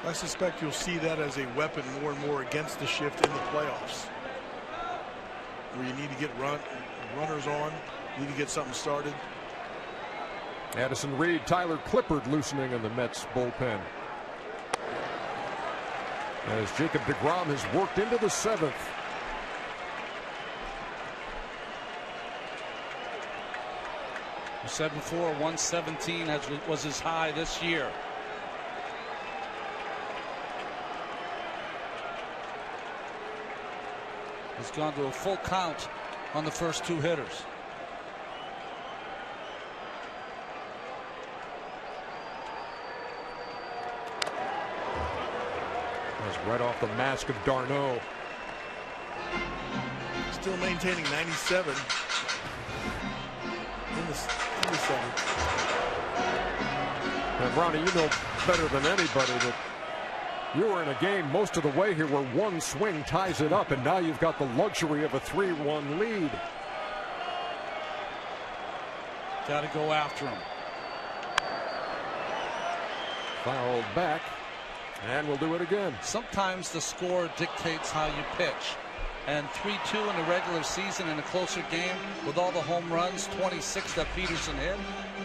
I suspect you'll see that as a weapon more and more against the shift in the playoffs, where you need to get runners on, need to get something started. Addison Reed, Tyler Clippard loosening in the Mets bullpen. As Jacob DeGrom has worked into the 7th. We said before, 117 was his high this year. He's gone to a full count on the first 2 hitters. That's right off the mask of Darno. Still maintaining 97 in the 7th. And Ronnie, you know better than anybody that you were in a game most of the way here where one swing ties it up, and now you've got the luxury of a 3-1 lead. Got to go after him. Fouled back, and we'll do it again. Sometimes the score dictates how you pitch. And 3-2 in the regular season in a closer game with all the home runs, 26 that Peterson hit,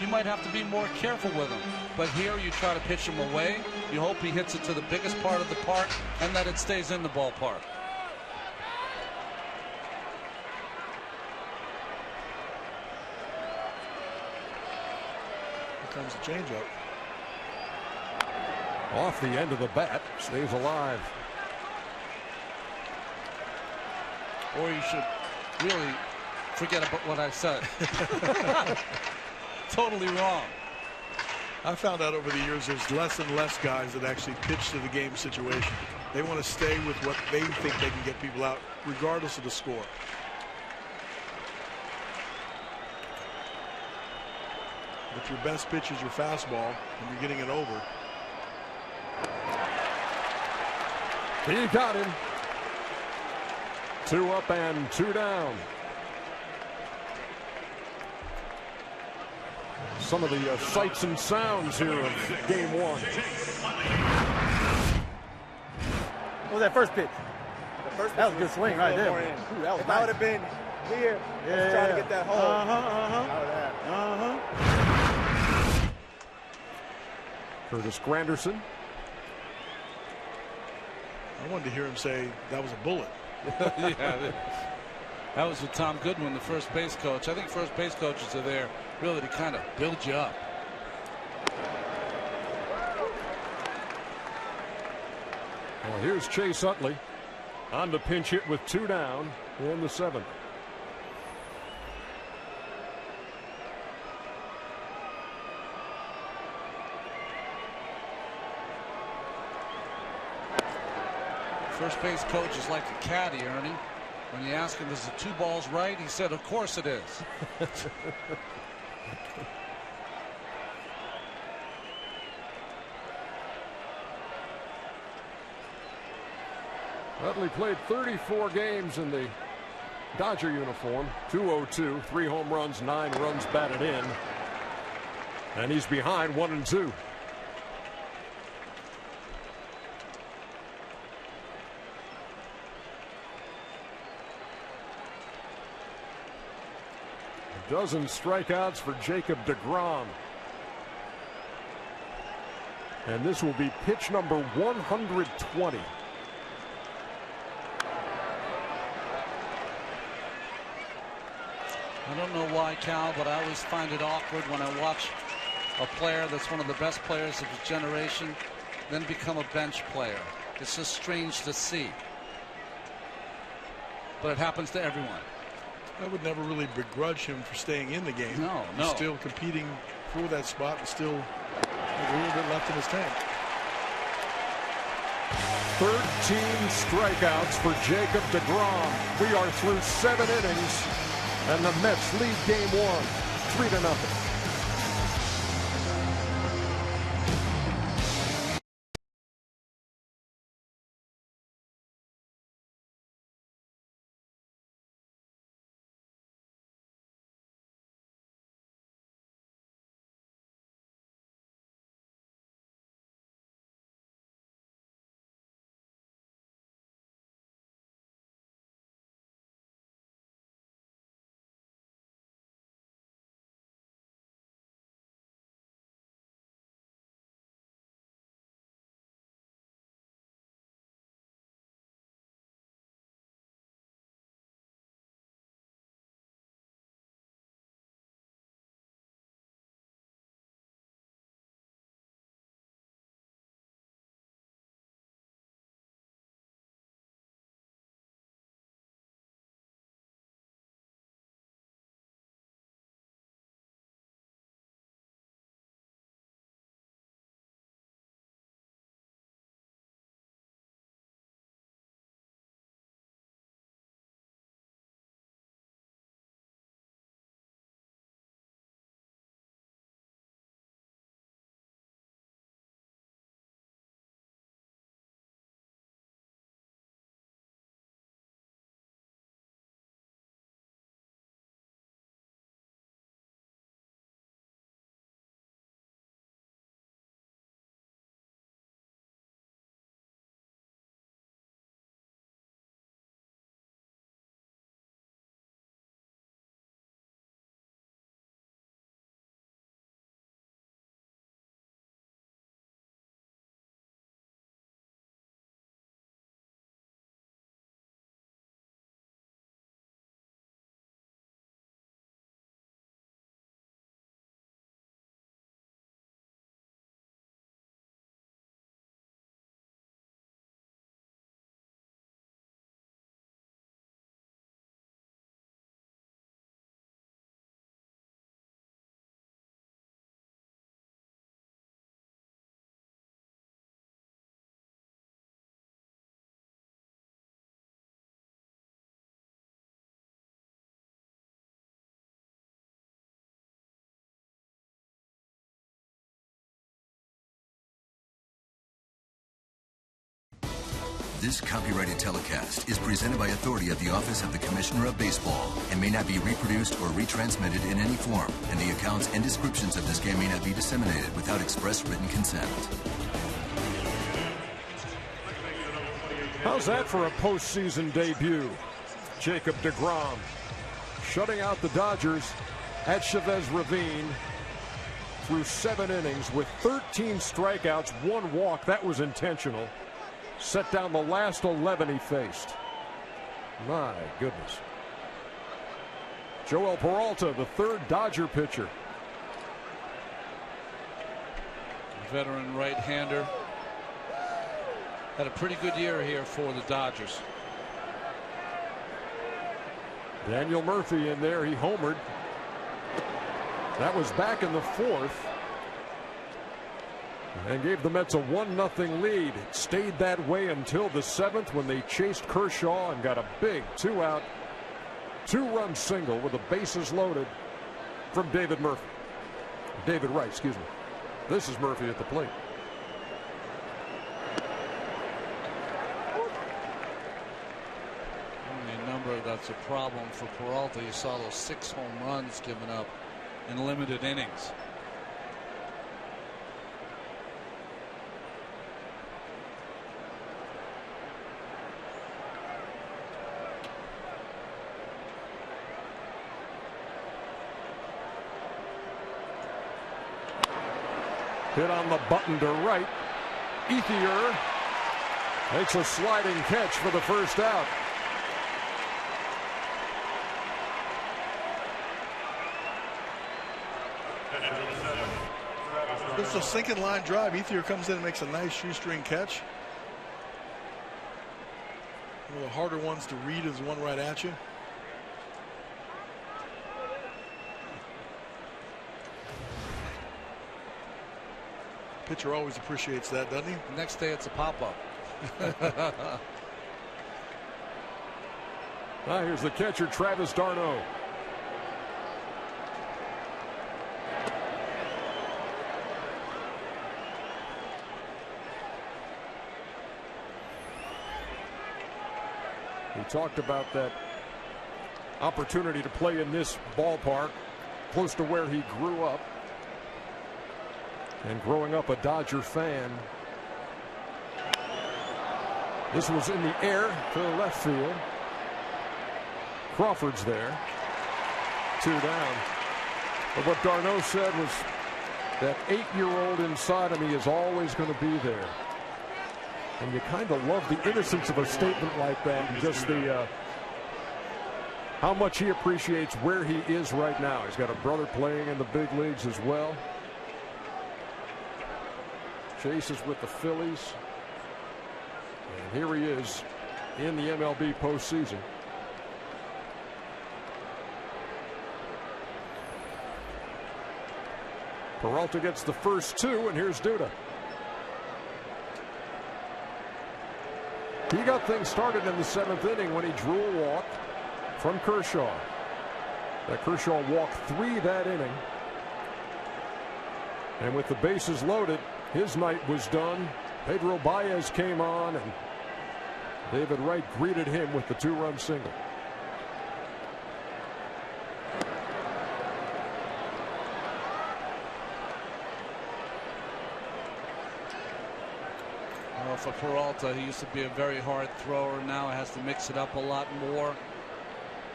you might have to be more careful with him. But here you try to pitch him away. You hope he hits it to the biggest part of the park and that it stays in the ballpark. Here comes the changeup. Off the end of the bat, stays alive. Or you should really forget about what I said. Totally wrong. I found out over the years there's less and less guys that actually pitch to the game situation. They want to stay with what they think they can get people out, regardless of the score. If your best pitch is your fastball and you're getting it over. He got him. 2 up and 2 down. Some of the sights and sounds here of game 1. What was that first pitch? That was a good swing right there. Ooh, that was if nice. I would have been here, trying to get that hole. Curtis Granderson. I wanted to hear him say that was a bullet. Yeah, that was with Tom Goodwin, the first base coach. I think first base coaches are there really to kind of build you up. Well, here's Chase Utley on the pinch hit with 2 down in the 7th. First base coach is like a caddy, Ernie. When you ask him, is the 2 balls right? He said, of course it is. Utley played 34 games in the Dodger uniform. 202, 3 home runs, 9 runs batted in. And he's behind 1-2. A dozen strikeouts for Jacob DeGrom. And this will be pitch number 120. I don't know why, Cal, but I always find it awkward when I watch a player that's one of the best players of his generation then become a bench player. It's just strange to see. But it happens to everyone. I would never really begrudge him for staying in the game. No. He's still competing for that spot and still has a little bit left in his tank. 13 strikeouts for Jacob DeGrom. We are through 7 innings, and the Mets lead game 1, 3-0. This copyrighted telecast is presented by authority of the Office of the Commissioner of Baseball and may not be reproduced or retransmitted in any form, and the accounts and descriptions of this game may not be disseminated without express written consent. How's that for a postseason debut? Jacob DeGrom shutting out the Dodgers at Chavez Ravine through 7 innings with 13 strikeouts, 1 walk. That was intentional. Set down the last 11 he faced. My goodness. Joel Peralta, the 3rd Dodger pitcher. Veteran right-hander. Had a pretty good year here for the Dodgers. Daniel Murphy in there. He homered. That was back in the 4th. And gave the Mets a 1-0 lead. It stayed that way until the 7th when they chased Kershaw and got a big 2-out, 2-run single with the bases loaded from David Wright, excuse me. This is Murphy at the plate. Only a number that's a problem for Peralta. You saw those 6 home runs given up in limited innings. Hit on the button to right. Ethier makes a sliding catch for the first out. This is a sinking line drive. Ethier comes in and makes a nice shoestring catch. One of the harder ones to read is the one right at you. Pitcher always appreciates that, doesn't he? Next day it's a pop-up. Now here's the catcher, Travis d'Arnaud. We talked about that opportunity to play in this ballpark, close to where he grew up. And growing up a Dodger fan, this was in the air to the left field. Crawford's there. 2 down. But what d'Arnaud said was that 8-year-old inside of me is always going to be there. And you kind of love the innocence of a statement like that, and just the how much he appreciates where he is right now. He's got a brother playing in the big leagues as well. Chase is with the Phillies. And here he is in the MLB postseason. Peralta gets the first 2, and here's Duda. He got things started in the 7th inning when he drew a walk from Kershaw. That Kershaw walked 3 that inning. And with the bases loaded, his night was done. Pedro Baez came on, and David Wright greeted him with the 2-run single. Well, for Peralta, he used to be a very hard thrower. Now has to mix it up a lot more.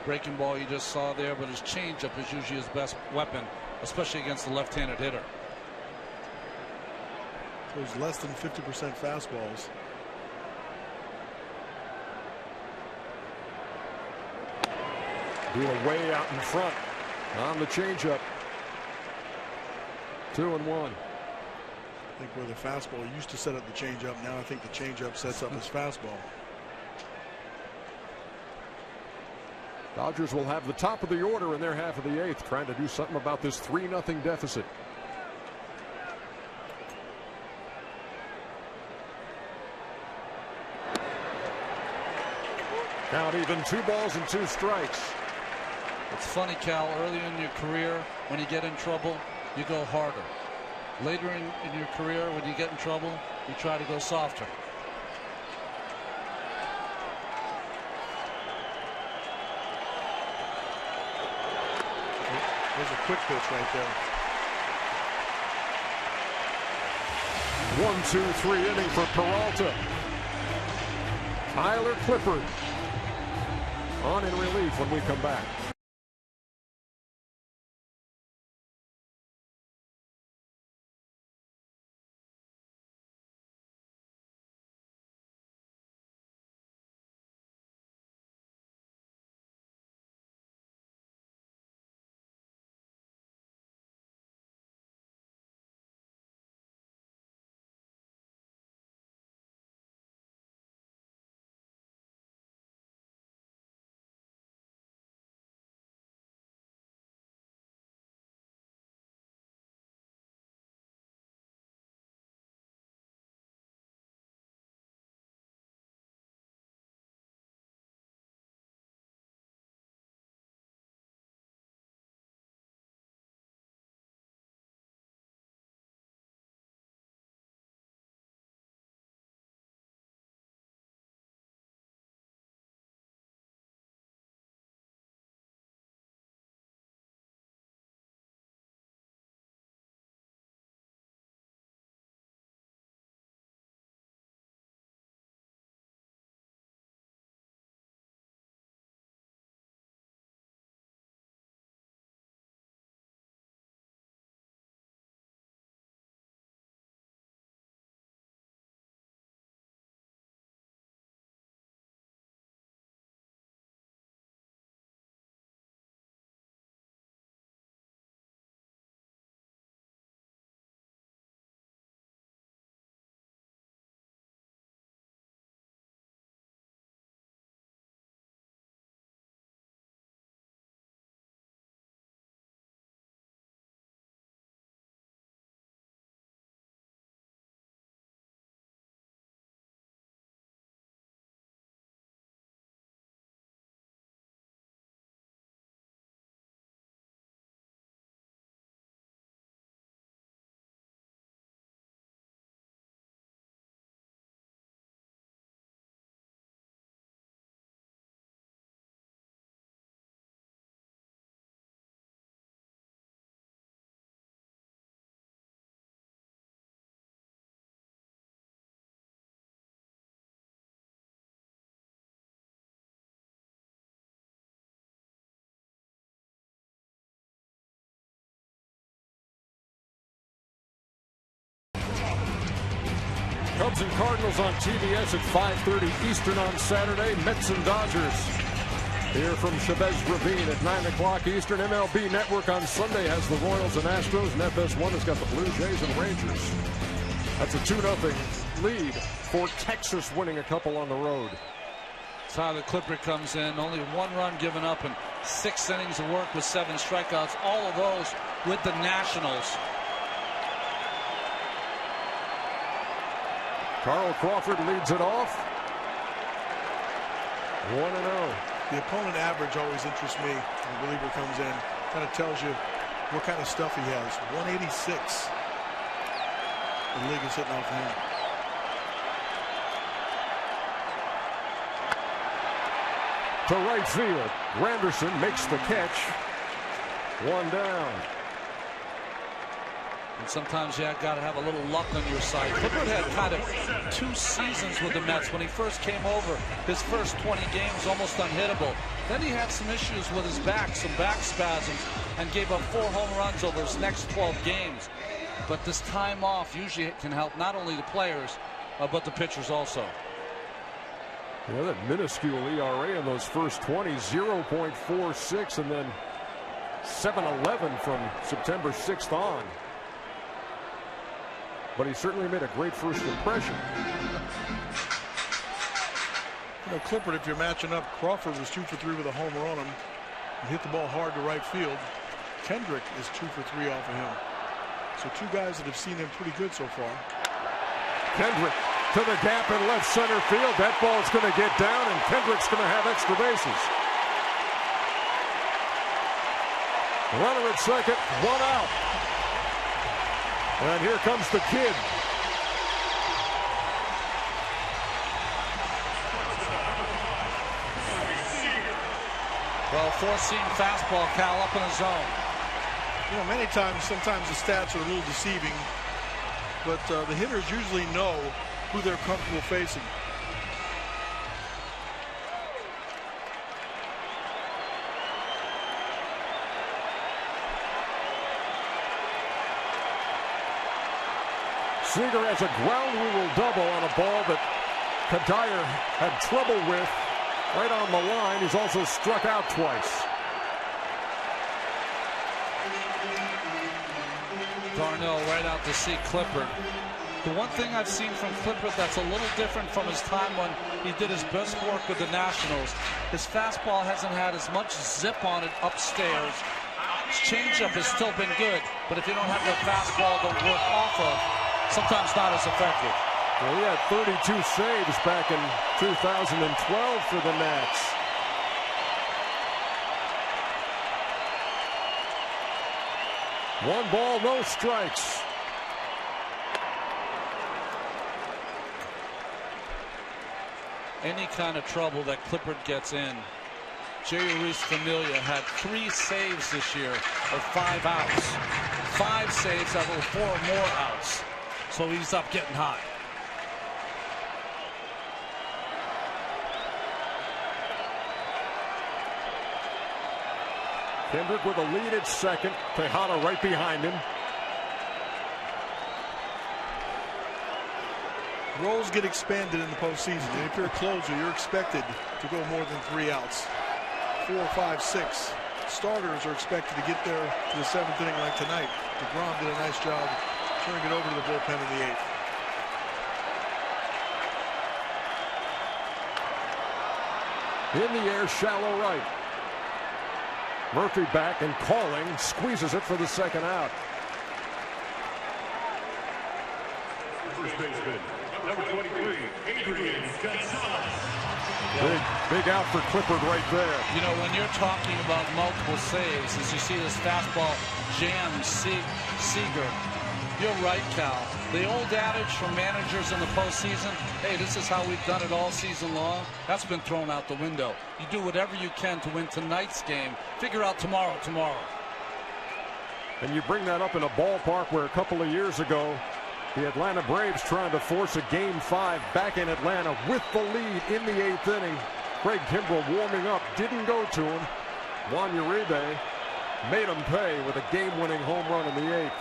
Breaking ball you just saw there, but his changeup is usually his best weapon, especially against the left-handed hitter. Those less than 50% fastballs. Duel way out in front on the changeup. 2-1. I think where the fastball used to set up the changeup, now I think the changeup sets up his fastball. Dodgers will have the top of the order in their half of the 8th, trying to do something about this 3-0 deficit. Count even, 2 balls and 2 strikes. It's funny, Cal, early in your career, when you get in trouble, you go harder. Later in your career, when you get in trouble, you try to go softer. There's a quick pitch right there. 1-2-3 inning for Peralta. Tyler Clippard on in relief when we come back. Cubs and Cardinals on TBS at 5:30 Eastern on Saturday. Mets and Dodgers here from Chavez Ravine at 9 o'clock Eastern. MLB Network on Sunday has the Royals and Astros, and FS1 has got the Blue Jays and Rangers. That's a 2-0 lead for Texas, winning a couple on the road. Tyler Clippard comes in, only 1 run given up in 6 innings of work with 7 strikeouts, all of those with the Nationals. Carl Crawford leads it off. 1-0. The opponent average always interests me when a reliever comes in. Kind of tells you what kind of stuff he has. 186. The league is hitting off of him. To right field. Randerson makes the catch. 1 down. And sometimes you got to have a little luck on your side. Clippard had kind of 2 seasons with the Mets. When he first came over, his first 20 games almost unhittable. Then he had some issues with his back, some back spasms, and gave up 4 home runs over his next 12 games. But this time off usually can help not only the players, but the pitchers also. Yeah, that minuscule ERA in those first 20, 0.46, and then 7.11 from September 6th on. But he certainly made a great first impression. You know, Clippard, if you're matching up, Crawford was 2 for 3 with a homer on him. He hit the ball hard to right field. Kendrick is 2 for 3 off of him. So 2 guys that have seen him pretty good so far. Kendrick to the gap in left center field. That ball's going to get down, and Kendrick's going to have extra bases. Runner at second, 1 out. And here comes the kid. Well, 4-seam fastball, Cal, up in the zone. You know, many times, sometimes the stats are a little deceiving, but the hitters usually know who they're comfortable facing. Seager has a ground rule double on a ball that Kadire had trouble with right on the line. He's also struck out twice. Darnell right out to see Clippard. The one thing I've seen from Clippard that's a little different from his time when he did his best work with the Nationals, his fastball hasn't had as much zip on it upstairs. His changeup has still been good, but if you don't have the fastball to work off of, sometimes not as effective. Well, he had 32 saves back in 2012 for the Nats. One ball, no strikes. Any kind of trouble that Clippard gets in. Jerry Reese Familia had 3 saves this year of 5 outs. 5 saves out of 4 more outs. So he's up getting high. Kendrick with a lead at second. Tejada right behind him. Roles get expanded in the postseason. And if you're a closer, you're expected to go more than 3 outs. 4, 5, 6. Starters are expected to get there to the 7th inning like tonight. DeGrom did a nice job turning it over to the bullpen in the 8th. In the air, shallow right. Murphy back and calling, squeezes it for the second out. First baseman, number 23, Adrian Gonzalez. Big out for Clippard right there. You know, when you're talking about multiple saves, as you see this fastball jam Seager, you're right, Cal. The old adage from managers in the postseason, hey, this is how we've done it all season long, that's been thrown out the window. You do whatever you can to win tonight's game. Figure out tomorrow. And you bring that up in a ballpark where a couple of years ago, the Atlanta Braves trying to force a Game 5 back in Atlanta with the lead in the 8th inning. Craig Kimbrell warming up, didn't go to him. Juan Uribe made him pay with a game-winning home run in the 8th.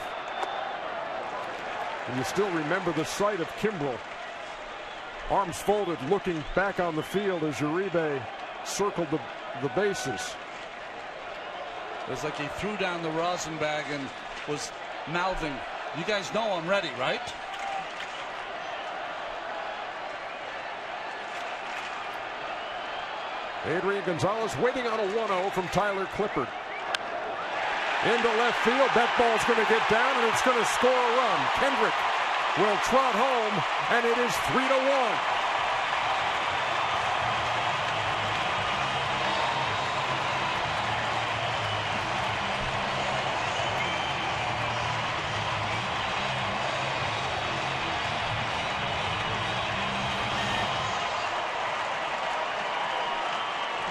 And you still remember the sight of Kimbrell, arms folded, looking back on the field as Uribe circled the bases. It was like he threw down the rosin bag and was mouthing, "You guys know I'm ready, right?" Adrian Gonzalez waiting on a 1-0 from Tyler Clippard. Into left field, that ball's going to get down and it's going to score a run. Kendrick will trot home and it is 3-1.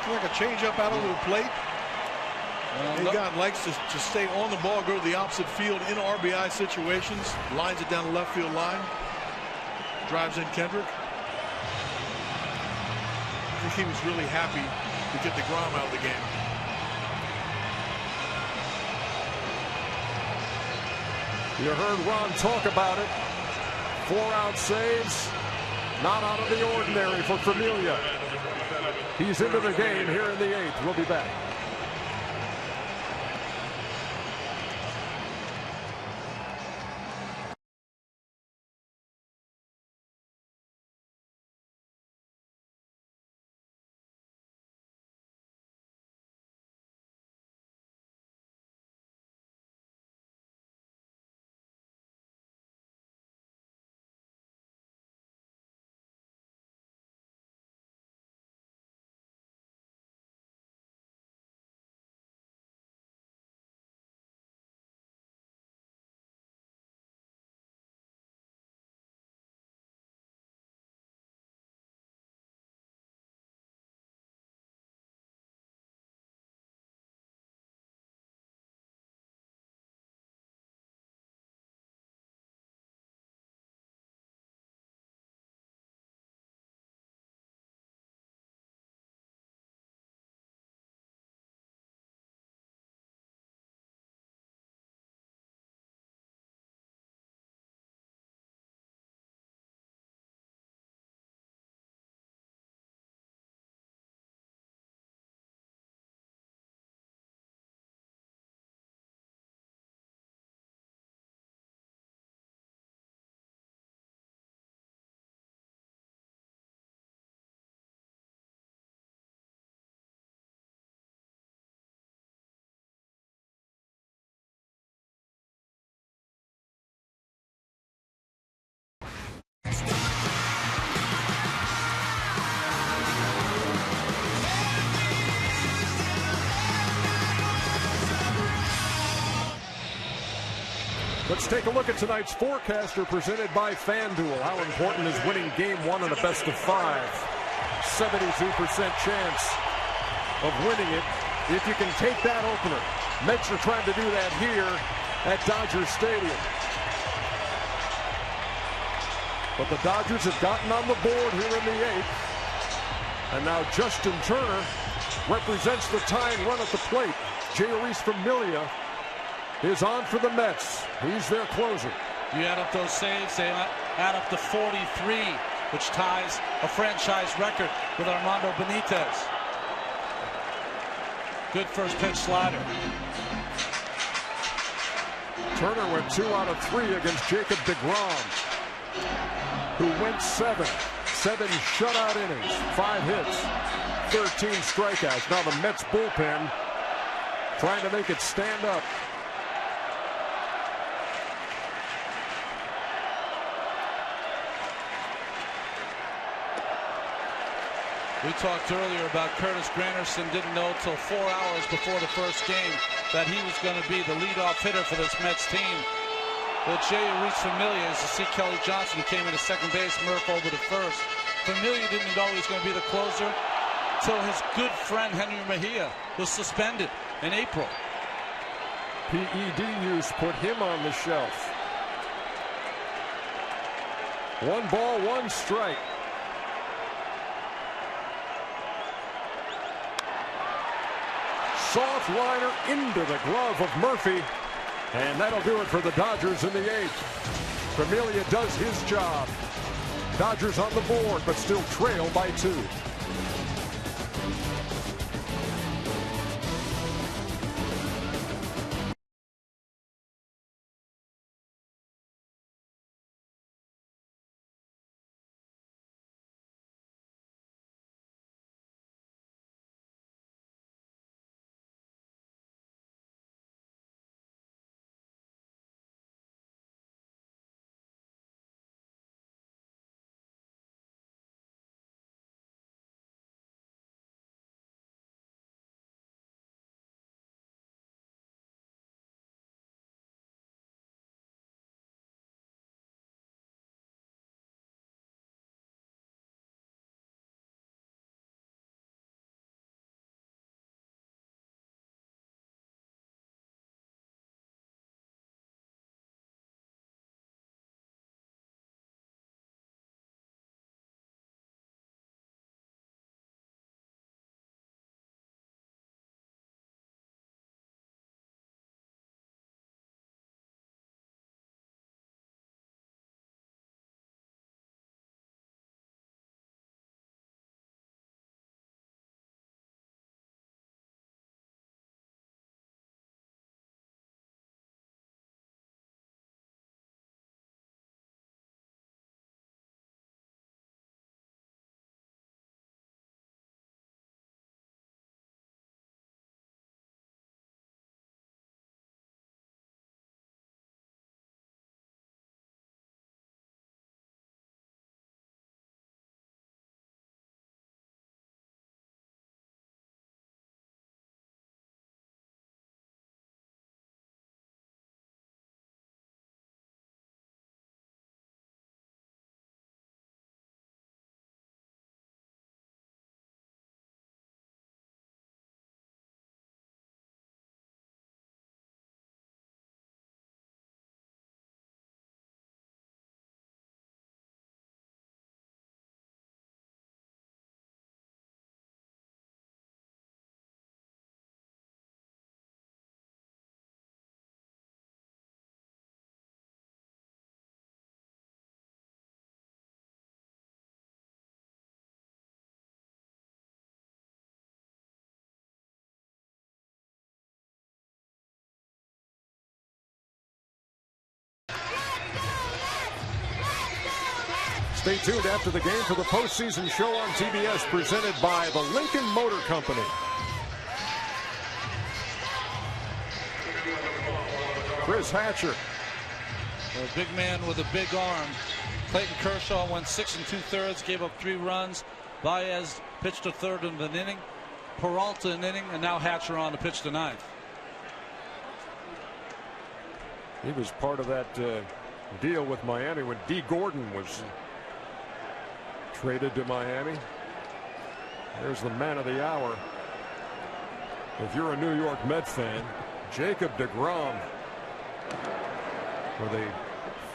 Like a changeup out over the plate. Egon likes to stay on the ball, go to the opposite field in RBI situations. Lines it down the left field line. Drives in Kendrick. I think he was really happy to get DeGrom out of the game. You heard Ron talk about it. 4-out saves. Not out of the ordinary for Familia. He's into the game here in the 8th. We'll be back. Let's take a look at tonight's forecaster presented by FanDuel. How important is winning game one in a best of 5? 72% chance of winning it if you can take that opener. Mets are trying to do that here at Dodger Stadium. But the Dodgers have gotten on the board here in the 8th. And now Justin Turner represents the tying run at the plate. Jeurys Familia is on for the Mets. He's their closer. You add up those saves, they add up to 43, which ties a franchise record with Armando Benitez. Good first pitch slider. Turner went 2 out of 3 against Jacob DeGrom, who went 7 shutout innings, 5 hits, 13 strikeouts. Now the Mets bullpen trying to make it stand up. We talked earlier about Curtis Granderson didn't know till 4 hours before the first game that he was going to be the leadoff hitter for this Mets team. Well, Jeurys Familia is to see Kelly Johnson, who came into second base, Murph over to first. Familia didn't know he was going to be the closer till his good friend Henry Mejia was suspended in April. PED use put him on the shelf. 1 ball, 1 strike. Soft liner into the glove of Murphy. And that'll do it for the Dodgers in the 8th. Familia does his job. Dodgers on the board, but still trail by 2. Stay tuned after the game for the postseason show on TBS presented by the Lincoln Motor Company. Chris Hatcher. A big man with a big arm Clayton Kershaw went 6 2/3, gave up 3 runs. Baez pitched a third of an inning. Peralta an inning, and now Hatcher on to pitch the ninth. He was part of that deal with Miami when D. Gordon was traded to Miami. There's the man of the hour. If you're a New York Met fan, Jacob DeGrom with a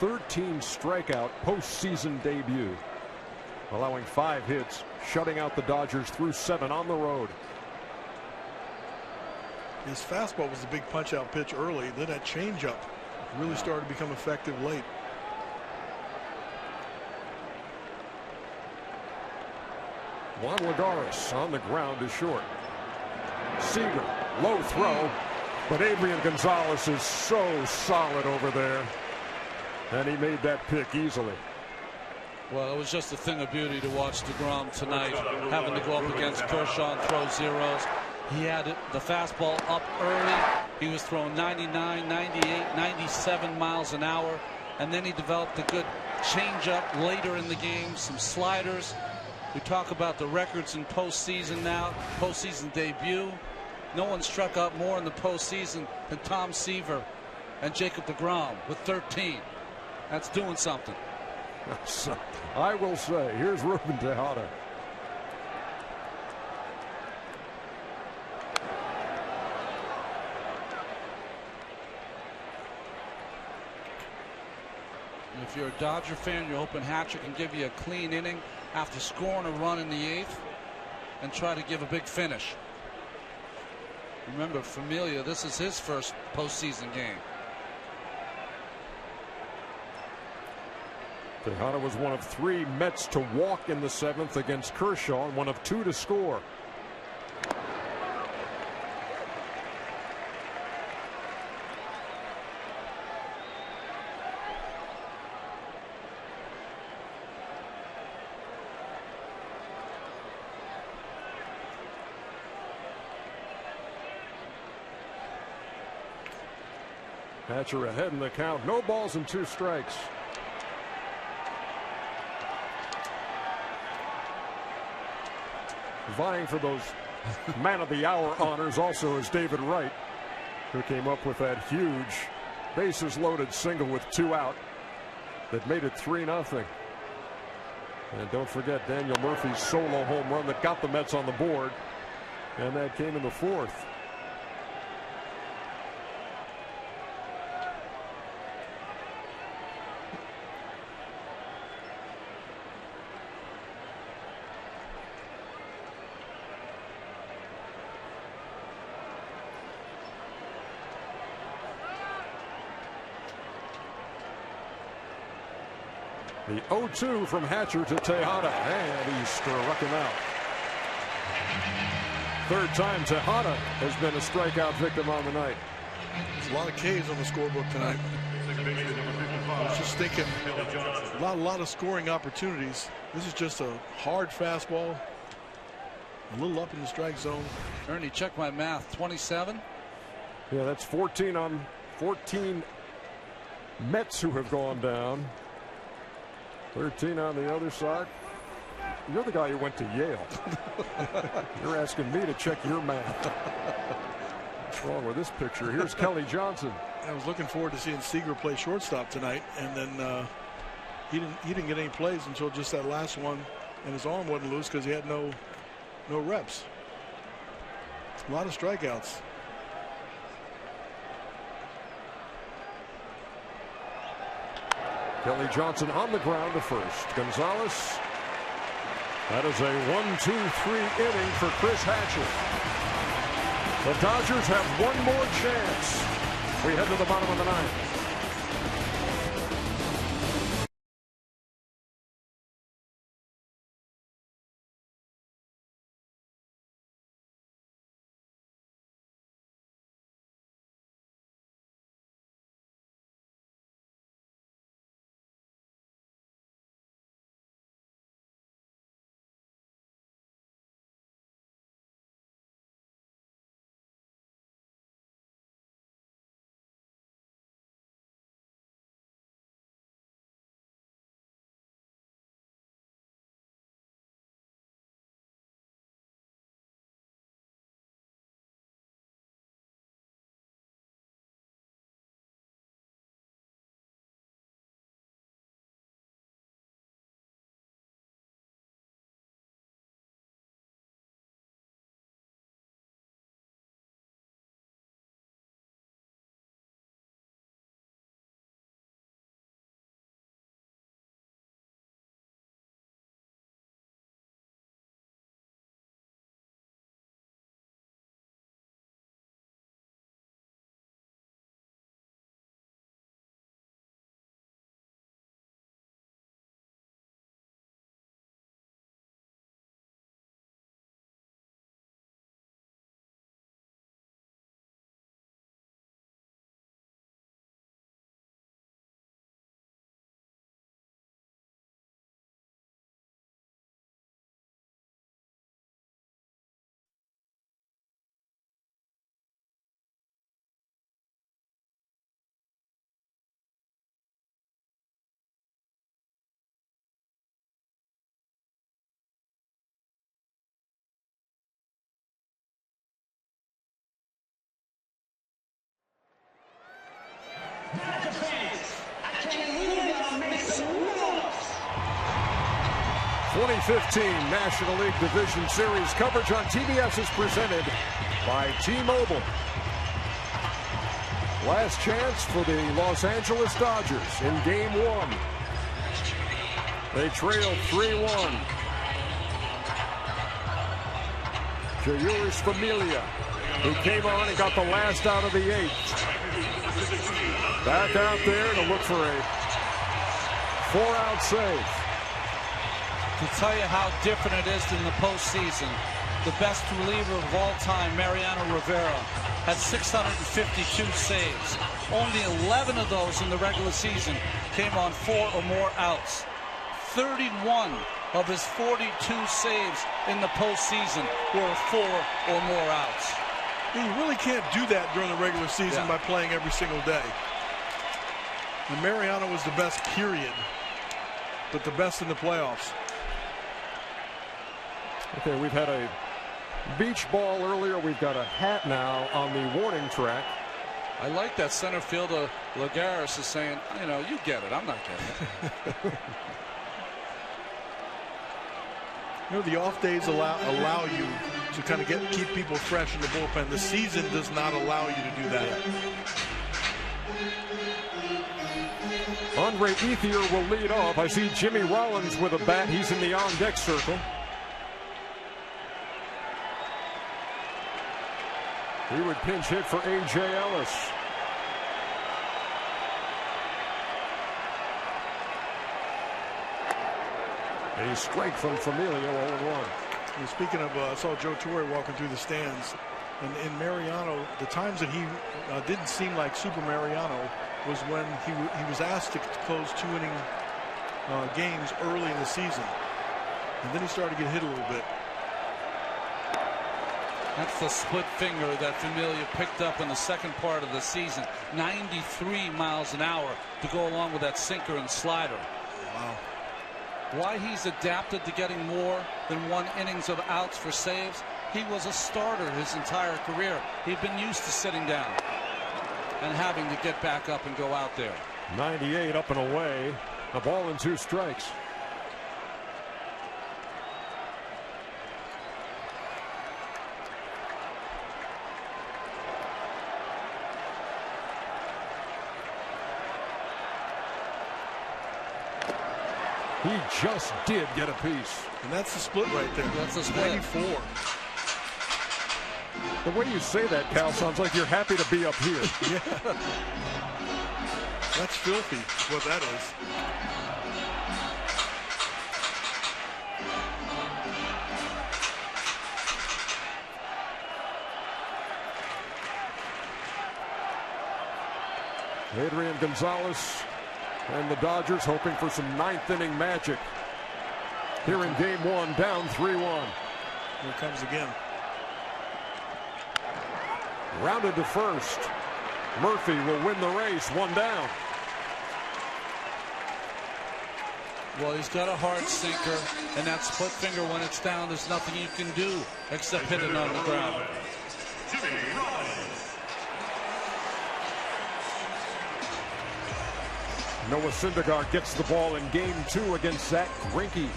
13 strikeout postseason debut, allowing 5 hits, shutting out the Dodgers through 7 on the road. His fastball was a big punch-out pitch early. Then that changeup really started to become effective late. Juan Lagares on the ground is short. Seager, low throw, but Adrian Gonzalez is so solid over there, and he made that pick easily. Well, it was just a thing of beauty to watch DeGrom tonight, having to go up against Kershaw and throw zeros. He had the fastball up early. He was throwing 99, 98, 97 miles an hour, and then he developed a good changeup later in the game, some sliders. We talk about the records in postseason now, postseason debut. No one struck out more in the postseason than Tom Seaver and Jacob DeGrom with 13. That's doing something. I will say, here's Ruben Tejada. If you're a Dodger fan, you're hoping Hatcher can give you a clean inning after scoring a run in the 8th and try to give a big finish. Remember, Familia, this is his first postseason game. Tejada was one of 3 Mets to walk in the 7th against Kershaw and one of 2 to score. Hatcher ahead in the count. No balls and 2 strikes. Vying for those man of the hour honors also is David Wright, who came up with that huge bases loaded single with 2 out that made it 3-0. And don't forget Daniel Murphy's solo home run that got the Mets on the board, and that came in the 4th. The 0-2 from Hatcher to Tejada, and he struck him out. 3rd time Tejada has been a strikeout victim on the night. There's a lot of Ks on the scorebook tonight. I was just thinking, a lot of scoring opportunities. This is just a hard fastball, a little up in the strike zone. Ernie, check my math. 27. Yeah, that's 14 on 14 Mets who have gone down. 13 on the other side. You're the guy who went to Yale. You're asking me to check your math. What's wrong with this picture? Here's Kelly Johnson. I was looking forward to seeing Seager play shortstop tonight, and then he didn't get any plays until just that last one, and his arm wasn't loose because he had no reps. A lot of strikeouts. Kelly Johnson on the ground to first. Gonzalez. That is a 1-2-3 inning for Chris Hatcher. The Dodgers have one more chance. We head to the bottom of the 9th. 2015 National League Division Series coverage on TBS is presented by T-Mobile. Last chance for the Los Angeles Dodgers in Game 1. They trailed 3-1. Jayuris Familia, who came on and got the last out of the 8th. Back out there to look for a 4-out save. To tell you how different it is in the postseason, the best reliever of all time, Mariano Rivera, had 652 saves. Only 11 of those in the regular season came on 4 or more outs. 31 of his 42 saves in the postseason were 4 or more outs. You really can't do that during the regular season by playing every single day. And Mariano was the best, period, but the best in the playoffs. Okay, we've had a beach ball earlier. We've got a hat now on the warning track. I like that center fielder Lagares is saying, you know, you get it. I'm not getting it. You know, the off days allow you to kind of keep people fresh in the bullpen. The season does not allow you to do that. Andre Ethier will lead off. I see Jimmy Rollins with a bat. He's in the on-deck circle. He would pinch hit for A.J. Ellis. A strike from Familia, 0-1. And speaking of, I saw Joe Torre walking through the stands. And in Mariano, the times that he didn't seem like Super Mariano was when he was asked to close 2-inning games early in the season. And then he started to get hit a little bit. That's the split finger that Familia picked up in the second part of the season. 93 miles an hour to go along with that sinker and slider. Wow. Why he's adapted to getting more than 1 innings of outs for saves? He was a starter his entire career. He'd been used to sitting down and having to get back up and go out there. 98 up and away. A ball and 2 strikes. He just did get a piece. And that's the split right there. That's the split. 94. The way you say that, Cal, sounds like you're happy to be up here. Yeah. That's filthy, what that is. Adrian Gonzalez and the Dodgers hoping for some 9th-inning magic. Here in Game 1, down 3-1. Here it comes again. Rounded to first. Murphy will win the race, 1 down. Well, he's got a hard sinker, and that split finger, when it's down, there's nothing you can do except hit it on the ground. Noah Syndergaard gets the ball in Game 2 against Zach Greinke.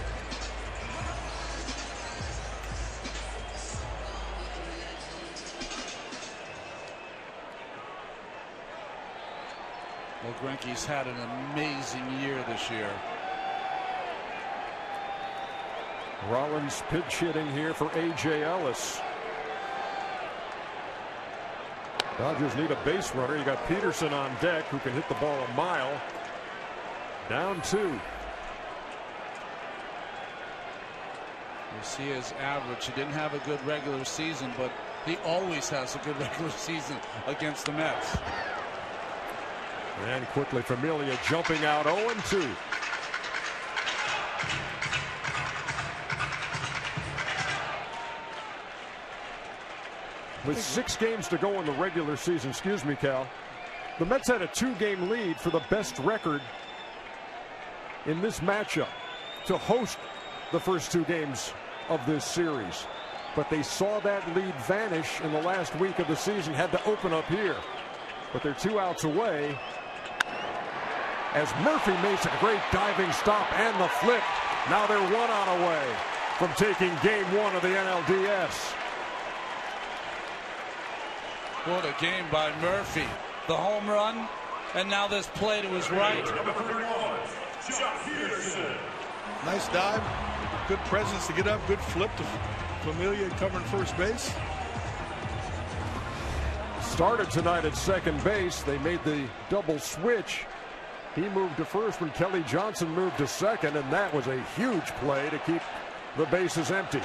Well, Greinke's had an amazing year this year. Rollins pitch hitting here for A.J. Ellis. Dodgers need a base runner. You got Peterson on deck who can hit the ball a mile. Down 2. You see his average. He didn't have a good regular season, but he always has a good regular season against the Mets. And quickly Familia jumping out 0-2. With 6 games to go in the regular season, excuse me, Cal, the Mets had a 2-game lead for the best record in this matchup to host the first 2 games of this series. But they saw that lead vanish in the last week of the season, had to open up here. But they're 2 outs away as Murphy makes a great diving stop and the flip. Now they're 1 out away from taking game 1 of the NLDS. What a game by Murphy. The home run, and now this play to his right. Nice dive, good presence to get up, good flip to Familia covering first base. Started tonight at second base. They made the double switch. He moved to first when Kelly Johnson moved to second, and that was a huge play to keep the bases empty.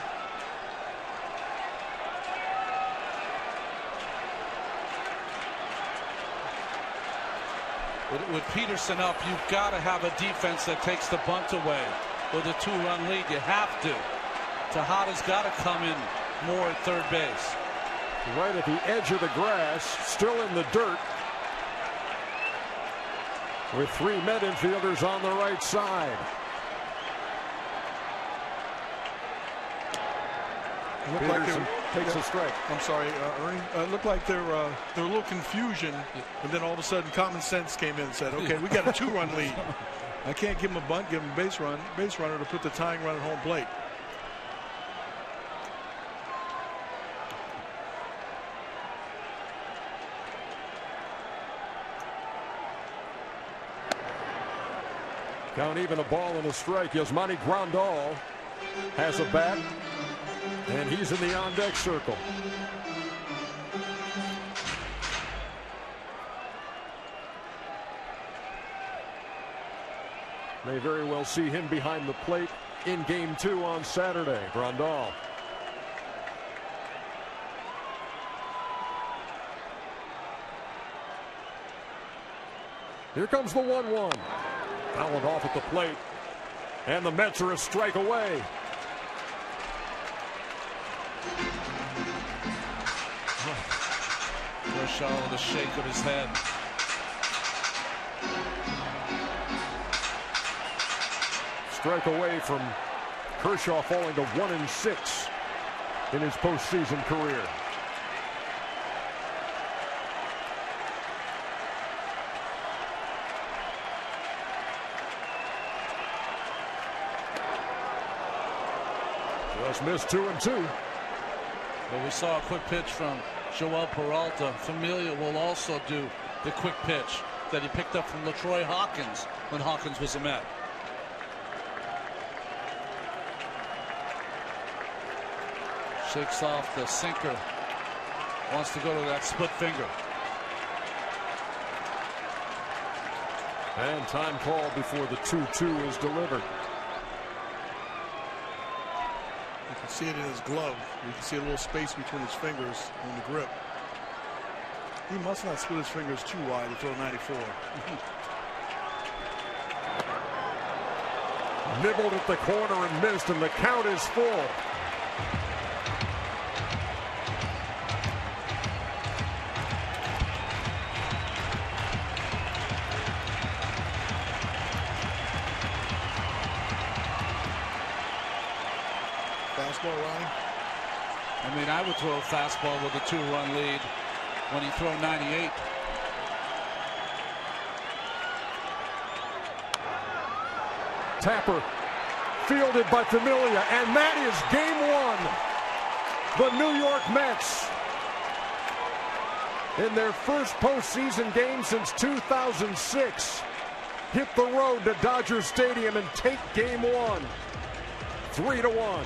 With Peterson up, you've got to have a defense that takes the bunt away. With a 2-run lead, you have to. Tejada's got to come in more at third base. Right at the edge of the grass, still in the dirt, with 3 Met infielders on the right side. Peterson takes a strike. I'm sorry, Ernie. It looked like there a little confusion, and then all of a sudden common sense came in and said, okay, we got a 2-run lead. I can't give him a bunt, give him a base runner to put the tying run at home plate. Count even, a ball and a strike. Yasmani Grandal has a bat, and he's in the on-deck circle. May very well see him behind the plate in game 2 on Saturday. Grandal. Here comes the 1-1. Fouled off at the plate, and the Mets are a strike away. Kershaw with a shake of his head. Strike away from Kershaw, falling to 1-6 in his postseason career. Just missed 2-2. But we saw a quick pitch from Joel Peralta. Familia will also do the quick pitch that he picked up from LaTroy Hawkins when Hawkins was a Met. Shakes off the sinker. Wants to go to that split finger. And time called before the 2-2 is delivered. You can see it in his glove. You can see a little space between his fingers in the grip. He must not split his fingers too wide to throw 94. Nibbled at the corner and missed, and the count is full. I mean, I would throw a fastball with a 2-run lead when he threw 98. Tapper fielded by Familia, and that is game 1. The New York Mets, in their first postseason game since 2006, hit the road to Dodger Stadium and take game 1. 3-1.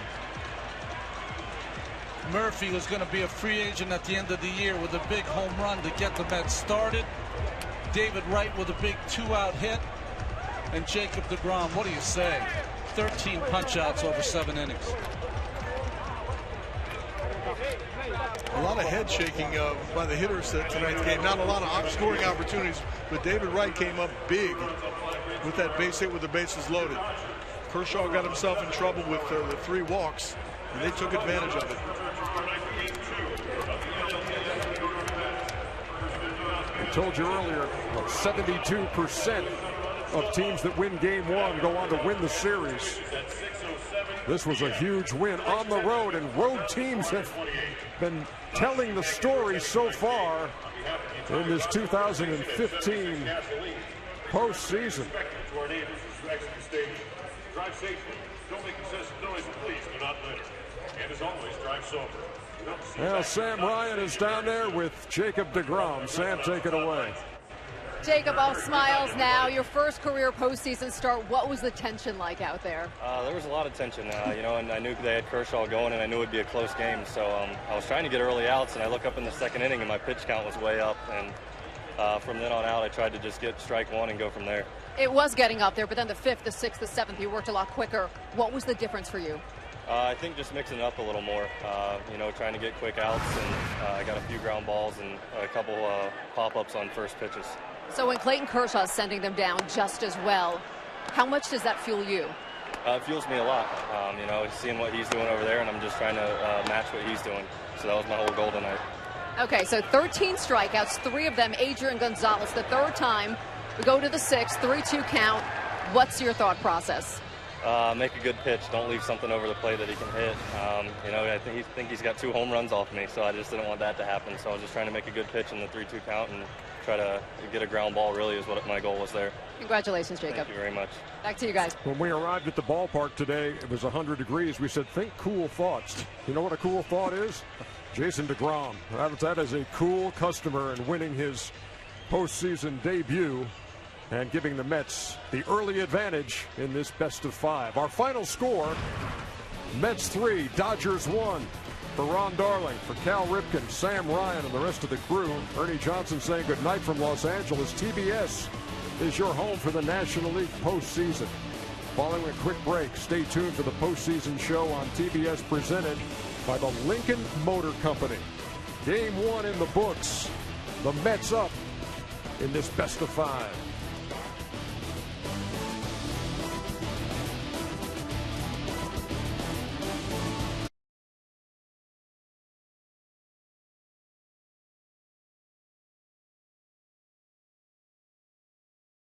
Murphy was going to be a free agent at the end of the year with a big home run to get the Mets started. David Wright with a big 2-out hit. And Jacob DeGrom, what do you say? 13 punch-outs over 7 innings. A lot of head shaking by the hitters tonight's game. Not a lot of scoring opportunities, but David Wright came up big with that base hit with the bases loaded. Kershaw got himself in trouble with the 3 walks, and they took advantage of it. I told you earlier, 72% of teams that win game 1 go on to win the series. This was a huge win on the road, and road teams have been telling the story so far in this 2015 postseason. Drive safely. Don't make excessive noise, and please do not litter. And as always, drive sober. Well, Sam Ryan is down there with Jacob DeGrom. Sam, take it away. Jacob, all smiles now. Your first career postseason start. What was the tension like out there? There was a lot of tension, and I knew they had Kershaw going, and I knew it would be a close game. So I was trying to get early outs, and I look up in the second inning, and my pitch count was way up. And from then on out, I tried to just get strike one and go from there. It was getting up there, but then the 5th, the 6th, the 7th, you worked a lot quicker. What was the difference for you? I think just mixing it up a little more, trying to get quick outs, and I got a few ground balls and a couple pop-ups on first pitches. So when Clayton Kershaw is sending them down just as well, how much does that fuel you? It fuels me a lot, seeing what he's doing over there, and I'm just trying to match what he's doing. So that was my whole goal tonight. Okay, so 13 strikeouts, 3 of them Adrian Gonzalez. The third time, we go to the 6th, 3-2 count. What's your thought process? Make a good pitch. Don't leave something over the plate that he can hit. I think he's got 2 home runs off me, so I just didn't want that to happen. So I was just trying to make a good pitch in the 3-2 count and try to get a ground ball, really, is what my goal was there. Congratulations, Jacob. Thank you very much. Back to you guys. When we arrived at the ballpark today, it was 100 degrees. We said, think cool thoughts. You know what a cool thought is? Jason DeGrom. That is a cool customer in winning his postseason debut and giving the Mets the early advantage in this best-of-5. Our final score, Mets 3, Dodgers 1. For Ron Darling, for Cal Ripken, Sam Ryan, and the rest of the crew, Ernie Johnson saying good night from Los Angeles. TBS is your home for the National League postseason. Following a quick break, stay tuned for the postseason show on TBS presented by the Lincoln Motor Company. Game 1 in the books. The Mets up in this best-of-5.